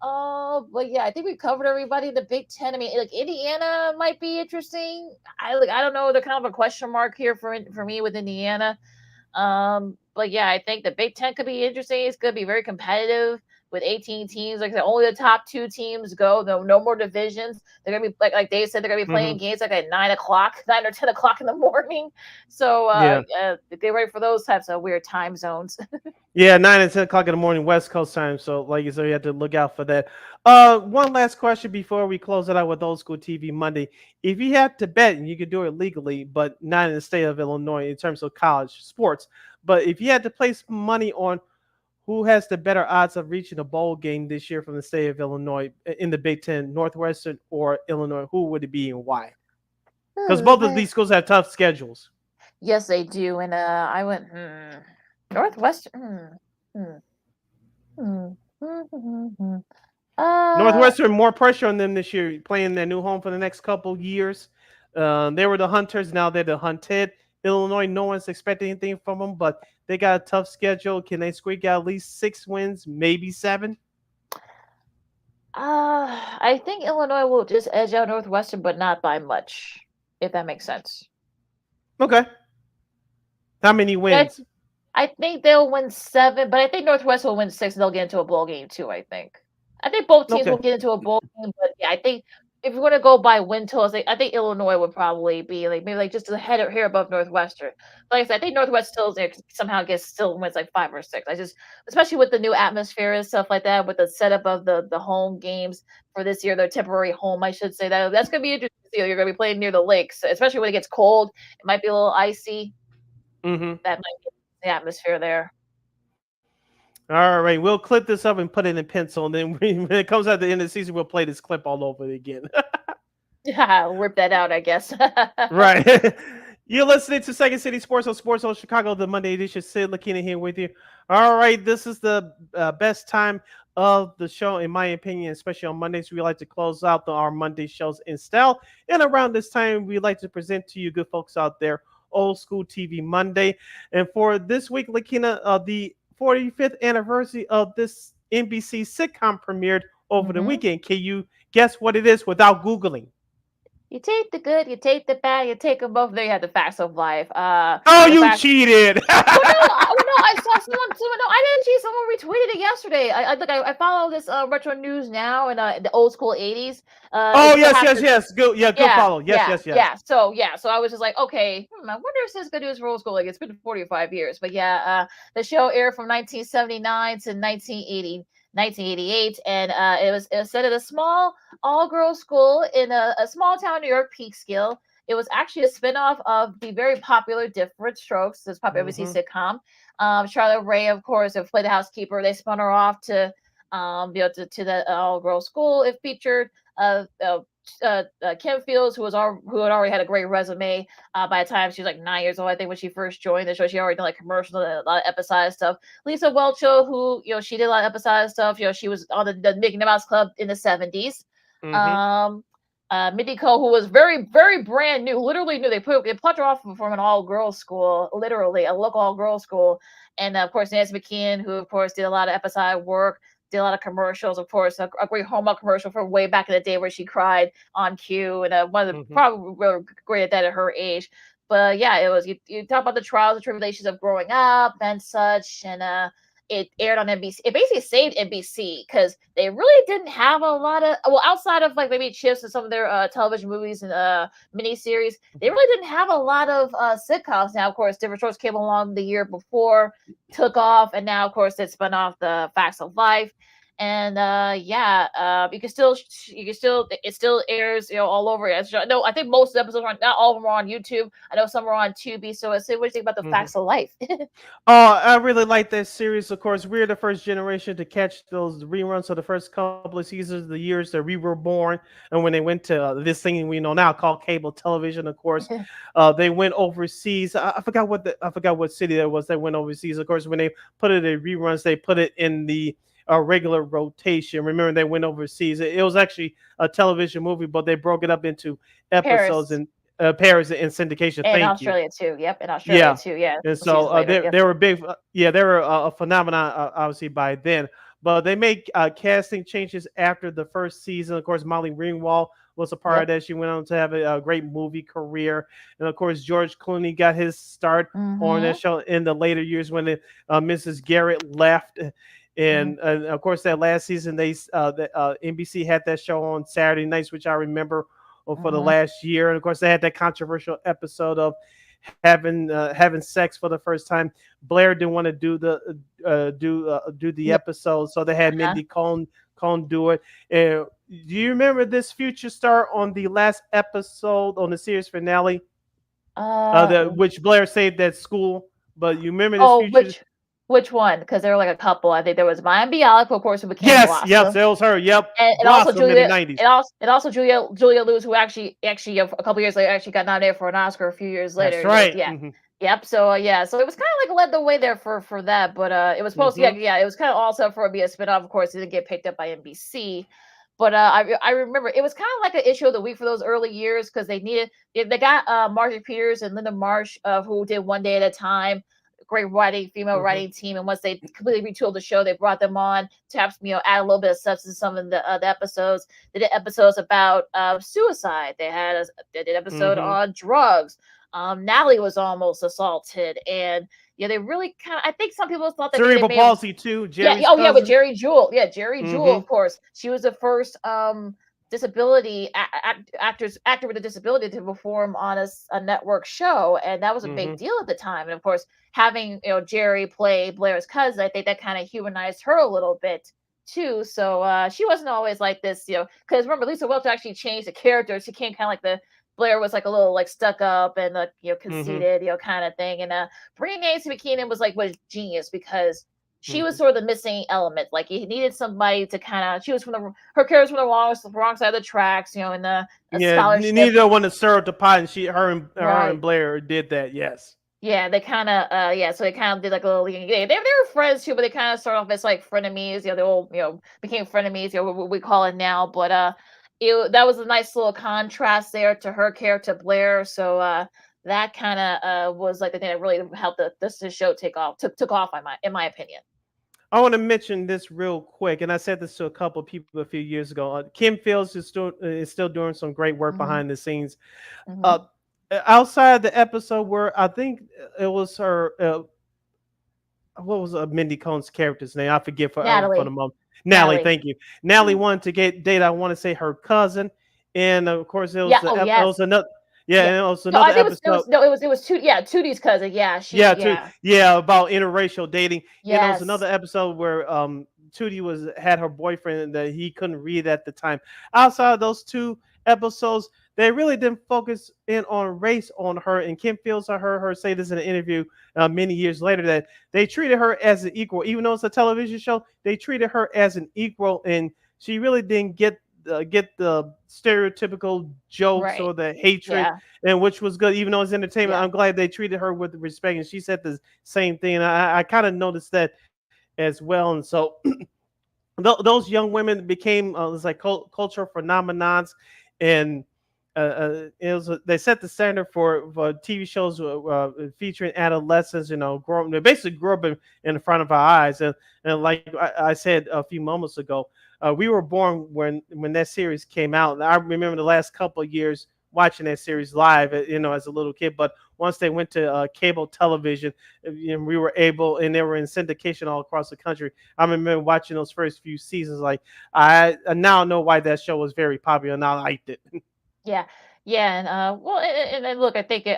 [SPEAKER 2] But yeah, I think we covered everybody in the Big Ten. I mean, like Indiana might be interesting. I don't know. They're kind of a question mark here for me with Indiana. But yeah, I think the Big Ten could be interesting. It's going to be very competitive with 18 teams. Like I said, only the top 2 teams go. No more divisions. They're going to be like Dave said, they're going to be playing games like at 9 or 10 o'clock in the morning. So get ready for those types of weird time zones.
[SPEAKER 1] Yeah, 9 and 10 o'clock in the morning, West Coast time. So, like you said, you have to look out for that. One last question before we close it out with Old School TV Monday. If you had to bet, and you could do it legally, but not in the state of Illinois in terms of college sports, but if you had to place money on who has the better odds of reaching a bowl game this year from the state of Illinois in the Big Ten, Northwestern or Illinois, who would it be and why? Because both of these schools have tough schedules.
[SPEAKER 2] Yes, they do. And I went Northwestern.
[SPEAKER 1] Northwestern, more pressure on them this year, playing their new home for the next couple years. They were the Hunters. Now they're the Hunted. Illinois, no one's expecting anything from them, but they got a tough schedule. Can they squeak out at least 6 wins, maybe 7?
[SPEAKER 2] I think Illinois will just edge out Northwestern, but not by much, if that makes sense.
[SPEAKER 1] Okay. How many wins?
[SPEAKER 2] I think they'll win 7, but I think Northwestern will win 6 and they'll get into a bowl game too, I think. I think both teams will get into a bowl game, but yeah, I think if you're going to go by win totals, I think Illinois would probably be maybe just a head or hair above Northwestern. Like I said, I think Northwestern somehow still wins like 5 or 6. Especially with the new atmosphere and stuff like that, with the setup of the home games for this year, their temporary home, I should say. That's going to be interesting to see. You're going to be playing near the lakes, especially when it gets cold. It might be a little icy. That might be the atmosphere there.
[SPEAKER 1] All right, we'll clip this up and put it in pencil, and then when it comes out the end of the season, we'll play this clip all over again.
[SPEAKER 2] Yeah, rip that out, I guess.
[SPEAKER 1] Right. You're listening to Second City Sports on Sports on Chicago, the Monday edition. Sid Lakeena here with you. All right, this is the best time of the show, in my opinion, especially on Mondays. We like to close out our Monday shows in style. And around this time, we like to present to you good folks out there, Old School TV Monday. And for this week, Lakeena, the 45th anniversary of this NBC sitcom premiered over the weekend. Can you guess what it is without Googling?
[SPEAKER 2] You take the good, you take the bad, you take them both. There you have the facts of life.
[SPEAKER 1] Oh, you cheated!
[SPEAKER 2] No, I saw someone. No, I didn't cheat. Someone retweeted it yesterday. I follow this Retro News Now and the old school '80s.
[SPEAKER 1] Oh yes. Good, good follow. Yes.
[SPEAKER 2] So I was just like, okay, I wonder if this is good news for old school. Like it's been 45 years, but the show aired from 1979 to 1988, and it was set at a small all-girls school in a small town in New York, Peekskill. It was actually a spinoff of the very popular Different Strokes, this popular NBC sitcom. Charlotte Ray, of course, played the housekeeper. They spun her off to the all-girls school. It featured Kim Fields, who had already had a great resume by the time she was like 9 years old. I think when she first joined the show, she already done like commercials, a lot of episodic stuff. Lisa Welcho, who she did a lot of episodic stuff. She was on the Mickey Mouse Club in the 70s. Mindy Cole, who was very, very brand new, literally new. They plucked her off from an all-girls school, literally a local all-girls school. And of course, Nancy McKeon, who of course did a lot of episodic work, did a lot of commercials. Of course, a great Hallmark commercial from way back in the day where she cried on cue, and one of the probably really great at that at her age. But yeah, it was you talk about the trials and tribulations of growing up and such, and it aired on NBC. It basically saved NBC because they really didn't have a lot of, outside of like maybe Chips and some of their television movies and miniseries, they really didn't have a lot of sitcoms. Now, of course, Different Strokes came along the year before, took off, and now, of course, it spun off the Facts of Life. And it still airs, all over. No, I think most of the episodes are not all of them are on YouTube. I know some are on Tubi. So, what do you think about the Facts of Life?
[SPEAKER 1] I really like that series. Of course, we're the first generation to catch those reruns. So the first couple of seasons, the years that we were born, and when they went to this thing we know now called cable television, of course, they went overseas. I forgot what city that was that went overseas. Of course, when they put it in reruns, they put it in the regular rotation. Remember, they went overseas. It was actually a television movie, but they broke it up into episodes in Paris and syndication.
[SPEAKER 2] And Australia too. Yep, in Australia too. Yeah.
[SPEAKER 1] And so they were big. They were a phenomenon, obviously, by then. But they made casting changes after the first season. Of course, Molly Ringwald was a part of that. She went on to have a great movie career. And of course, George Clooney got his start on that show in the later years when Mrs. Garrett left. And of course, that last season, NBC had that show on Saturday nights, which I remember for the last year. And of course, they had that controversial episode of having sex for the first time. Blair didn't want to do the episode, so they had Mindy Cohn do it. And do you remember this future star on the last episode on the series finale? Which Blair saved at school, but you remember this future?
[SPEAKER 2] Which one? Because there were like a couple. I think there was Maya Bialik, of course, who became Blossom.
[SPEAKER 1] Yes, that was her. Yep,
[SPEAKER 2] and also Julia, in the 90s. And also Julia Lewis, who actually a couple years later actually got nominated for an Oscar a few years later.
[SPEAKER 1] That's right.
[SPEAKER 2] Yeah. Yep. So so it was kind of like led the way there for that, but it was supposed to it was kind of also for it to be a spinoff. Of course, it didn't get picked up by NBC. But I remember it was kind of like an issue of the week for those early years because they got Marjorie Peters and Linda Marsh who did One Day at a Time. Great female writing team, and once they completely retooled the show, they brought them on to add a little bit of substance to some of the episodes. They did episodes about suicide. They did an episode on drugs. Natalie was almost assaulted, and they really kind of. I think some people thought that
[SPEAKER 1] cerebral palsy too. Jerry's cousin.
[SPEAKER 2] With Jerry Jewell. Yeah, Jerry Jewell, of course. She was the first disability actor with a disability to perform on a network show, and that was a big deal at the time. And of course, having Jerry play Blair's cousin, I think that kind of humanized her a little bit too. So she wasn't always like this, because remember Lisa Welch actually changed the character. She came kind of like Blair was like a little like stuck up and conceited, kind of thing. And bringing Nancy McKeon was genius because she was sort of the missing element. Like he needed somebody to kind of. She was her character was from the wrong side of the tracks, you know, in the scholarship.
[SPEAKER 1] Neither one to serve the pot, and her and Blair did that. Yes.
[SPEAKER 2] Yeah, they kind of, so they kind of did like a little. They were friends too, but they kind of started off as like frenemies. You know, they all became frenemies. You know, what we call it now. But that was a nice little contrast there to her character Blair. So that kind of was like the thing that really helped the show took off in my opinion.
[SPEAKER 1] I want to mention this real quick, and I said this to a couple of people a few years ago. Kim Fields is still doing some great work behind the scenes. Outside the episode where I think it was her, what was Mindy Cohn's character's name? I forget for the moment. Natalie, thank you. Natalie wanted to date. I want to say her cousin, and of course it was it was another. Yeah, it was another episode.
[SPEAKER 2] It was Tootie's cousin. Yeah,
[SPEAKER 1] about interracial dating.
[SPEAKER 2] Yes.
[SPEAKER 1] And it was another episode where Tootie had her boyfriend that he couldn't read at the time. Outside of those two episodes, they really didn't focus in on race on her. And Kim Fields, I heard her say this in an interview many years later, that they treated her as an equal. Even though it's a television show, they treated her as an equal, and she really didn't get the stereotypical jokes or the hatred, and which was good. Even though it's entertainment, I'm glad they treated her with respect. And she said the same thing, and I kind of noticed that as well. And so those young women became it's like cultural phenomenons, and they set the standard for TV shows featuring adolescents. They basically grew up in front of our eyes, and like I said a few moments ago. We were born when that series came out, and I remember the last couple of years watching that series live, as a little kid. But once they went to cable television, we were able, and they were in syndication all across the country. I remember watching those first few seasons. Like I now know why that show was very popular, and I liked it.
[SPEAKER 2] Yeah, and look, I think they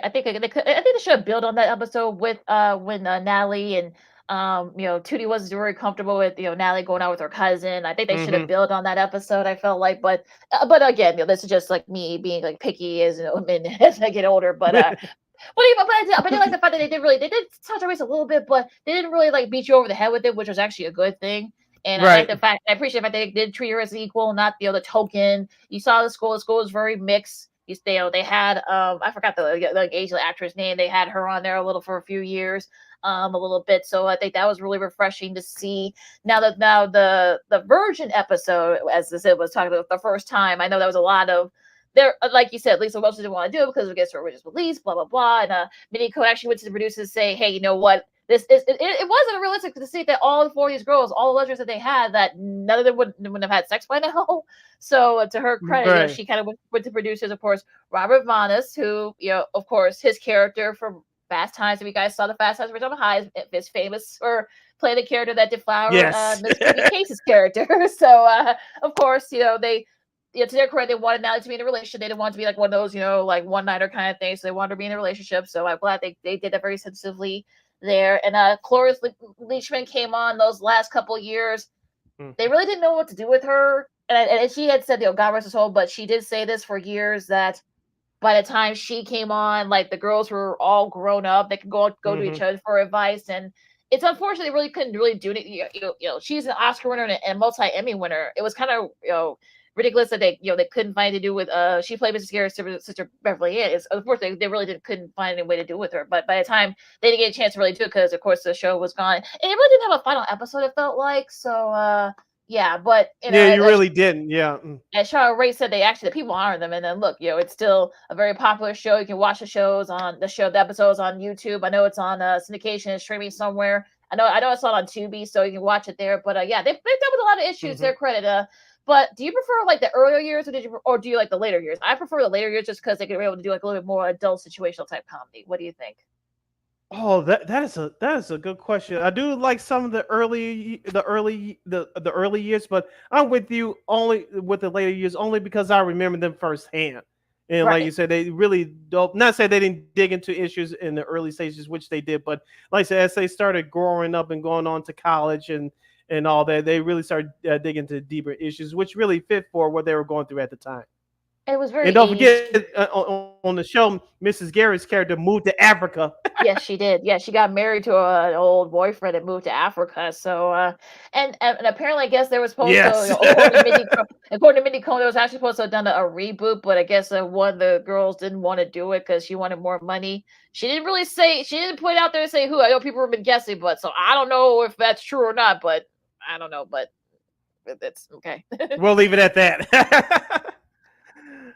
[SPEAKER 2] should have built on that episode with when Natalie and Tootie wasn't very comfortable with Natalie going out with her cousin. I think they should have built on that episode. I felt like, but again, this is just like me being like picky as as I get older. But I did like the fact that they did touch on race a little bit, but they didn't really like beat you over the head with it, which was actually a good thing. And I appreciate the fact they did treat her as equal, not the token. You saw the school was very mixed. They had I forgot the Asian actress name. They had her on there for a few years, a little bit. So I think that was really refreshing to see. Now the Virgin episode, as I said, was talking about the first time. I know that was a lot of there, like you said, Lisa Welch didn't want to do it because it gets her religious beliefs, blah blah blah. And Minnie Coe actually went to the producers to say, hey, you know what? It wasn't realistic to see that all four of these girls, all the lesbians that they had, that none of them wouldn't have had sex by now. So to her credit, she kind of went to producers, of course, Robert Vanas, who, of course, his character from Fast Times, if you guys saw the Fast Times Ridge High, is famous for playing the character that deflowered Miss Phoebe Case's character. So, of course, they to their credit, they wanted Natalie to be in a relationship. They didn't want it to be like one of those, like one-nighter kind of thing. So they wanted her to be in a relationship. So I'm glad they did that very sensitively there. And Cloris Leachman came on those last couple years. They really didn't know what to do with her. And she had said, God rest her soul, but she did say this for years that by the time she came on, like the girls were all grown up. They could go to each other for advice. And it's unfortunate they really couldn't really do it. She's an Oscar winner and a multi-Emmy winner. It was kind of, ridiculous that they couldn't find to do with she played Mrs. Garrett's sister Beverly Ann. Unfortunately, they really couldn't find any way to do with her. But by the time they didn't get a chance to really do it, because of course the show was gone, and it really didn't have a final episode. It felt like so. But
[SPEAKER 1] you really didn't. Yeah.
[SPEAKER 2] As Charlotte Ray said, the people honor them, and then look, it's still a very popular show. You can watch the episodes on YouTube. I know it's on syndication and streaming somewhere. I know it's not on Tubi, so you can watch it there. But they've dealt with a lot of issues. Their credit. But do you prefer like the earlier years, or do you like the later years? I prefer the later years just because they could be able to do like a little bit more adult situational type comedy. What do you think?
[SPEAKER 1] Oh, that is a good question. I do like some of the early years, but I'm with you only with the later years only because I remember them firsthand. And like you said, they really don't. Not say they didn't dig into issues in the early stages, which they did, but like I said, as they started growing up and going on to college and all that, they really started digging into deeper issues, which really fit for what they were going through at the time.
[SPEAKER 2] It was very
[SPEAKER 1] And don't
[SPEAKER 2] 80s.
[SPEAKER 1] forget, on the show, Mrs. Gary's character moved to Africa.
[SPEAKER 2] Yes, she did. Yeah, she got married to an old boyfriend and moved to Africa. So, and apparently, I guess they were supposed to,
[SPEAKER 1] Yes.
[SPEAKER 2] according to Mindy Cohn, they was actually supposed to have done a reboot, but I guess one of the girls didn't want to do it because she wanted more money. She didn't really say, she didn't put it out there and say who. I know people have been guessing, but so I don't know if that's true or not, but I don't know, but it's okay.
[SPEAKER 1] We'll leave it at that.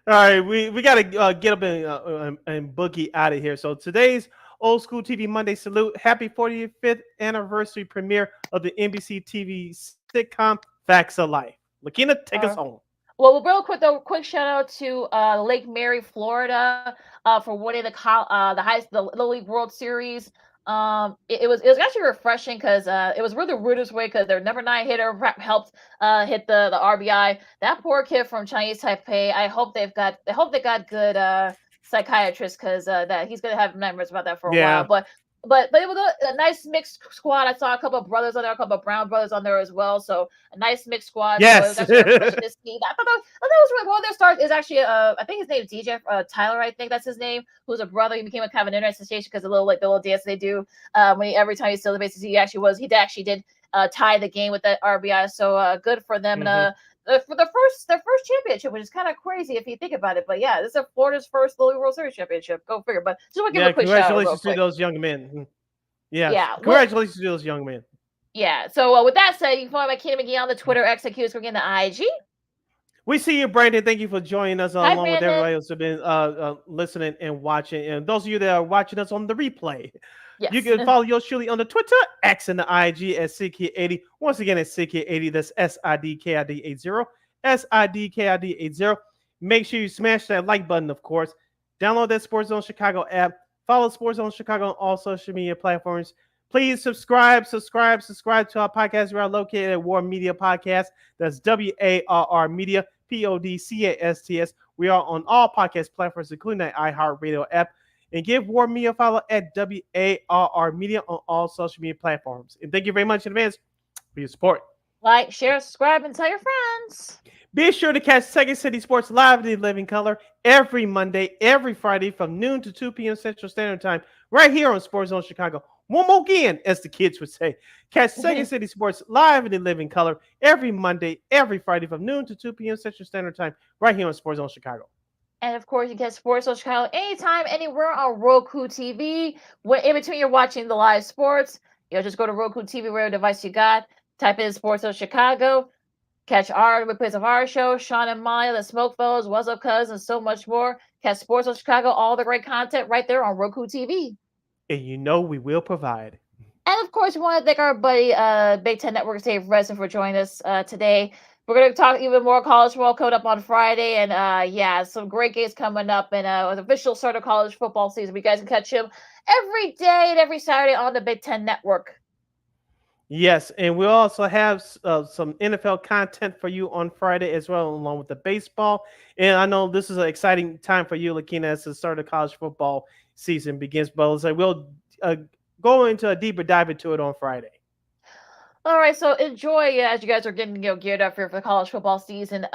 [SPEAKER 1] All right, we got to get up and boogie out of here. So today's Old School TV Monday salute. Happy 45th anniversary premiere of the NBC TV sitcom Facts of Life. Lakeena, take us home.
[SPEAKER 2] Well, real quick though, quick shout out to Lake Mary, Florida, for winning the Little League World Series. It was actually refreshing because it was really the weirdest way because their number 9 hitter helped hit the RBI. That poor kid from Chinese Taipei. I hope they got good psychiatrists because that he's gonna have nightmares about that for a while. But it was a nice mixed squad. I saw a couple of brothers on there, a couple of Brown brothers on there as well. So a nice mixed squad.
[SPEAKER 1] Yes.
[SPEAKER 2] So it was actually refreshing to see. I thought that was really one of their stars is actually I think his name is DJ Tyler. I think that's his name. Who's a brother. He became a kind of an internet sensation because the little dance they do every time he still the bases. He actually did tie the game with that RBI. So good for them. And for their first championship, which is kind of crazy if you think about it. But yeah, this is Florida's first Little League World Series championship. Go figure. But just want to give a quick shout out.
[SPEAKER 1] Congratulations to those young men. Yeah. Congratulations to those young men.
[SPEAKER 2] Yeah. So with that said, you can follow my Lakeena McGee on the Twitter, X, and the IG.
[SPEAKER 1] We see you, Brandon. Thank you for joining us along
[SPEAKER 2] Brandon.
[SPEAKER 1] with everybody else who's been listening and watching. And those of you that are watching us on the replay, you can follow yours truly on the Twitter, X, and the IG at SidKid80. Once again, at SidKid80. That's SIDKID80. SIDKID80. Make sure you smash that like button, of course. Download that Sports Zone Chicago app. Follow Sports Zone Chicago on all social media platforms. Please subscribe to our podcast. We are located at War Media Podcast. That's WARR Media, PODCASTS. We are on all podcast platforms, including the iHeartRadio app. And give War Media a follow at WARR Media on all social media platforms. And thank you very much in advance for your support.
[SPEAKER 2] Like, share, subscribe, and tell your friends.
[SPEAKER 1] Be sure to catch Second City Sports live in living color every Monday, every Friday from noon to 2 p.m. Central Standard Time, right here on Sports Zone Chicago. One more again, as the kids would say. Catch Second City Sports live in living color every Monday, every Friday from noon to 2 p.m. Central Standard Time, right here on Sports Zone Chicago.
[SPEAKER 2] And of course, you can get Sports Zone Chicago anytime, anywhere on Roku TV. In between you're watching the live sports, just go to Roku TV, whatever device you got. Type in Sports Zone Chicago. Catch our replays of our show, Sean and Maya, the Smoke Fellows, What's Up Cuz, and so much more. Catch Sports Zone Chicago, all the great content right there on Roku TV.
[SPEAKER 1] And we will provide.
[SPEAKER 2] And of course, we want to thank our buddy Big Ten Network Dave Resin for joining us today. We're going to talk even more college football coming up on Friday. And some great games coming up. And an official start of college football season. You guys can catch him every day and every Saturday on the Big Ten Network.
[SPEAKER 1] Yes, and we also have some NFL content for you on Friday as well, along with the baseball. And I know this is an exciting time for you, Lakeena, as the start of college football season begins. But so we'll go into a deeper dive into it on Friday.
[SPEAKER 2] All right, so enjoy as you guys are getting geared up for the college football season.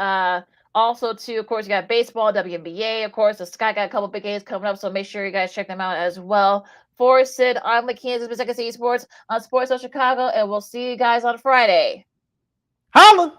[SPEAKER 2] Also, too, of course, you got baseball, WNBA. Of course, the Sky got a couple big games coming up, so make sure you guys check them out as well. For Sid, I'm Lakeena, this is Second City Sports on Sports of Chicago, and we'll see you guys on Friday.
[SPEAKER 1] Holla!